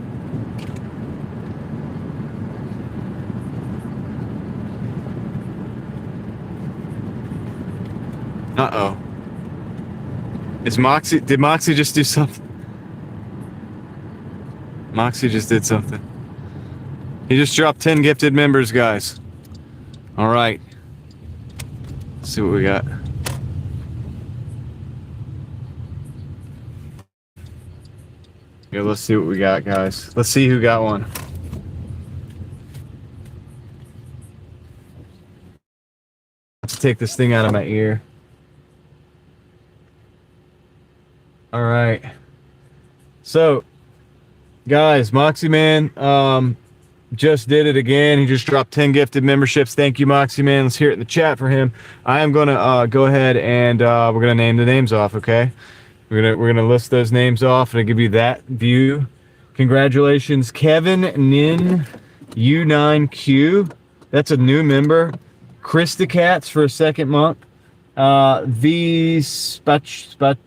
Uh-oh. Did Moxie just do something? Moxie just did something. He just dropped 10 gifted members, guys. All right. Let's see what we got. Yeah, let's see what we got, guys. Let's see who got one. Let's take this thing out of my ear. All right. So, guys, Moxie Man just did it again. He just dropped 10 gifted memberships. Thank you, Moxie Man. Let's hear it in the chat for him. I am going to go ahead and we're going to name the names off, okay? We're gonna list those names off and I'll give you that view. Congratulations, Kevin Nin U9Q. That's a new member. Christicats for a second month. V Spachego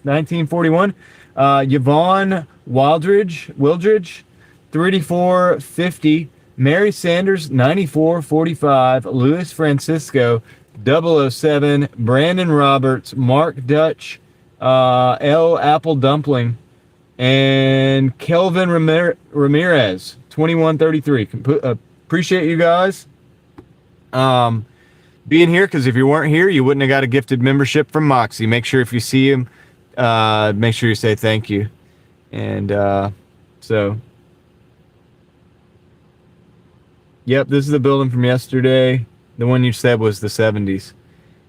1941. Yvonne Wildridge 3450. Mary Sanders 9445. Louis Francisco 007. Brandon Roberts. Mark Dutch. L Apple Dumpling. And Kelvin Ramirez 2133. Appreciate you guys being here, because if you weren't here, you wouldn't have got a gifted membership from Moxie. Make sure if you see him, make sure you say thank you. And so, yep, this is the building from yesterday. The one you said was the 70s.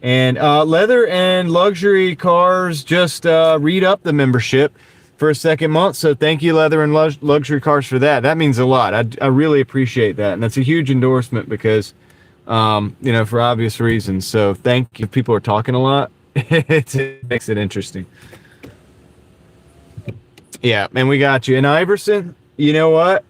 And leather and luxury cars just read up the membership for a second month. So thank you, Leather and Luxury Cars, for that. That means a lot. I really appreciate that. And that's a huge endorsement because, for obvious reasons. So thank you. People are talking a lot. It makes it interesting. Yeah, and we got you. And Iverson, you know what?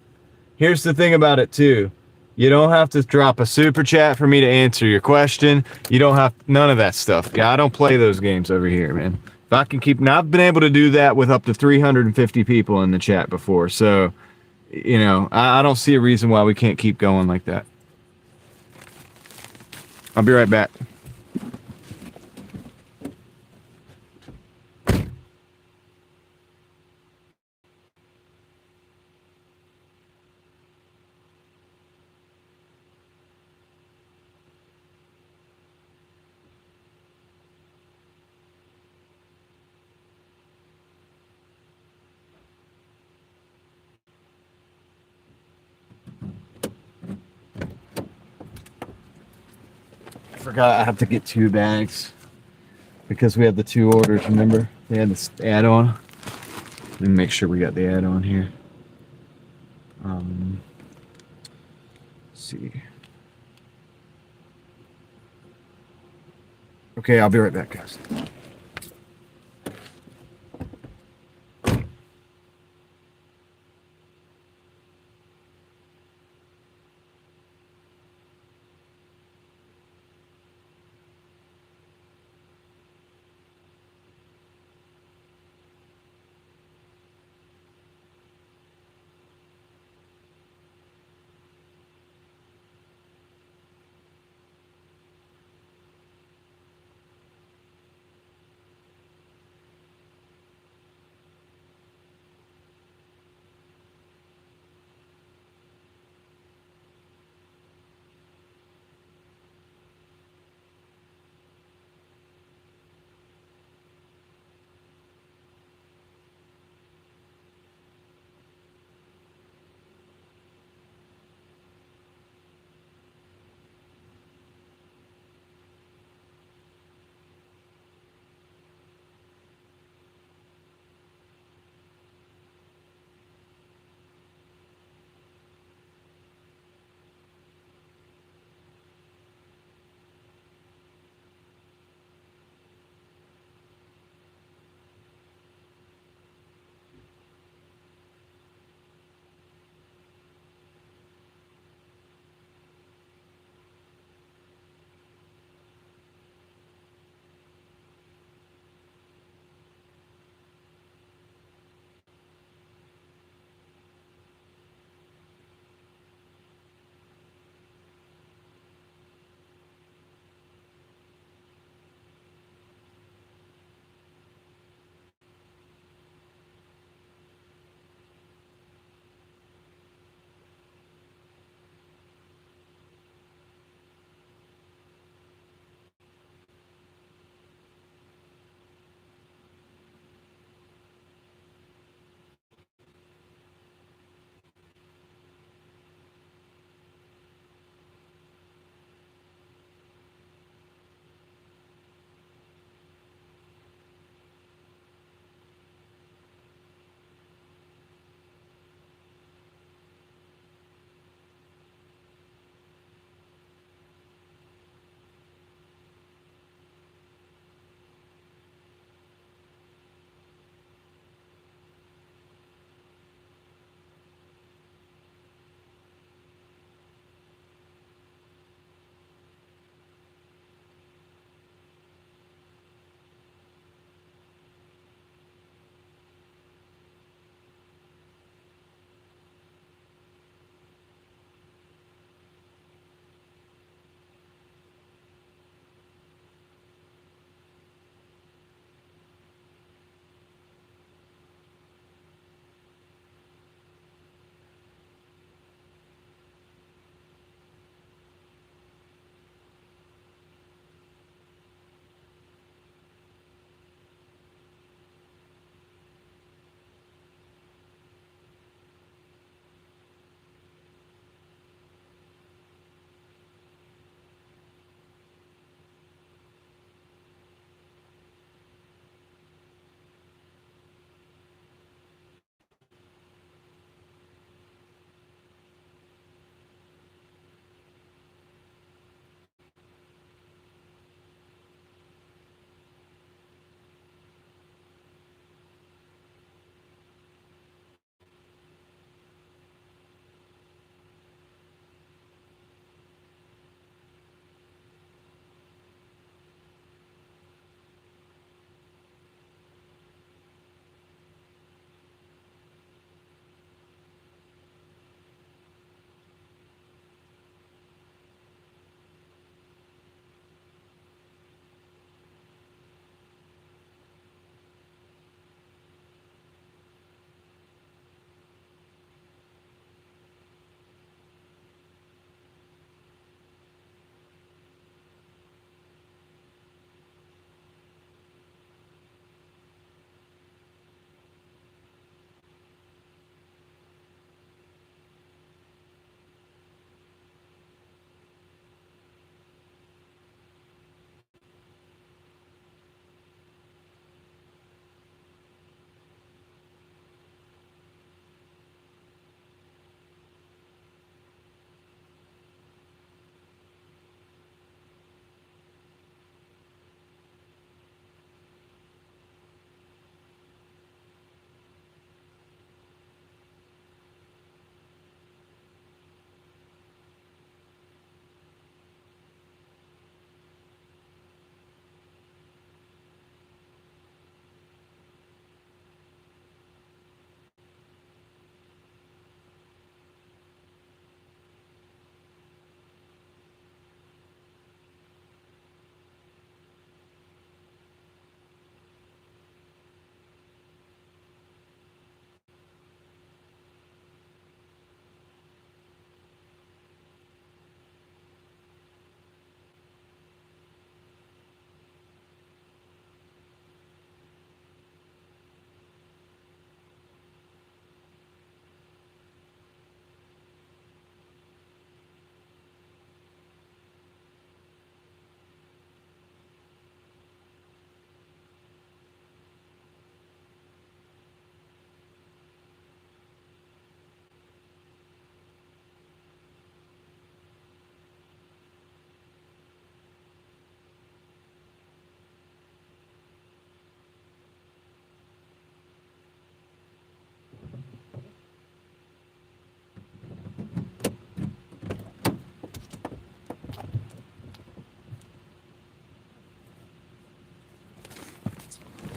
Here's the thing about it too. You don't have to drop a super chat for me to answer your question. You don't have none of that stuff. Yeah, I don't play those games over here, man. If I can keep, now I've been able to do that with up to 350 people in the chat before. So, I don't see a reason why we can't keep going like that. I'll be right back. I forgot I have to get 2 bags because we had the 2 orders, remember? They had this add-on. Let me make sure we got the add-on here. Let's see. Okay, I'll be right back, guys.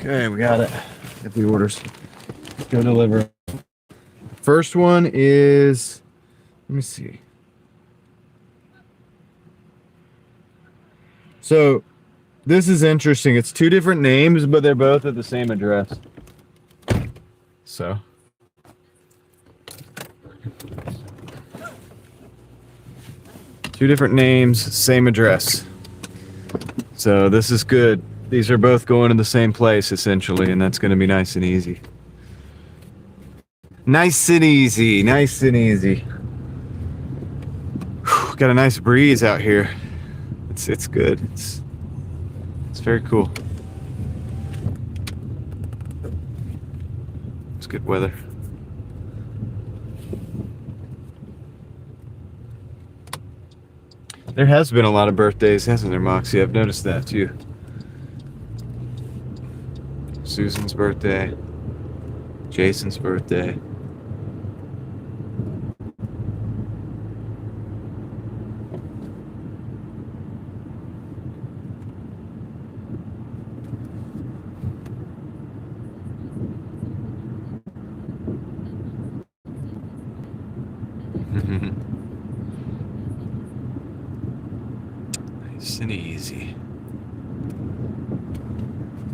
Okay, we got it. Get the orders. Let's go deliver. First one is, let me see. So this is interesting. It's two different names, but they're both at the same address. So two different names, same address. So this is good. These are both going to the same place essentially, and that's going to be nice and easy. Nice and easy. Nice and easy. Whew, got a nice breeze out here. It's good. It's very cool. It's good weather. There has been a lot of birthdays, hasn't there, Moxie? I've noticed that too. Susan's birthday, Jason's birthday. Nice and easy.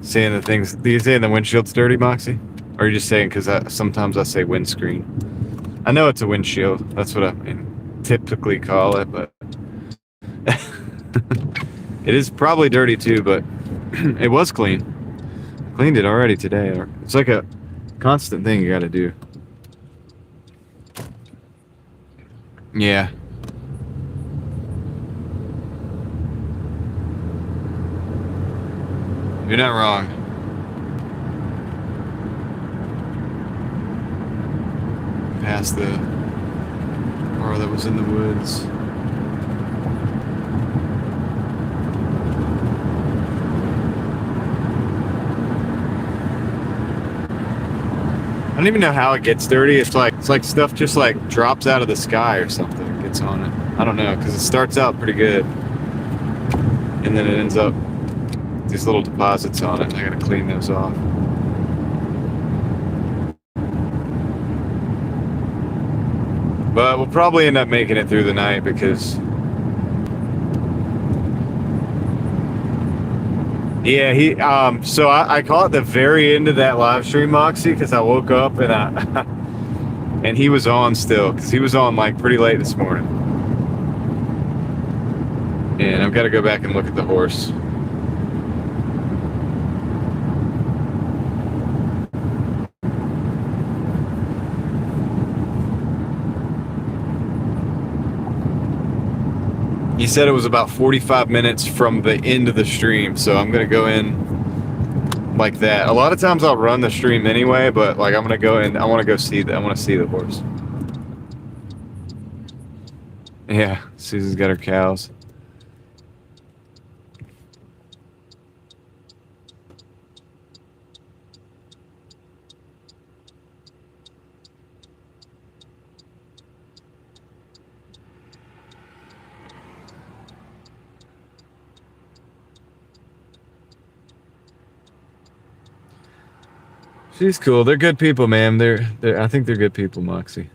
Saying the things, do you saying the windshield's dirty, Moxie? Or are you just saying because sometimes I say windscreen? I know it's a windshield. That's what I typically call it, but it is probably dirty too, but it was clean. Cleaned it already today. It's like a constant thing you got to do. Yeah. You're not wrong. Past the car that was in the woods. I don't even know how it gets dirty. It's like stuff just like drops out of the sky or something. It gets on it. I don't know, because it starts out pretty good, and then it ends up these little deposits on it. I gotta clean those off. But we'll probably end up making it through the night because yeah, so I caught the very end of that live stream, Moxie, because I woke up and and he was on still, because he was on like pretty late this morning. And I've got to go back and look at the horse. He said it was about 45 minutes from the end of the stream, so I'm gonna go in like that. A lot of times I'll run the stream anyway, but like I'm gonna go in. I want to go see I want to see the horse. Yeah, Susan's got her cows. She's cool. They're good people, man. I think they're good people, Moxie.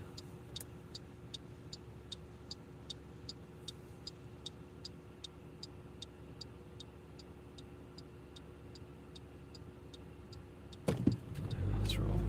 Let's roll.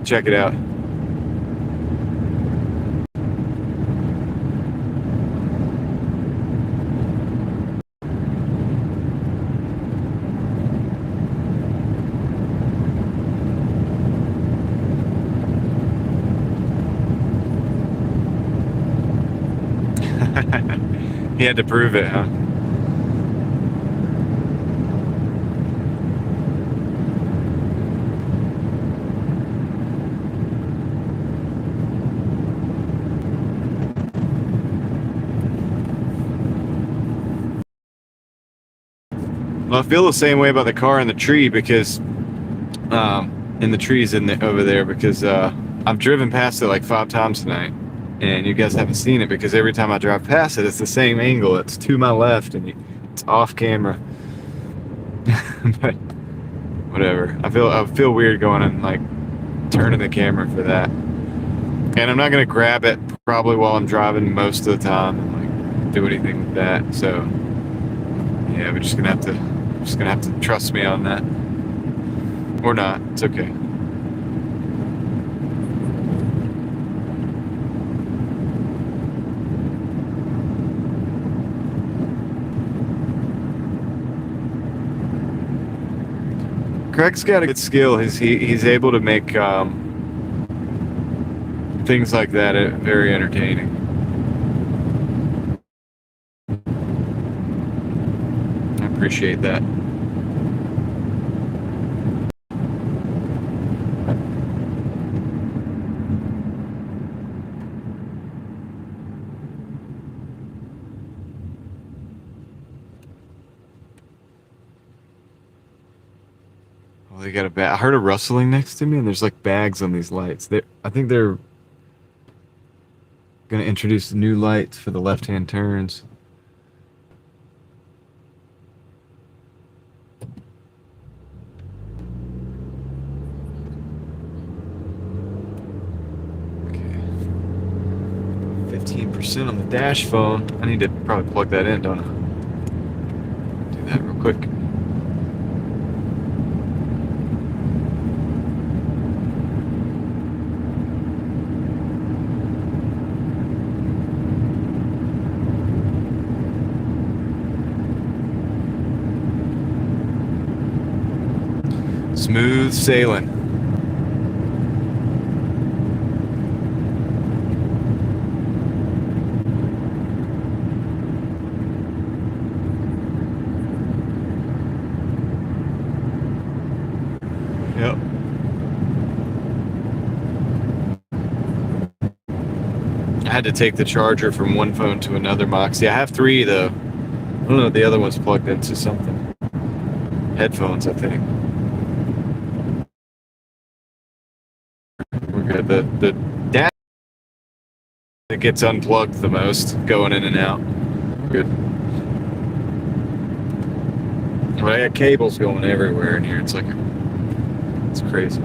Check it out. He had to prove it, huh? Well, I feel the same way about the car and the tree because, and the trees over there because I've driven past it like 5 times tonight, and you guys haven't seen it because every time I drive past it, it's the same angle. It's to my left, and it's off camera. But whatever. I feel weird going and like turning the camera for that, and I'm not gonna grab it probably while I'm driving most of the time and like do anything with that. So yeah, we're just gonna have to trust me on that, or not. It's okay. Craig's got a good skill. He's able to make things like that very entertaining. I appreciate that. They got a bag. I heard a rustling next to me, and there's like bags on these lights. I think they're gonna introduce new lights for the left-hand turns. Okay. 15% on the dash phone. I need to probably plug that in, don't I? Do that real quick. Smooth sailing. Yep. I had to take the charger from one phone to another, Moxie. I have 3 though. I don't know if the other one's plugged into something. Headphones, I think. We're good. The dash that gets unplugged the most, going in and out. Good. But I got cables going everywhere in here. It's like, it's crazy.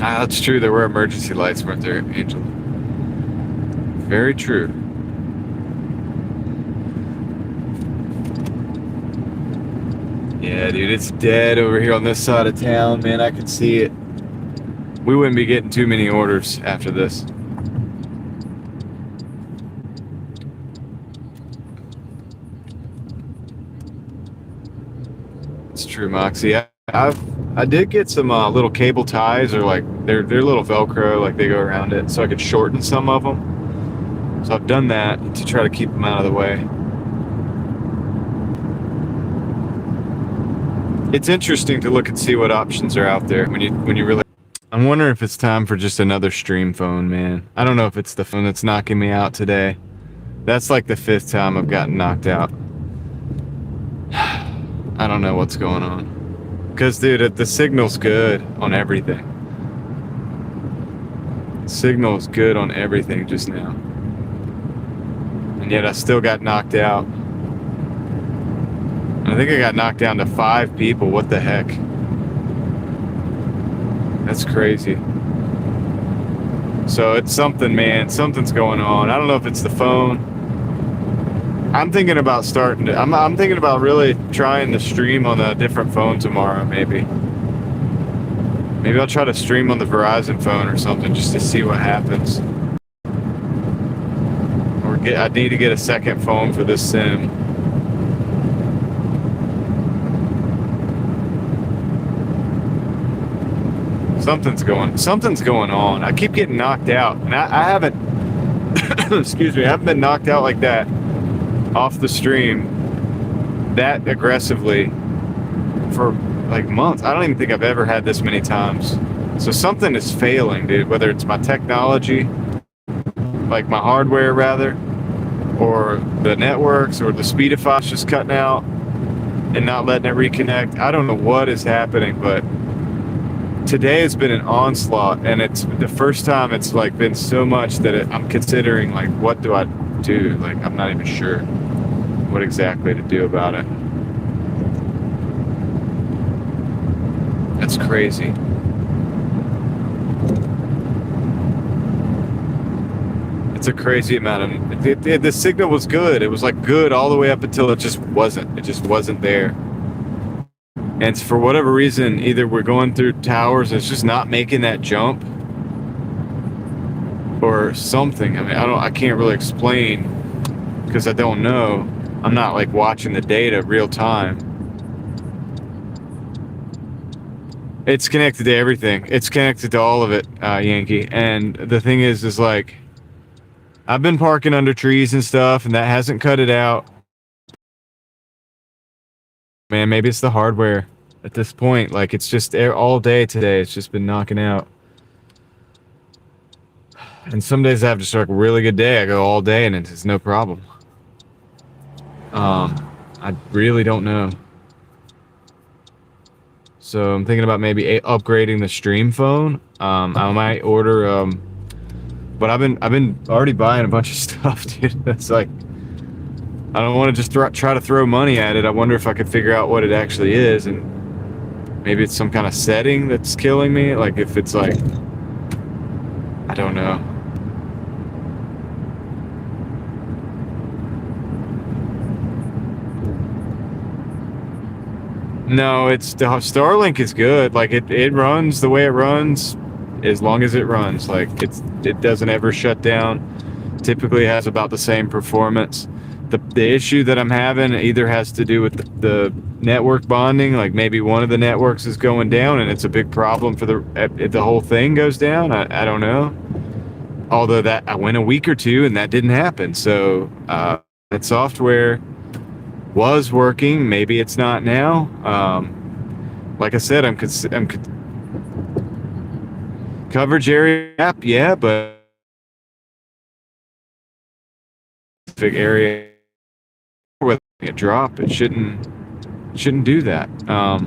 Ah, that's true. There were emergency lights, weren't there, Angel? Very true. Yeah, dude, it's dead over here on this side of town, man. I can see it. We wouldn't be getting too many orders after this. It's true, Moxie. I did get some little cable ties, or like they're little Velcro, like they go around it, so I could shorten some of them. So I've done that to try to keep them out of the way. It's interesting to look and see what options are out there when you really. I'm wondering if it's time for just another stream phone, man. I don't know if it's the phone that's knocking me out today. That's like the 5th time I've gotten knocked out. I don't know what's going on. Because, dude, the signal's good on everything. Signal's good on everything just now. And yet I still got knocked out. I think I got knocked down to 5 people. What the heck? That's crazy. So it's something, man. Something's going on. I don't know if it's the phone. I'm thinking about starting to. I'm thinking about really trying to stream on a different phone tomorrow. Maybe I'll try to stream on the Verizon phone or something just to see what happens. Or I need to get a second phone for this sim. Something's going on. I keep getting knocked out, and I haven't. Excuse me. I haven't been knocked out like that off the stream that aggressively for like months. I don't even think I've ever had this many times So something is failing, dude, whether it's my technology, like my hardware rather, or the networks, or the Speedify's just cutting out and not letting it reconnect. I don't know what is happening, but today has been an onslaught, and it's the first time it's like been so much that I'm considering, like, what do I do? Like, I'm not even sure what exactly to do about it. That's crazy. It's a crazy amount of the signal was good. It was like good all the way up until it just wasn't. It just wasn't there. And for whatever reason, either we're going through towers and it's just not making that jump, or something. I mean, I can't really explain because I don't know. I'm not like watching the data real time. It's connected to everything. It's connected to all of it, Yankee. And the thing is like, I've been parking under trees and stuff, and that hasn't cut it out. Man, maybe it's the hardware at this point. Like, it's just all day today. It's just been knocking out. And some days I have just like a really good day. I go all day and it's no problem. I really don't know. So I'm thinking about maybe upgrading the stream phone. I might order. But I've been already buying a bunch of stuff, dude. It's like, I don't want to just try to throw money at it. I wonder if I could figure out what it actually is, and maybe it's some kind of setting that's killing me. Like, if it's like, I don't know. No, it's the Starlink is good. Like, it runs the way it runs as long as it runs. Like, it doesn't ever shut down. Typically has about the same performance. The issue that I'm having either has to do with the network bonding. Like, maybe one of the networks is going down and it's a big problem for if the whole thing goes down. I don't know. Although that I went a week or two and that didn't happen. So that software was working. Maybe it's not now. Like I said, I'm coverage area app, yeah, but big area with a drop, it shouldn't do that. I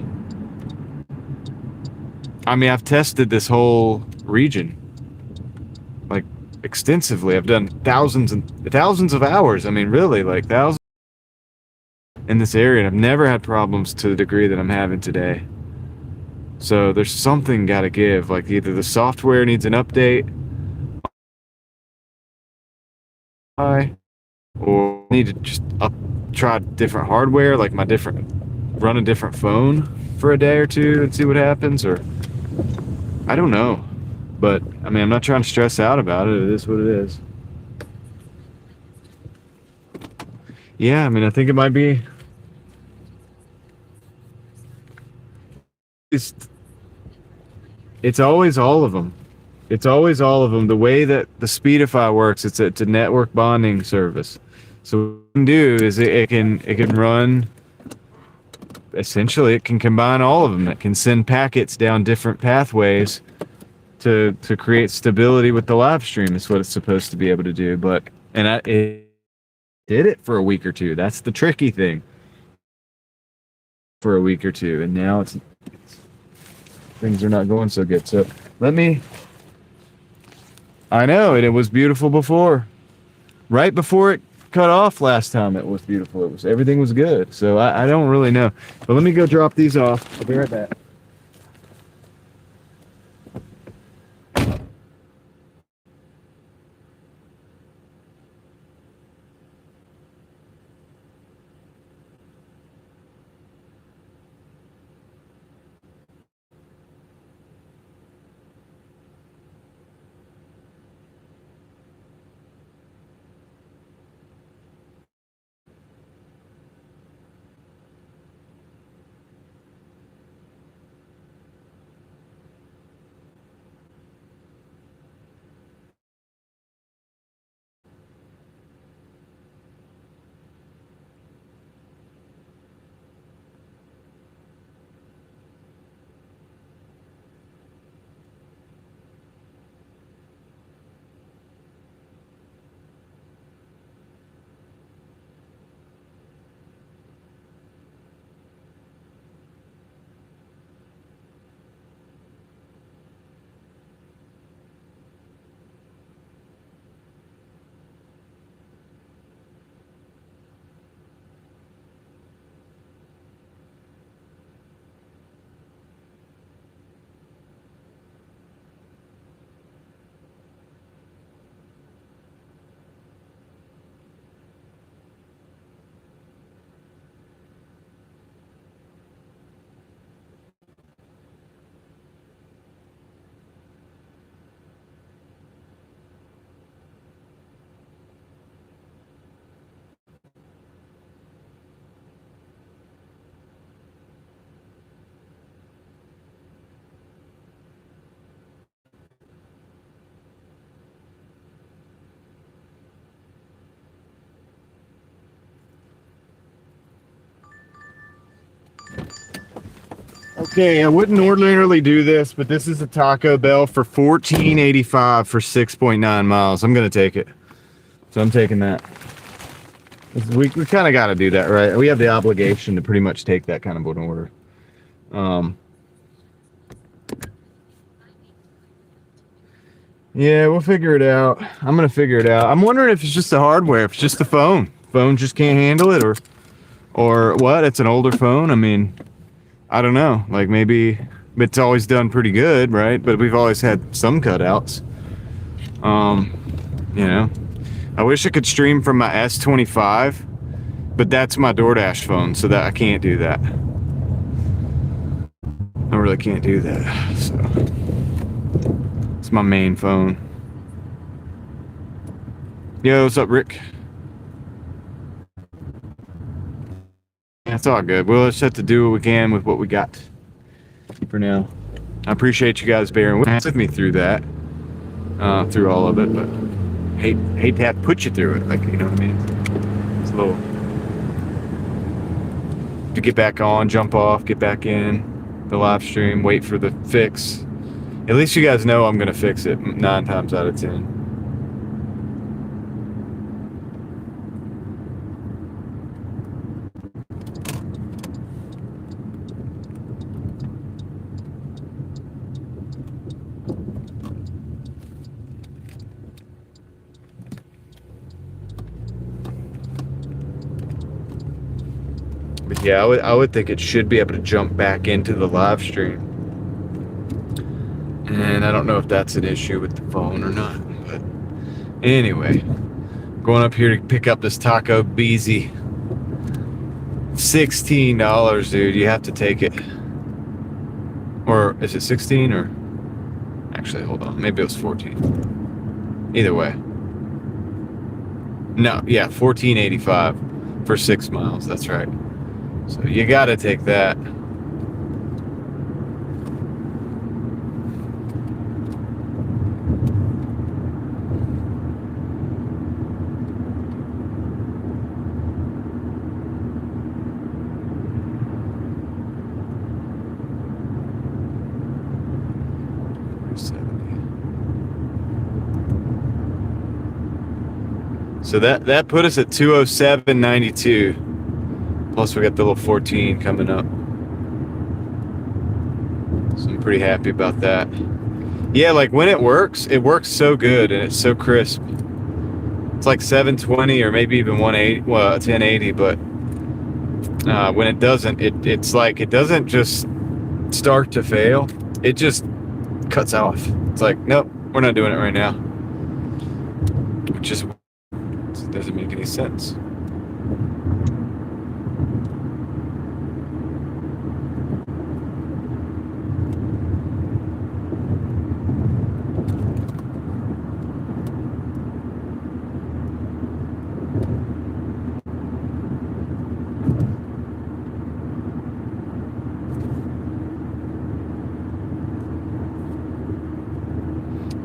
mean, I've tested this whole region like extensively. I've done thousands and thousands of hours. I mean, really, like thousands in this area, and I've never had problems to the degree that I'm having today. So there's something got to give. Like, either the software needs an update, or I need to just try different hardware, like run a different phone for a day or two and see what happens, or I don't know. But I mean, I'm not trying to stress out about it. It is what it is. Yeah, I mean, I think it might be. It's it's always all of them. It's always all of them. The way that the Speedify works, it's a network bonding service. So what it can do is it can run. Essentially, it can combine all of them. It can send packets down different pathways to create stability with the live stream. Is what it's supposed to be able to do. But it did it for a week or two. That's the tricky thing. For a week or two, and now things are not going so good. So I know, and it was beautiful before. Right before it cut off last time, it was beautiful. Everything was good. So I don't really know. But let me go drop these off. I'll be right back. Okay, I wouldn't ordinarily do this, but this is a Taco Bell for $14.85 for 6.9 miles. I'm gonna take it. So I'm taking that. We kind of got to do that, right? We have the obligation to pretty much take that kind of an order. Yeah, we'll figure it out. I'm gonna figure it out. I'm wondering if it's just the hardware, if it's just the phone. Phone just can't handle it, or what? It's an older phone. I mean, I don't know. Like maybe it's always done pretty good, right? But we've always had some cutouts. You know, I wish I could stream from my S25, but that's my DoorDash phone, so that I can't do that. I really can't do that. So it's my main phone. Yo, what's up, Rick? That's all good. We'll just have to do what we can with what we got for now. I appreciate you guys bearing with me through that, through all of it, but hate to have to put you through it. Like, you know what I mean? It's a little to get back on, jump off, get back in the live stream, wait for the fix. At least you guys know I'm gonna fix it 9 times out of 10. But yeah, I would think it should be able to jump back into the live stream. And I don't know if that's an issue with the phone or not. But anyway, going up here to pick up this Taco Beezy. $16, dude. You have to take it. Or is it 16 or? Actually, hold on. Maybe it was 14. Either way. No, yeah, $14.85 for 6 miles. That's right. So you got to take that. So that put us at 207.92. Plus we got the little 14 coming up. So I'm pretty happy about that. Yeah, like when it works so good and it's so crisp. It's like 720 or maybe even 180, well 1080, but when it doesn't, it's like it doesn't just start to fail. It just cuts off. It's like, nope, we're not doing it right now. Which just doesn't make any sense.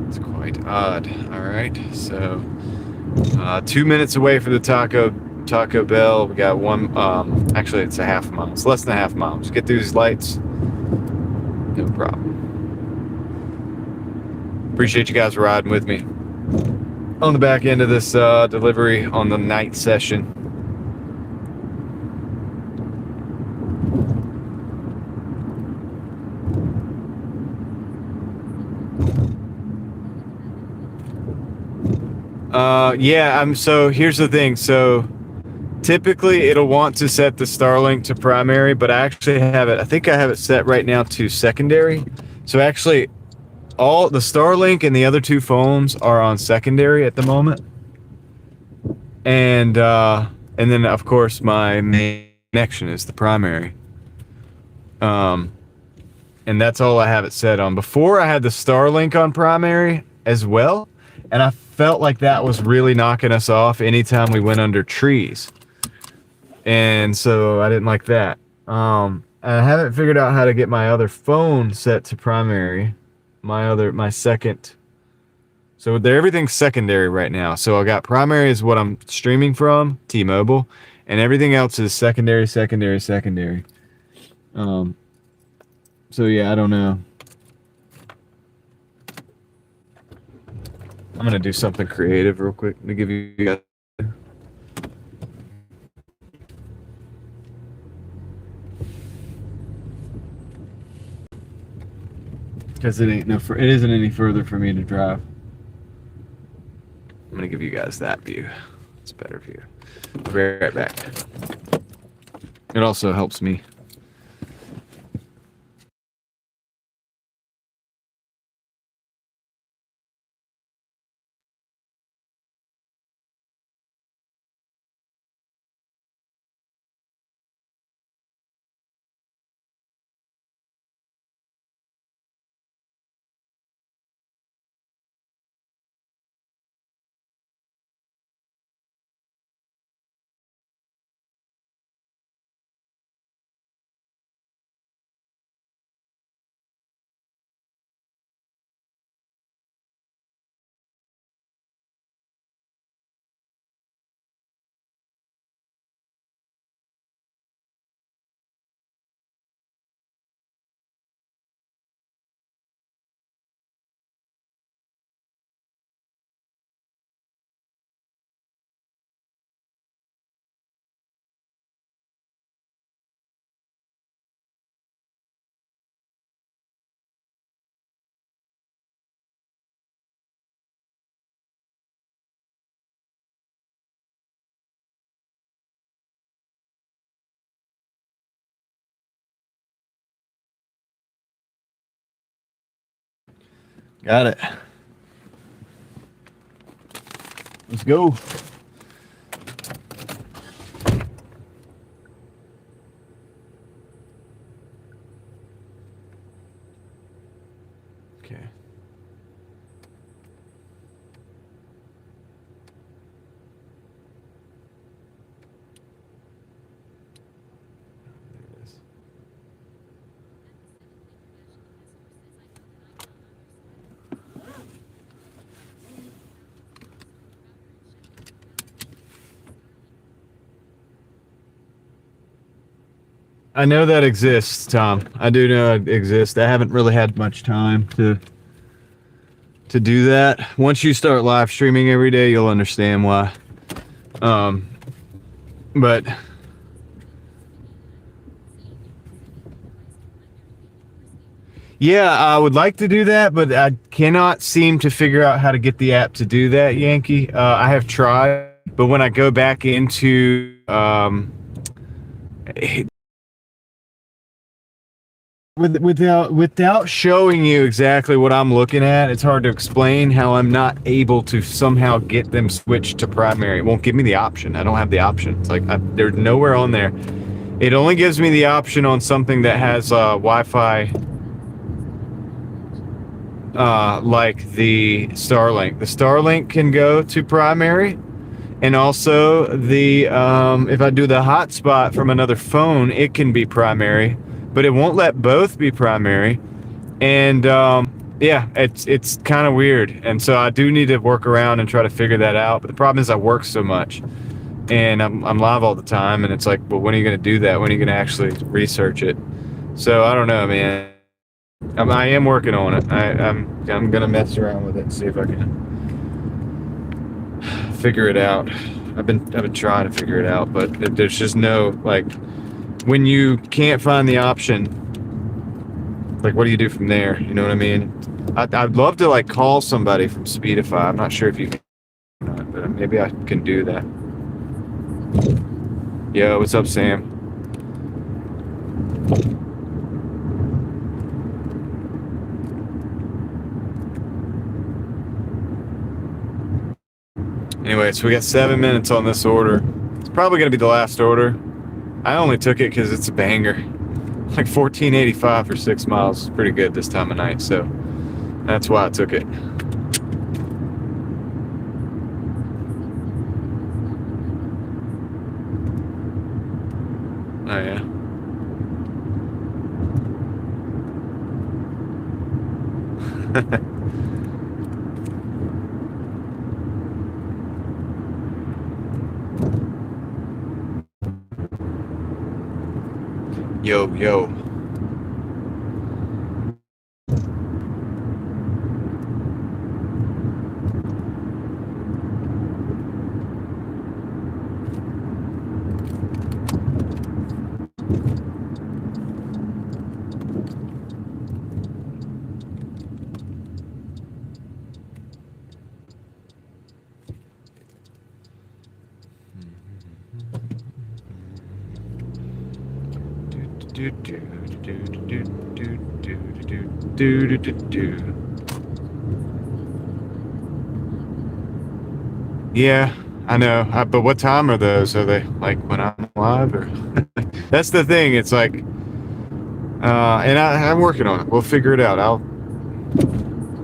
It's quite odd. All right, so 2 minutes away from the Taco Bell. We got one. Actually, it's a half mile. It's less than a half mile. Just get through these lights. No problem. Appreciate you guys riding with me on the back end of this delivery on the night session. Yeah, so here's the thing. So typically it'll want to set the Starlink to primary, but I actually have it, I think I have it set right now to secondary. So actually all the Starlink and the other 2 phones are on secondary at the moment. And then of course my main connection is the primary. And that's all I have it set on. Before I had the Starlink on primary as well, and I felt like that was really knocking us off anytime we went under trees. And so I didn't like that. I haven't figured out how to get my other phone set to primary. My second. So everything's secondary right now. So I got primary is what I'm streaming from, T-Mobile, and everything else is secondary. So yeah, I don't know. I'm gonna do something creative real quick to give you guys. Because it isn't any further for me to drive. I'm gonna give you guys that view. It's a better view. I'll be right back. It also helps me. Got it. Let's go. Okay. There it is. I know that exists, Tom. I do know it exists. I haven't really had much time to do that. Once you start live streaming every day, you'll understand why. But yeah, I would like to do that, but I cannot seem to figure out how to get the app to do that, Yankee. I have tried, but when I go back into without showing you exactly what I'm looking at, it's hard to explain how I'm not able to somehow get them switched to primary. It won't give me the option. I don't have the option. It's like there's nowhere on there. It only gives me the option on something that has Wi-Fi, like the Starlink. The Starlink can go to primary, and also the if I do the hotspot from another phone, it can be primary, but it won't let both be primary. And yeah, it's kind of weird, and so I do need to work around and try to figure that out. But the problem is I work so much, and I'm live all the time, and it's like, well, when are you going to do that? When are you going to actually research it? So I don't know, man. I am working on it. I'm gonna mess around with it and see if I can figure it out. I've been trying to figure it out, but there's just no, like, when you can't find the option, like, what do you do from there? You know what I mean? I'd love to like call somebody from Speedify. I'm not sure if you can, but maybe I can do that. Yo, what's up, Sam? Anyway, so we got 7 minutes on this order. It's probably gonna be the last order. I only took it because it's a banger. Like $14.85 for 6 miles. It's pretty good this time of night, so that's why I took it. Oh yeah. Yo, yo. Yeah, I know. But what time are those? Are they like when I'm live, or that's the thing? It's like, and I'm working on it. We'll figure it out. I'll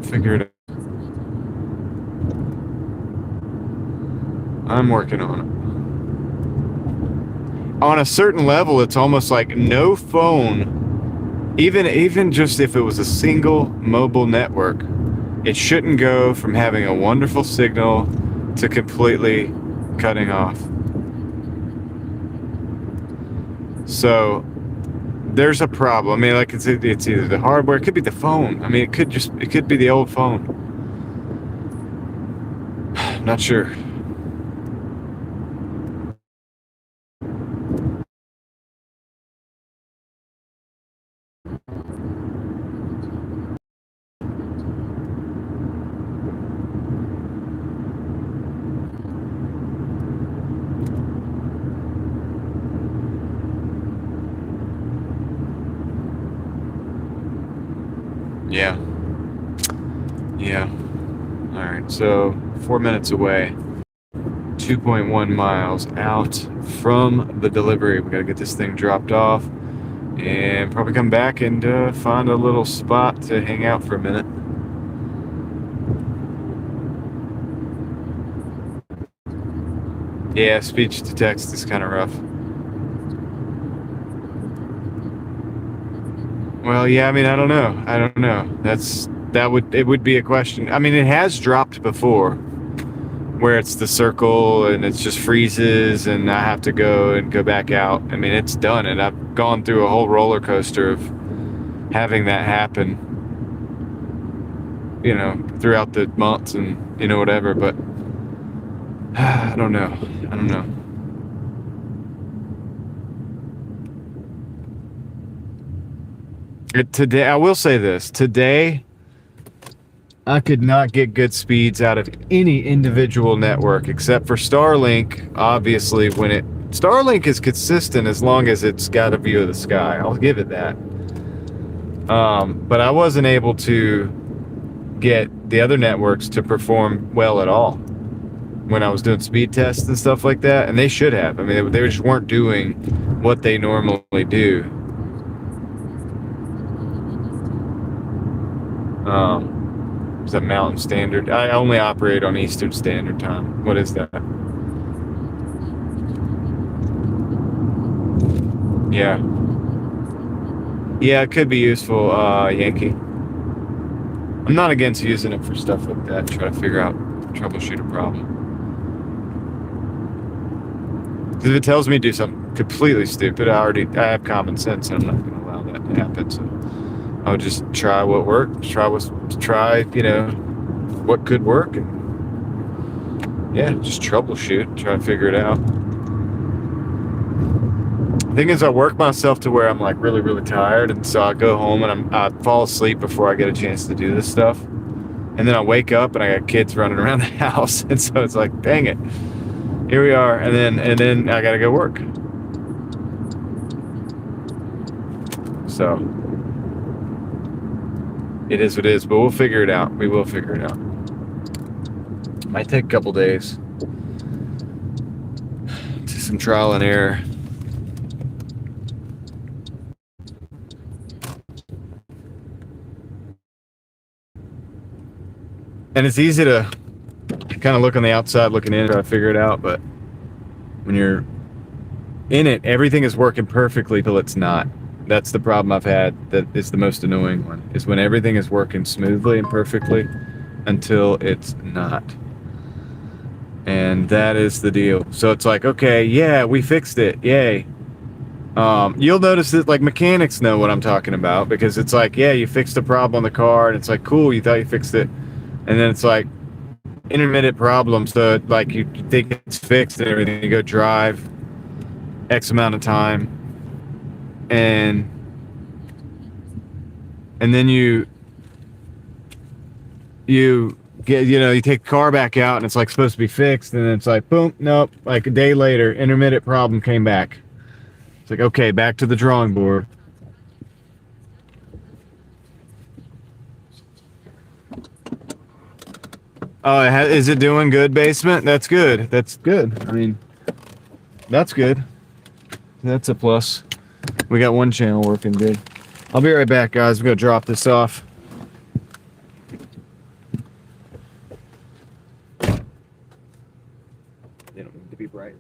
figure it out. I'm working on it. On a certain level, it's almost like no phone, even just if it was a single mobile network, it shouldn't go from having a wonderful signal to completely cutting off. So there's a problem. I mean, like it's either the hardware, it could be the phone. I mean, it could be the old phone. I'm not sure. Yeah. Yeah. All right. So 4 minutes away. 2.1 miles out from the delivery. We gotta get this thing dropped off and probably come back and find a little spot to hang out for a minute. Yeah, speech to text is kind of rough. Well, yeah, I mean, I don't know. It would be a question. I mean, it has dropped before, where it's the circle and it just freezes and I have to go back out. I mean, it's done it. I've gone through a whole roller coaster of having that happen, throughout the months and, whatever, but I don't know. Today, I will say this. Today, I could not get good speeds out of any individual network except for Starlink. Obviously, Starlink is consistent as long as it's got a view of the sky. I'll give it that. But I wasn't able to get the other networks to perform well at all when I was doing speed tests and stuff like that, and they should have. I mean, they just weren't doing what they normally do. Is that Mountain Standard? I only operate on Eastern Standard Time. What is that? Yeah. Yeah, it could be useful, Yankee. I'm not against using it for stuff like that, try to troubleshoot a problem. Because if it tells me to do something completely stupid, I have common sense, and I'm not going to allow that to happen. So I'll just try what worked, try what could work, and just troubleshoot, try to figure it out. The thing is, I work myself to where I'm like really, really tired, and so I go home and I fall asleep before I get a chance to do this stuff, and then I wake up and I got kids running around the house, and so it's like, dang it, here we are, and then I gotta go work. So it is what it is, but we'll figure it out. We will figure it out. Might take a couple days. To some trial and error. And it's easy to kind of look on the outside looking in, try to figure it out, but when you're in it, everything is working perfectly till it's not. That's the problem I've had. That is the most annoying one, is when everything is working smoothly and perfectly until it's not. And that is the deal. So it's like, okay, yeah, we fixed it. Yay. You'll notice that like mechanics know what I'm talking about, because it's like, yeah, you fixed a problem on the car and it's like, cool, you thought you fixed it. And then it's like intermittent problem. So like you think it's fixed and everything, you go drive X amount of time and then you get, you take the car back out and it's like supposed to be fixed, and then it's like, boom, nope, like a day later, intermittent problem came back. It's like, okay, back to the drawing board. Oh, is it doing good, basement? That's good. That's good. I mean, that's good. That's a plus. We got one channel working good. I'll be right back, guys. We're gonna drop this off. They don't need to be bright.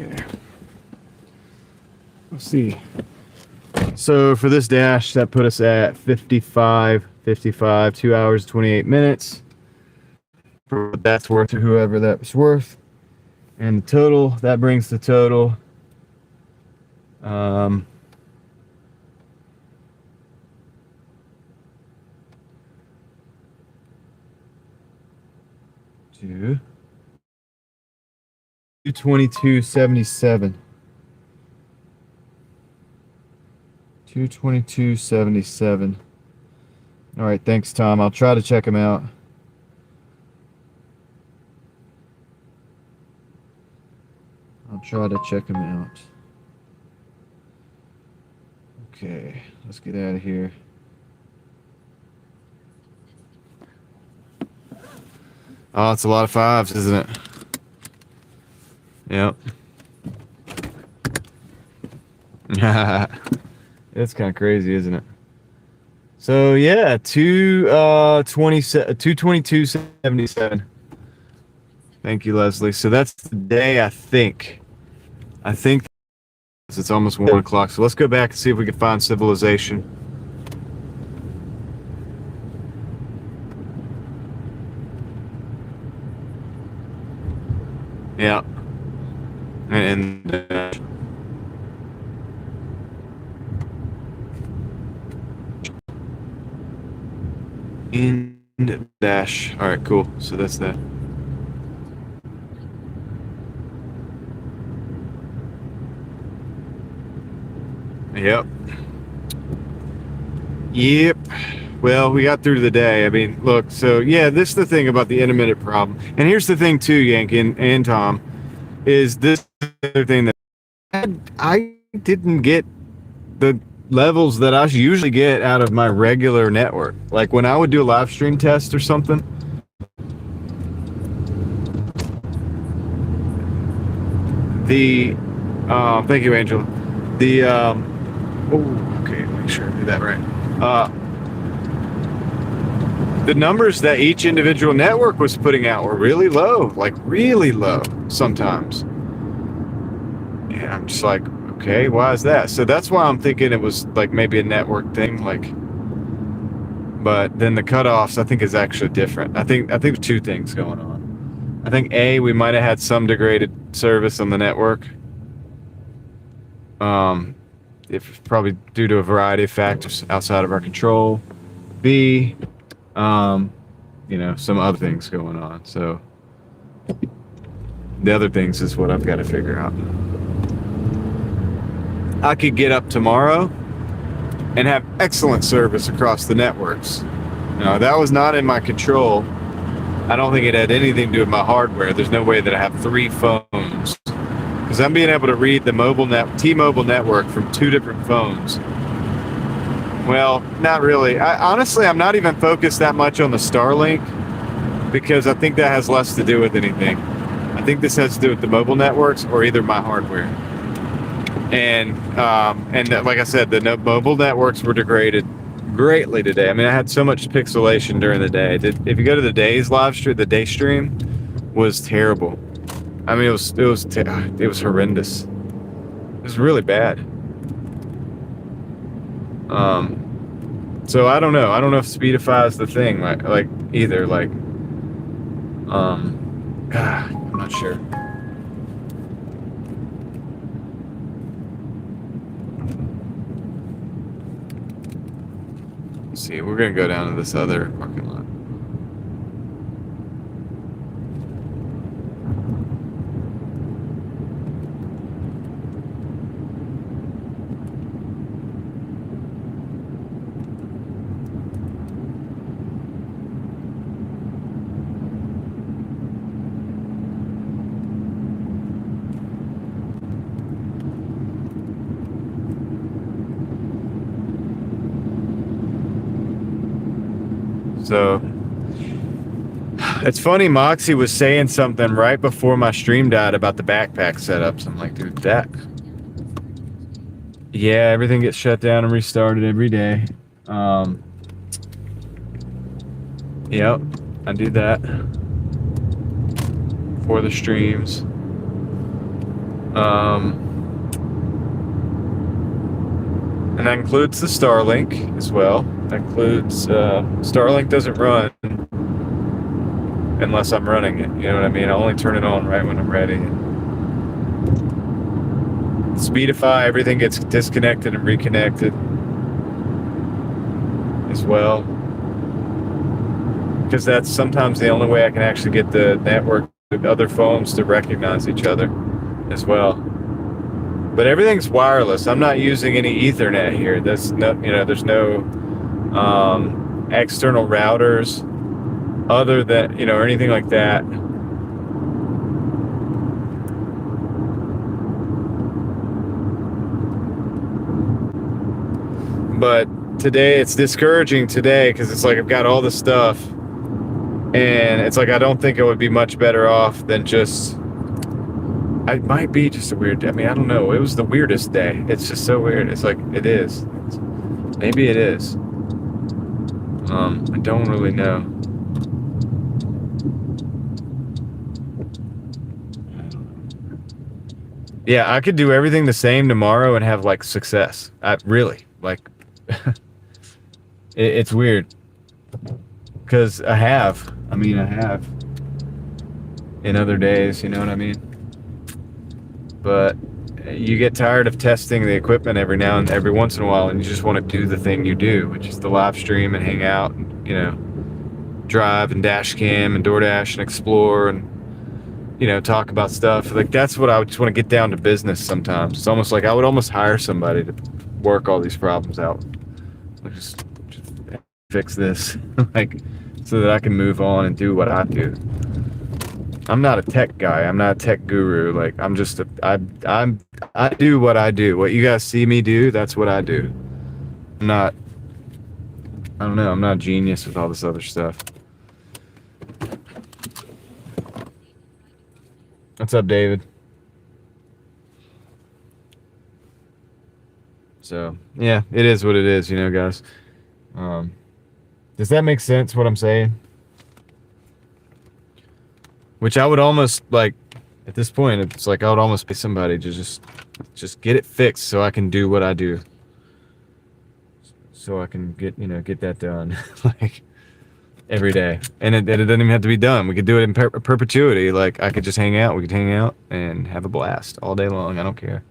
Okay. Let's see. So for this dash, that put us at 55, 2 hours, 28 minutes. For what that's worth to whoever that's worth. And the total, that brings the total. To 222.77. 222.77. All right, thanks, Tom. I'll try to check him out. Okay, let's get out of here. Oh, it's a lot of fives, isn't it? Yep. It's kind of crazy, isn't it? So yeah, 222.77. Thank you, Leslie. So that's the day, I think it's almost 1 o'clock. So let's go back and see if we can find civilization. Yeah. And in dash. All right, cool. So that's that. Yep. Well, we got through the day. I mean, look, so yeah, this is the thing about the intermittent problem. And here's the thing too, Yankee and Tom, is this other thing that I didn't get the levels that I usually get out of my regular network. Like when I would do a live stream test or something. Thank you, Angela. Okay, make sure I do that right. The numbers that each individual network was putting out were really low, like really low sometimes. And I'm just like, okay, why is that? So that's why I'm thinking it was like maybe a network thing, like. But then the cutoffs, I think, is actually different. I think there's two things going on. I think A, we might have had some degraded service on the network. If probably due to a variety of factors outside of our control. B, some other things going on. So the other things is what I've got to figure out. I could get up tomorrow and have excellent service across the networks. Now, that was not in my control. I don't think it had anything to do with my hardware. There's no way that I have 3 phones. Because I'm being able to read the T-Mobile network from 2 different phones. Well, not really. Honestly, I'm not even focused that much on the Starlink. because I think that has less to do with anything. I think this has to do with the mobile networks or either my hardware. And like I said, the mobile networks were degraded greatly today. I mean, I had so much pixelation during the day. If you go to the day's live stream, the day stream was terrible. I mean, it was horrendous. It was really bad. So I don't know. I don't know if Speedify is the thing, like either. I'm not sure. Let's see, we're gonna go down to this other parking lot. So it's funny, Moxie was saying something right before my stream died about the backpack setups. I'm like, dude, yeah, everything gets shut down and restarted every day. Yep, I do that for the streams. And that includes the Starlink as well. That includes Starlink doesn't run unless I'm running it. You know what I mean? I only turn it on right when I'm ready. Speedify, everything gets disconnected and reconnected as well. Because that's sometimes the only way I can actually get the network, the other phones to recognize each other as well. But everything's wireless. I'm not using any Ethernet here. There's no external routers other than, or anything like that. But today it's discouraging today because it's like I've got all the stuff and it's like I don't think I would be much better off than just, it might be just a weird day. I mean, I don't know. It was the weirdest day. It's just so weird. It's like, it is. Maybe it is. I don't really know. Yeah, I could do everything the same tomorrow and have like success. Really, like, it's weird. Because I have in other days, you know what I mean? But you get tired of testing the equipment every once in a while, and you just want to do the thing you do, which is the live stream and hang out and, drive and dash cam and DoorDash and explore and, talk about stuff. Like, that's what I just want to get down to business sometimes. It's almost like I would almost hire somebody to work all these problems out. Like, just fix this, like, so that I can move on and do what I do. I'm not a tech guy. I'm not a tech guru. Like, I'm just I do what I do. What you guys see me do, that's what I do. I don't know. I'm not a genius with all this other stuff. What's up, David? So, yeah, it is what it is, guys. Does that make sense, what I'm saying? Which I would almost, like, at this point, it's like I would almost pay somebody to just get it fixed so I can do what I do. So I can get that done, like, every day. And it doesn't even have to be done. We could do it in perpetuity. Like, I could just hang out. We could hang out and have a blast all day long. I don't care.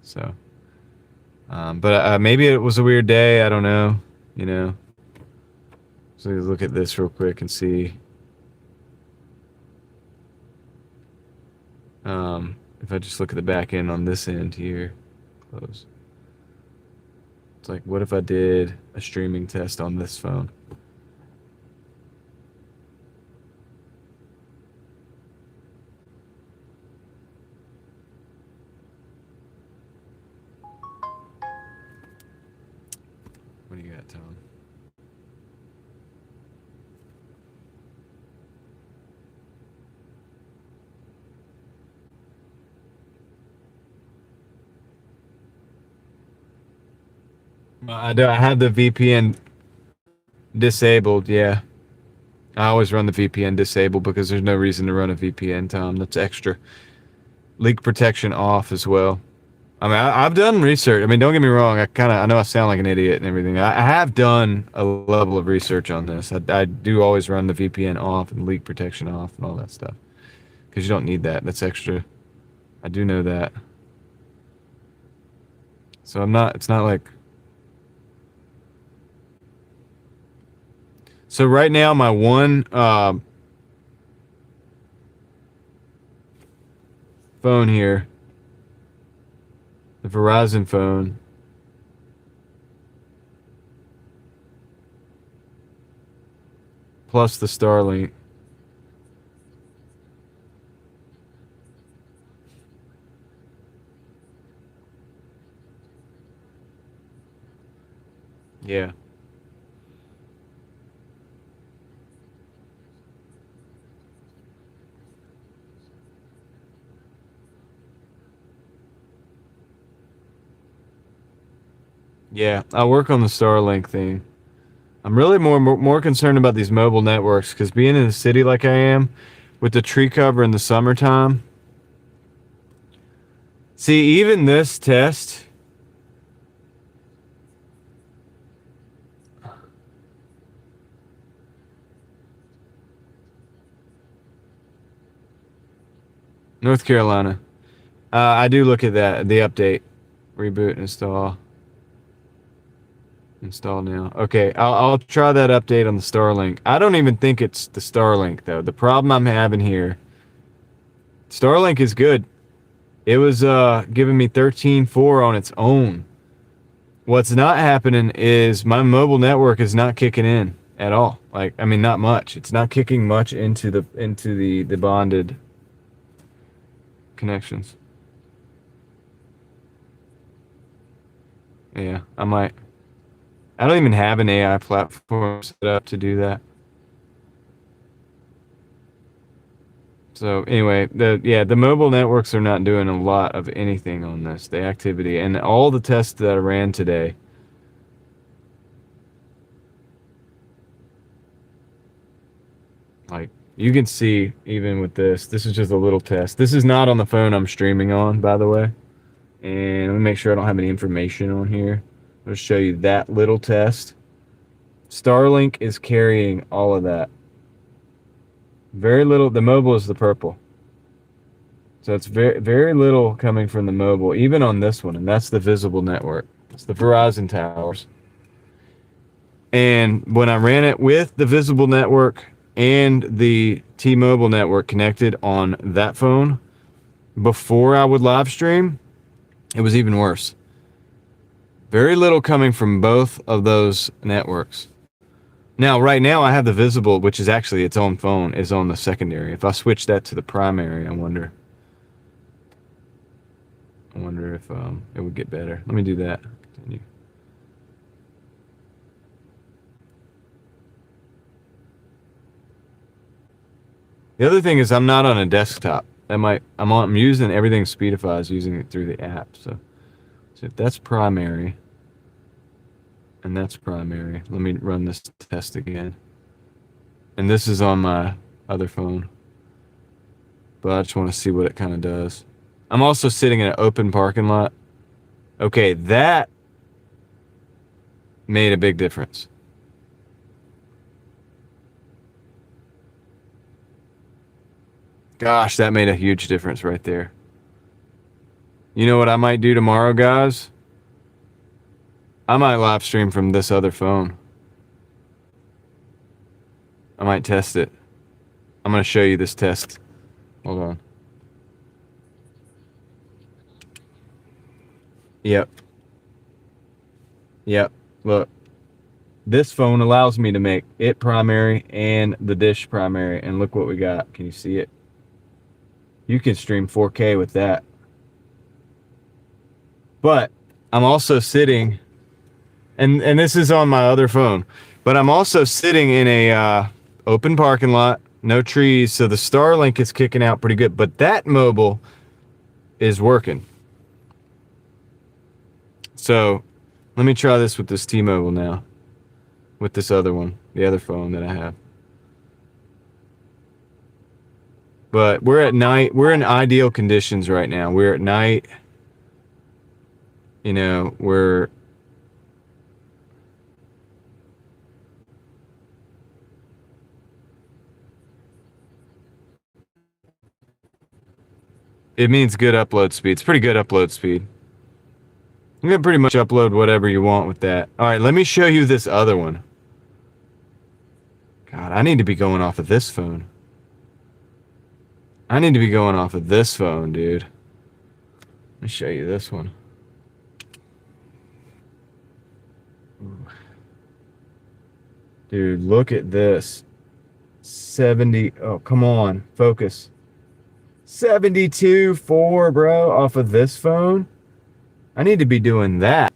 So, but maybe it was a weird day. I don't know, So let's look at this real quick and see. If I just look at the back end on this end here, close. It's like, what if I did a streaming test on this phone? What do you got, Tom? I have the VPN disabled. Yeah, I always run the VPN disabled because there's no reason to run a VPN, Tom. That's extra. Leak protection off as well. I mean, I've done research. I mean, don't get me wrong. I know I sound like an idiot and everything. I have done a level of research on this. I do always run the VPN off and leak protection off and all that stuff because you don't need that. That's extra. I do know that. So I'm not. It's not like. So right now, my one phone here, the Verizon phone, plus the Starlink. Yeah. Yeah, I work on the Starlink thing. I'm really more concerned about these mobile networks because being in the city like I am, with the tree cover in the summertime. See, even this test, North Carolina. I do look at that, the update, reboot, install now. Okay, I'll try that update on the Starlink. I don't even think it's the Starlink though. The problem I'm having here, Starlink is good. It was giving me 13.4 on its own. What's not happening is my mobile network is not kicking in at all. Like, I mean, not much. It's not kicking much into the bonded connections. Yeah, I might. I don't even have an AI platform set up to do that. So anyway, the mobile networks are not doing a lot of anything on this. The activity and all the tests that I ran today. Like you can see even with this, this is just a little test. This is not on the phone I'm streaming on, by the way. And let me make sure I don't have any information on here. I'll show you that little test. Starlink is carrying all of that. Very little. The mobile is the purple. So it's very little coming from the mobile, even on this one, and that's the visible network. It's the Verizon towers. And when I ran it with the visible network and the T-Mobile network connected on that phone, before I would live stream, it was even worse. Very little coming from both of those networks. Now, right now, I have the visible, which is actually its own phone, is on the secondary. If I switch that to the primary, I wonder if it would get better. Let me do that. Continue. The other thing is I'm not on a desktop. I'm using everything Speedifies using it through the app. So if that's primary and that's primary, let me run this test again. And this is on my other phone. But I just want to see what it kind of does. I'm also sitting in an open parking lot. Okay, that made a big difference. Gosh, that made a huge difference right there. You know what I might do tomorrow, guys? I might live stream from this other phone. I might test it. I'm going to show you this test. Hold on. Yep. Yep. Look. This phone allows me to make it primary and the dish primary. And look what we got. Can you see it? You can stream 4K with that. But I'm also sitting, and this is on my other phone, but I'm also sitting in a open parking lot, no trees, so the Starlink is kicking out pretty good. But that mobile is working. So Let me try this with this T-Mobile now. With this other one, the other phone that I have. But we're at night. We're in ideal conditions right now. We're at night. You know, it means good upload speed. It's pretty good upload speed. You can pretty much upload whatever you want with that. All right, let me show you this other one. God, I need to be going off of this phone. I need to be going off of this phone, dude. Let me show you this one. Dude, look at this. 70. Oh, come on. Focus. 72.4, bro, off of this phone. I need to be doing that.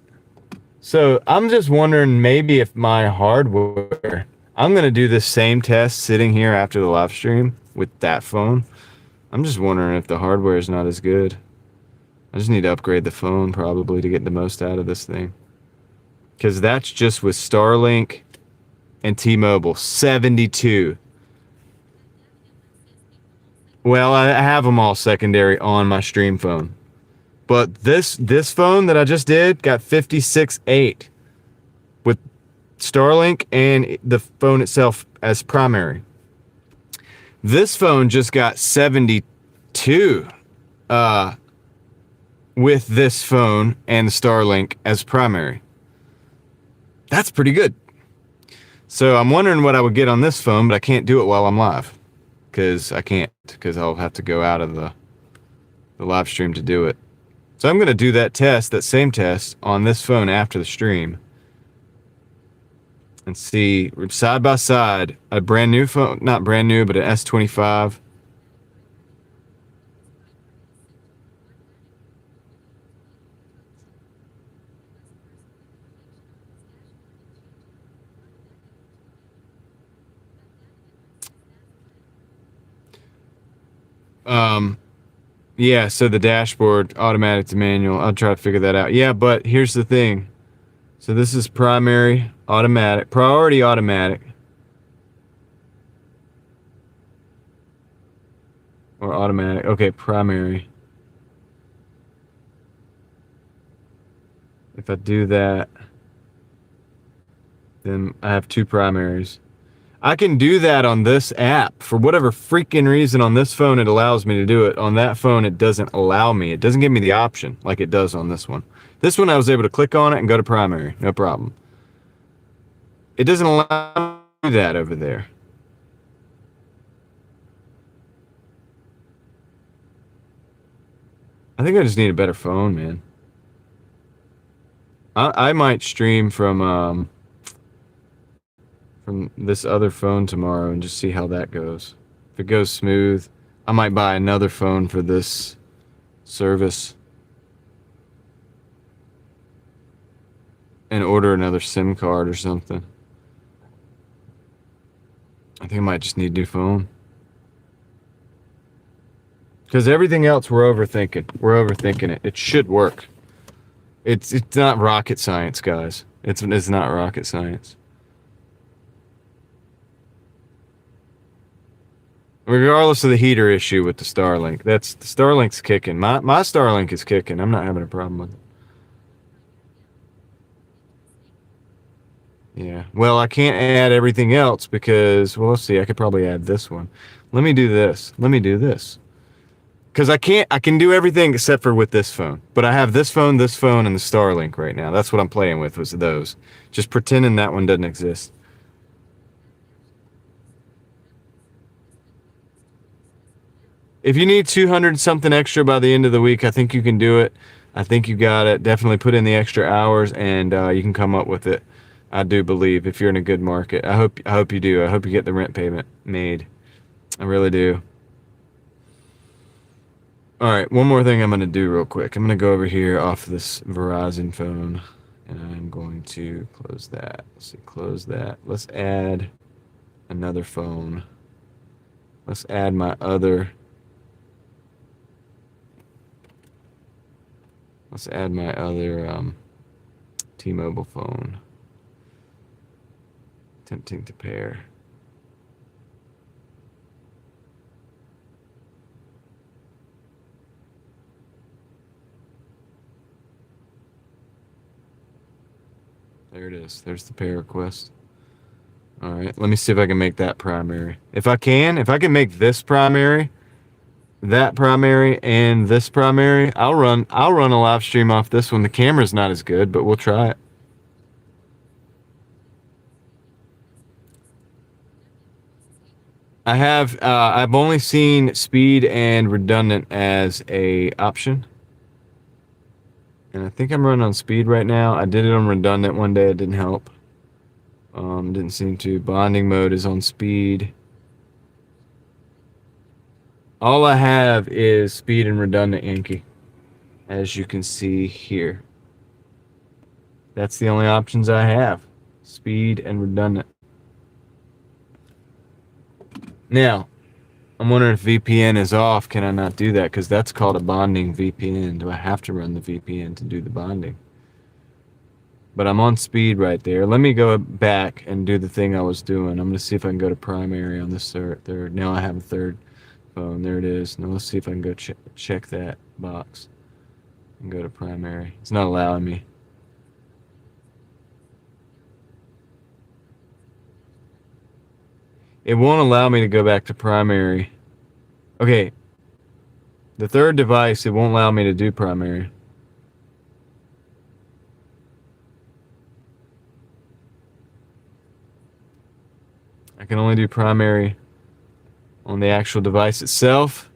So I'm just wondering maybe if my hardware, I'm going to do this same test sitting here after the live stream with that phone. I'm just wondering if the hardware is not as good. I just need to upgrade the phone probably to get the most out of this thing. Because that's just with Starlink and T-Mobile, 72. Well, I have them all secondary on my stream phone. But this phone that I just did got 56.8 with Starlink and the phone itself as primary. This phone just got 72 with this phone and Starlink as primary. That's pretty good. So I'm wondering what I would get on this phone, but I can't do it while I'm live. Because I'll have to go out of the live stream to do it. So I'm going to do that same test on this phone after the stream. And see, side by side, a brand new phone, not brand new, but an S25. Yeah, so the dashboard, automatic to manual. I'll try to figure that out. Yeah, but here's the thing. So this is primary, automatic, priority automatic. Or automatic. Okay, primary. If I do that, then I have two primaries. I can do that on this app. For whatever freaking reason on this phone, it allows me to do it. On that phone, it doesn't allow me. It doesn't give me the option like it does on this one. This one, I was able to click on it and go to primary. No problem. It doesn't allow me to do that over there. I think I just need a better phone, man. I might stream from this other phone tomorrow and just see how that goes. If it goes smooth, I might buy another phone for this service and order another SIM card or something. I think I might just need a new phone. Because everything else we're overthinking. We're overthinking it. It should work. It's not rocket science, guys. It's not rocket science. Regardless of the heater issue with the Starlink, the Starlink's kicking. My Starlink is kicking. I'm not having a problem with it. Yeah. Well, I can't add everything else because, well, let's see. I could probably add this one. Let me do this. Because I can do everything except for with this phone. But I have this phone, and the Starlink right now. That's what I'm playing with, was those. Just pretending that one doesn't exist. If you need 200 something extra by the end of the week, I think you can do it. I think you got it. Definitely put in the extra hours, and you can come up with it. I do believe if you're in a good market. I hope you do. I hope you get the rent payment made. I really do. All right, one more thing I'm going to do real quick. I'm going to go over here off this Verizon phone, and I'm going to close that. Let's see, close that. Let's add another phone. Let's add my other. T-Mobile phone. Attempting to pair. There it is. There's the pair request. All right, let me see if I can make that primary. If I can make this primary, that primary, and this primary, I'll run a live stream off this one. The camera's not as good, but we'll try it. I've only seen speed and redundant as a option. And I think I'm running on speed right now. I did it on redundant one day. It didn't help. Didn't seem to. Bonding mode is on speed. All I have is speed and redundant Yankee, as you can see here. That's the only options I have. Speed and redundant. Now, I'm wondering if VPN is off. Can I not do that? Because that's called a bonding VPN. Do I have to run the VPN to do the bonding? But I'm on speed right there. Let me go back and do the thing I was doing. I'm going to see if I can go to primary on this third. Now I have a third phone. There it is. Now let's see if I can go check that box and go to primary. It's not allowing me. It won't allow me to go back to primary. Okay. The third device, it won't allow me to do primary. I can only do primary on the actual device itself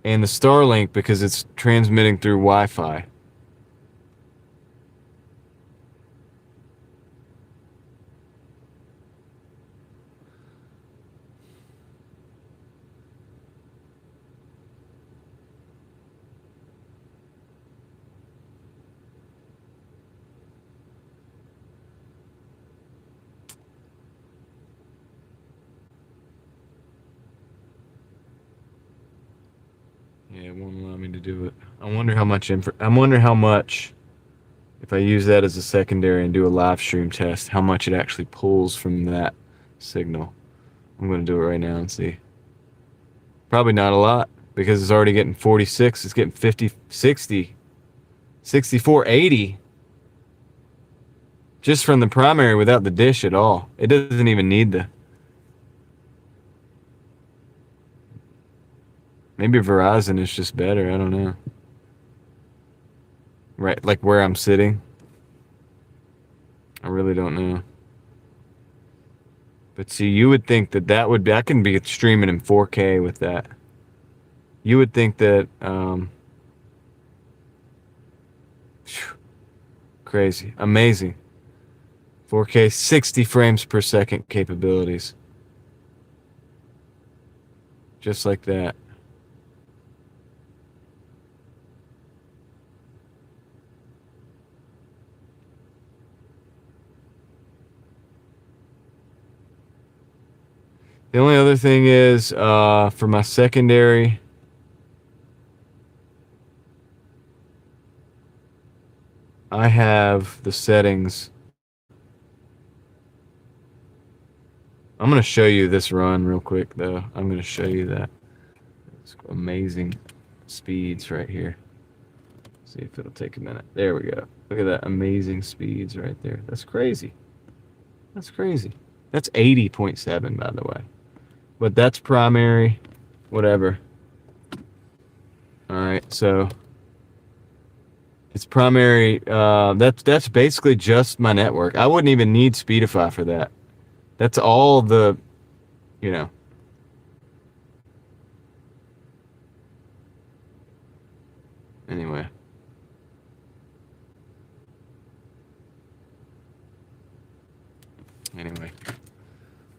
and the Starlink because it's transmitting through Wi-Fi. Yeah, it won't allow me to do it. I wonder how much if I use that as a secondary and do a live stream test, how much it actually pulls from that signal. I'm going to do it right now and see. Probably not a lot because it's already getting 46. It's getting 50, 60, 64, 80. Just from the primary without the dish at all. It doesn't even need the... Maybe Verizon is just better. I don't know. Right, like where I'm sitting. I really don't know. But see, you would think that would be... I can be streaming in 4K with that. You would think that... crazy. Amazing. 4K 60 frames per second capabilities. Just like that. The only other thing is, for my secondary, I have the settings. I'm going to show you this run real quick, though. I'm going to show you that. It's amazing speeds right here. See if it'll take a minute. There we go. Look at that amazing speeds right there. That's crazy. That's crazy. That's 80.7, by the way. But that's primary, whatever. All right, so it's primary. That's basically just my network. I wouldn't even need Speedify for that. That's all the, you know. Anyway.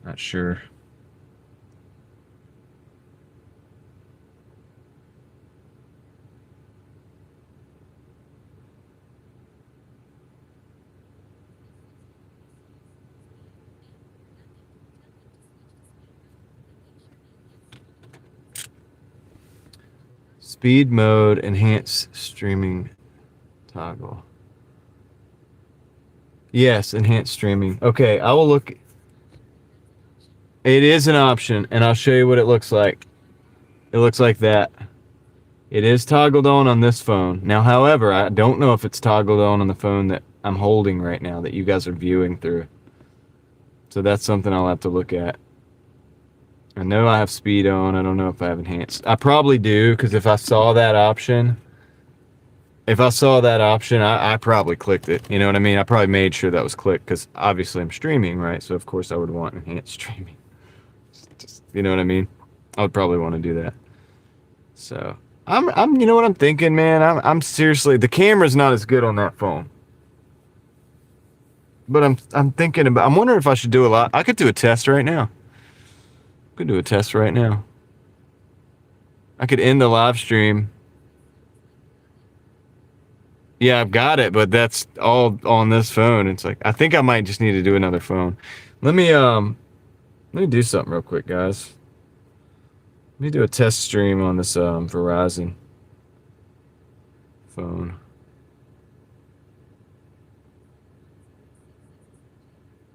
Not sure. Speed mode, enhance streaming toggle. Yes, enhanced streaming. Okay, I will look. It is an option, and I'll show you what it looks like. It looks like that. It is toggled on this phone. Now, however, I don't know if it's toggled on the phone that I'm holding right now that you guys are viewing through. So that's something I'll have to look at. I know I have speed on. I don't know if I have enhanced. I probably do, because if I saw that option, I probably clicked it. You know what I mean? I probably made sure that was clicked, because obviously I'm streaming, right? So of course I would want enhanced streaming. Just, you know what I mean? I would probably want to do that. So you know what I'm thinking, man? I'm seriously, the camera's not as good on that phone. But I'm thinking about, I'm wondering if I should do a lot. I could do a test right now. Could do a test right now. I could end the live stream. Yeah, I've got it, but that's all on this phone. It's like, I think I might just need to do another phone. Let me do something real quick, guys. Let me do a test stream on this Verizon phone.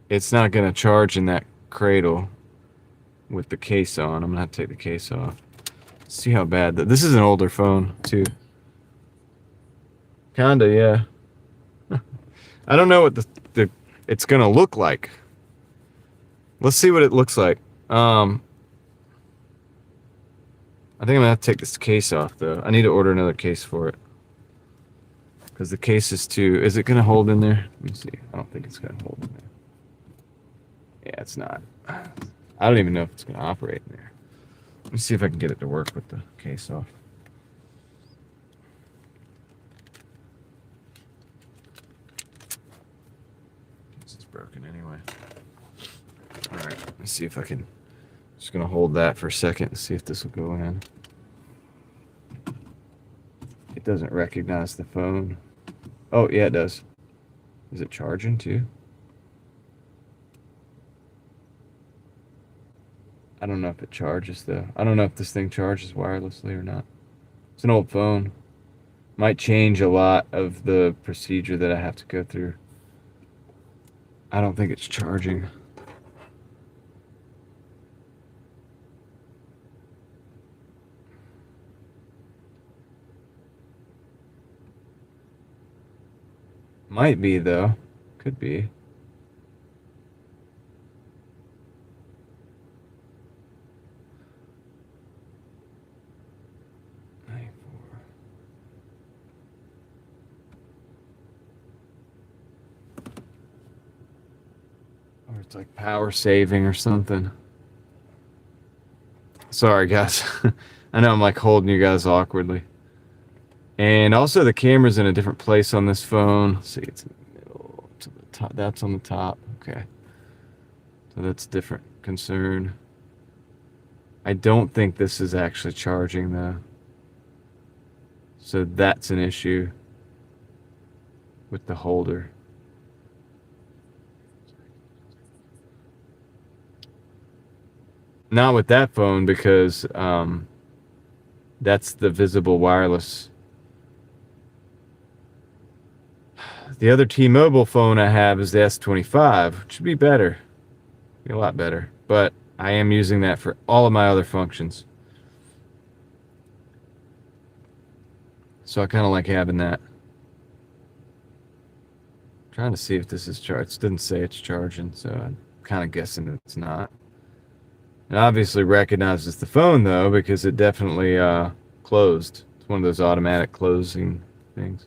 It's not gonna charge in that cradle with the case on. I'm gonna have to take the case off. See how bad that. This is an older phone too. Kinda, yeah. I don't know what the it's gonna look like. Let's see what it looks like. I think I'm gonna have to take this case off though. I need to order another case for it. Because the case is too. Is it gonna hold in there? Let me see. I don't think it's gonna hold in there. Yeah, it's not. I don't even know if it's gonna operate in there. Let me see if I can get it to work with the case off. This is broken anyway. Alright, let's see if I can. Just gonna hold that for a second and see if this will go in. It doesn't recognize the phone. Oh, yeah, it does. Is it charging too? I don't know if it charges though. I don't know if this thing charges wirelessly or not. It's an old phone. Might change a lot of the procedure that I have to go through. I don't think it's charging. Might be though. Could be. Or it's like power saving or something. Sorry, guys. I know I'm like holding you guys awkwardly. And also the camera's in a different place on this phone. Let's see, it's in the middle to the top. That's on the top. Okay. So that's a different concern. I don't think this is actually charging though. So that's an issue with the holder. Not with that phone because that's the visible wireless. The other T-Mobile phone I have is the S25, which would be better. Be a lot better. But I am using that for all of my other functions. So I kind of like having that. Trying to see if this is charged. It didn't say it's charging, so I'm kind of guessing it's not. It obviously recognizes the phone though, because it definitely closed. It's one of those automatic closing things.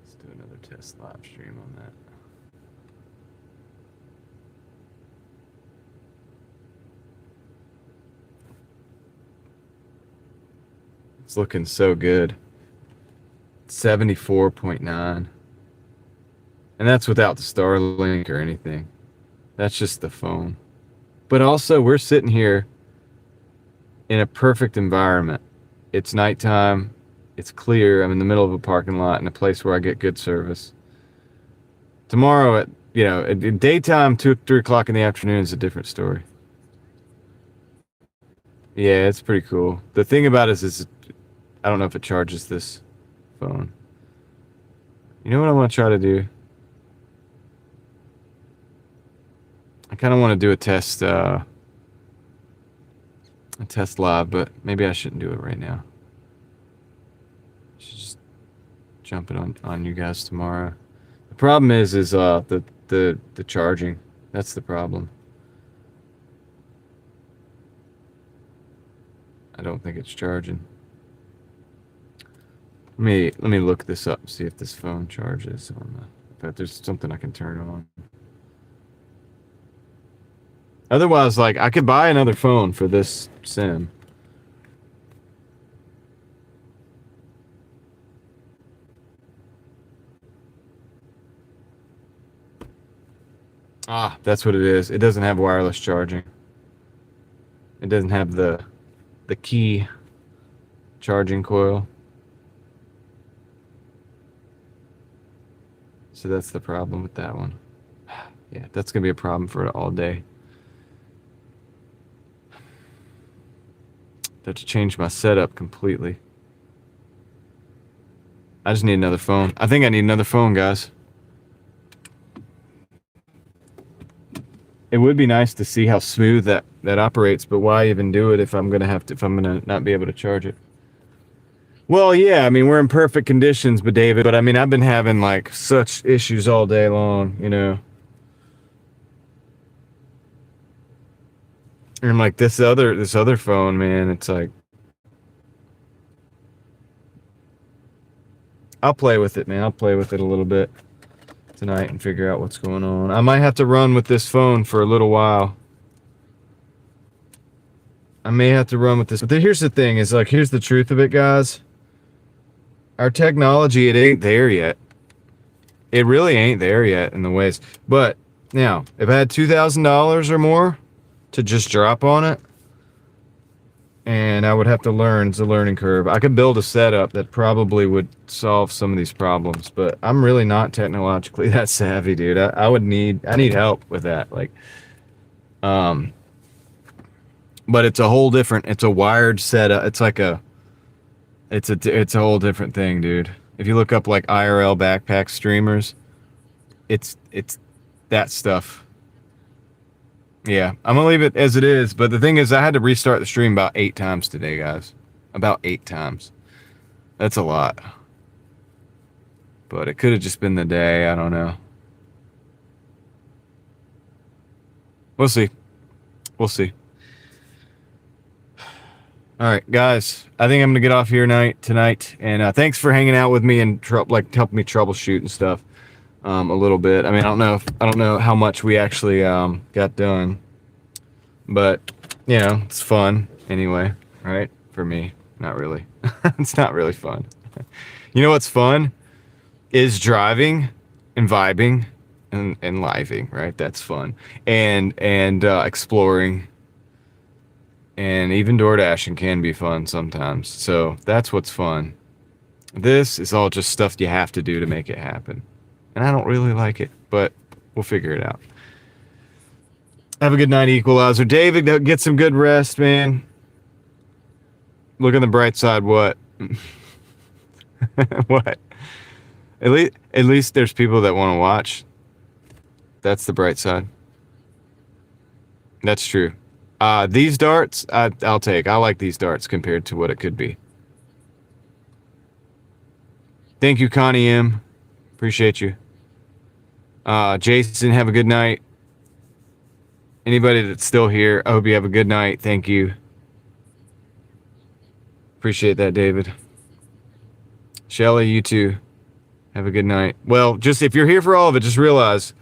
Let's do another test live stream on that. It's looking so good. 74.9. And that's without the Starlink or anything. That's just the phone. But also, we're sitting here in a perfect environment. It's nighttime. It's clear. I'm in the middle of a parking lot in a place where I get good service. Tomorrow at daytime, 2, 3 o'clock in the afternoon is a different story. Yeah, it's pretty cool. The thing about it is I don't know if it charges this phone. You know what I want to try to do? I kind of want to do a test live, but maybe I shouldn't do it right now. I should just jump it on you guys tomorrow. The problem is the charging. That's the problem. I don't think it's charging. Let me look this up and see if this phone charges if there's something I can turn on. Otherwise, like, I could buy another phone for this sim. Ah, that's what it is. It doesn't have wireless charging. It doesn't have the key charging coil. So that's the problem with that one. Yeah, that's going to be a problem for all day. I have to change my setup completely. I just need another phone. I think I need another phone, guys. It would be nice to see how smooth that operates, but why even do it if I'm gonna not be able to charge it? Well, yeah, I mean, we're in perfect conditions, but David, I mean, I've been having like such issues all day long, you know. And like this other phone, man, it's like I'll play with it, man. I'll play with it a little bit tonight and figure out what's going on. I might have to run with this phone for a little while. I may have to run with this. But here's the thing, is like, here's the truth of it, guys. Our technology, it ain't there yet. It really ain't there yet in the ways. But now, if I had $2,000 or more to just drop on it, and I would have to learn, it's a learning curve. I could build a setup that probably would solve some of these problems, but I'm really not technologically that savvy, dude. I need help with that. Like, but it's a whole different, it's a wired setup. It's like it's a whole different thing, dude. If you look up like IRL backpack streamers, it's that stuff. Yeah, I'm gonna leave it as it is. But the thing is, I had to restart the stream about 8 times today, guys. About 8 times. That's a lot. But it could have just been the day. I don't know. We'll see. We'll see. All right, guys. I think I'm gonna get off here tonight. And thanks for hanging out with me and helping me troubleshoot and stuff. A little bit. I mean, I don't know how much we actually got done, but you know, it's fun anyway, right? For me, not really. It's not really fun. You know what's fun is driving and vibing and living, right? That's fun, and exploring, and even door dashing can be fun sometimes. So that's what's fun. This is all just stuff you have to do to make it happen. And I don't really like it, but we'll figure it out. Have a good night, Equalizer. David, get some good rest, man. Look on the bright side. What? What? At least there's people that want to watch. That's the bright side. That's true. These darts, I'll take. I like these darts compared to what it could be. Thank you, Connie M. Appreciate you. Jason, have a good night. Anybody that's still here, I hope you have a good night. Thank you. Appreciate that, David. Shelly, you too. Have a good night. Well, just if you're here for all of it, just realize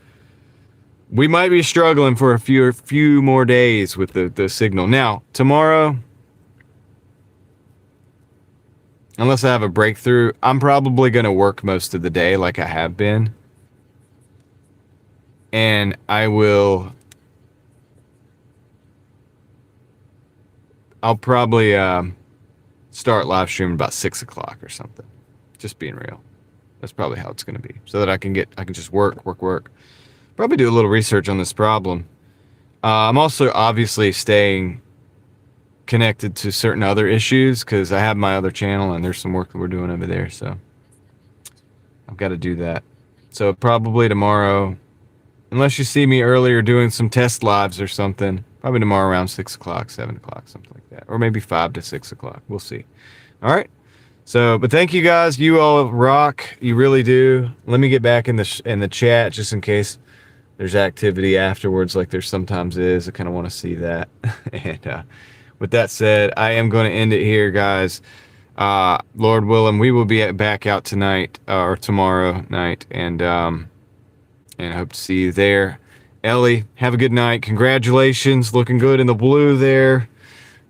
we might be struggling for a few more days with the signal. Now, tomorrow, unless I have a breakthrough, I'm probably going to work most of the day like I have been. And I'll probably start live streaming about 6 o'clock or something. Just being real. That's probably how it's going to be, so that I can just work. Probably do a little research on this problem. I'm also obviously staying connected to certain other issues because I have my other channel and there's some work that we're doing over there. So I've got to do that. So probably tomorrow, unless you see me earlier doing some test lives or something, probably tomorrow around 6 o'clock, 7 o'clock, something like that. Or maybe 5 to 6 o'clock. We'll see. All right. So, but thank you guys. You all rock. You really do. Let me get back in the chat just in case there's activity afterwards like there sometimes is. I kind of want to see that. And with that said, I am going to end it here, guys. Lord willing, we will be back out tonight or tomorrow night, and I hope to see you there. Ellie, have a good night. Congratulations, looking good in the blue there.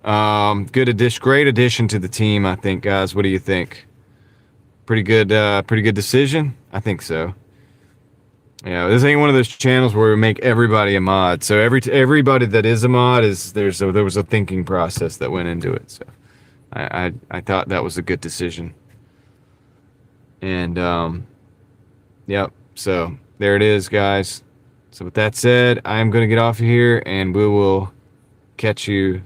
Great addition to the team, I think, guys. What do you think? Pretty good decision. I think so. Yeah, this ain't one of those channels where we make everybody a mod. So everybody that is a mod there was a thinking process that went into it. So I thought that was a good decision. And yep. So there it is, guys. So with that said, I'm gonna get off of here, and we will catch you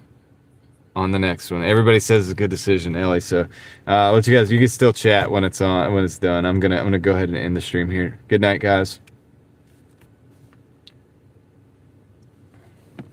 on the next one. Everybody says it's a good decision, Ellie. So let you guys. You can still chat when it's done. I'm gonna go ahead and end the stream here. Good night, guys.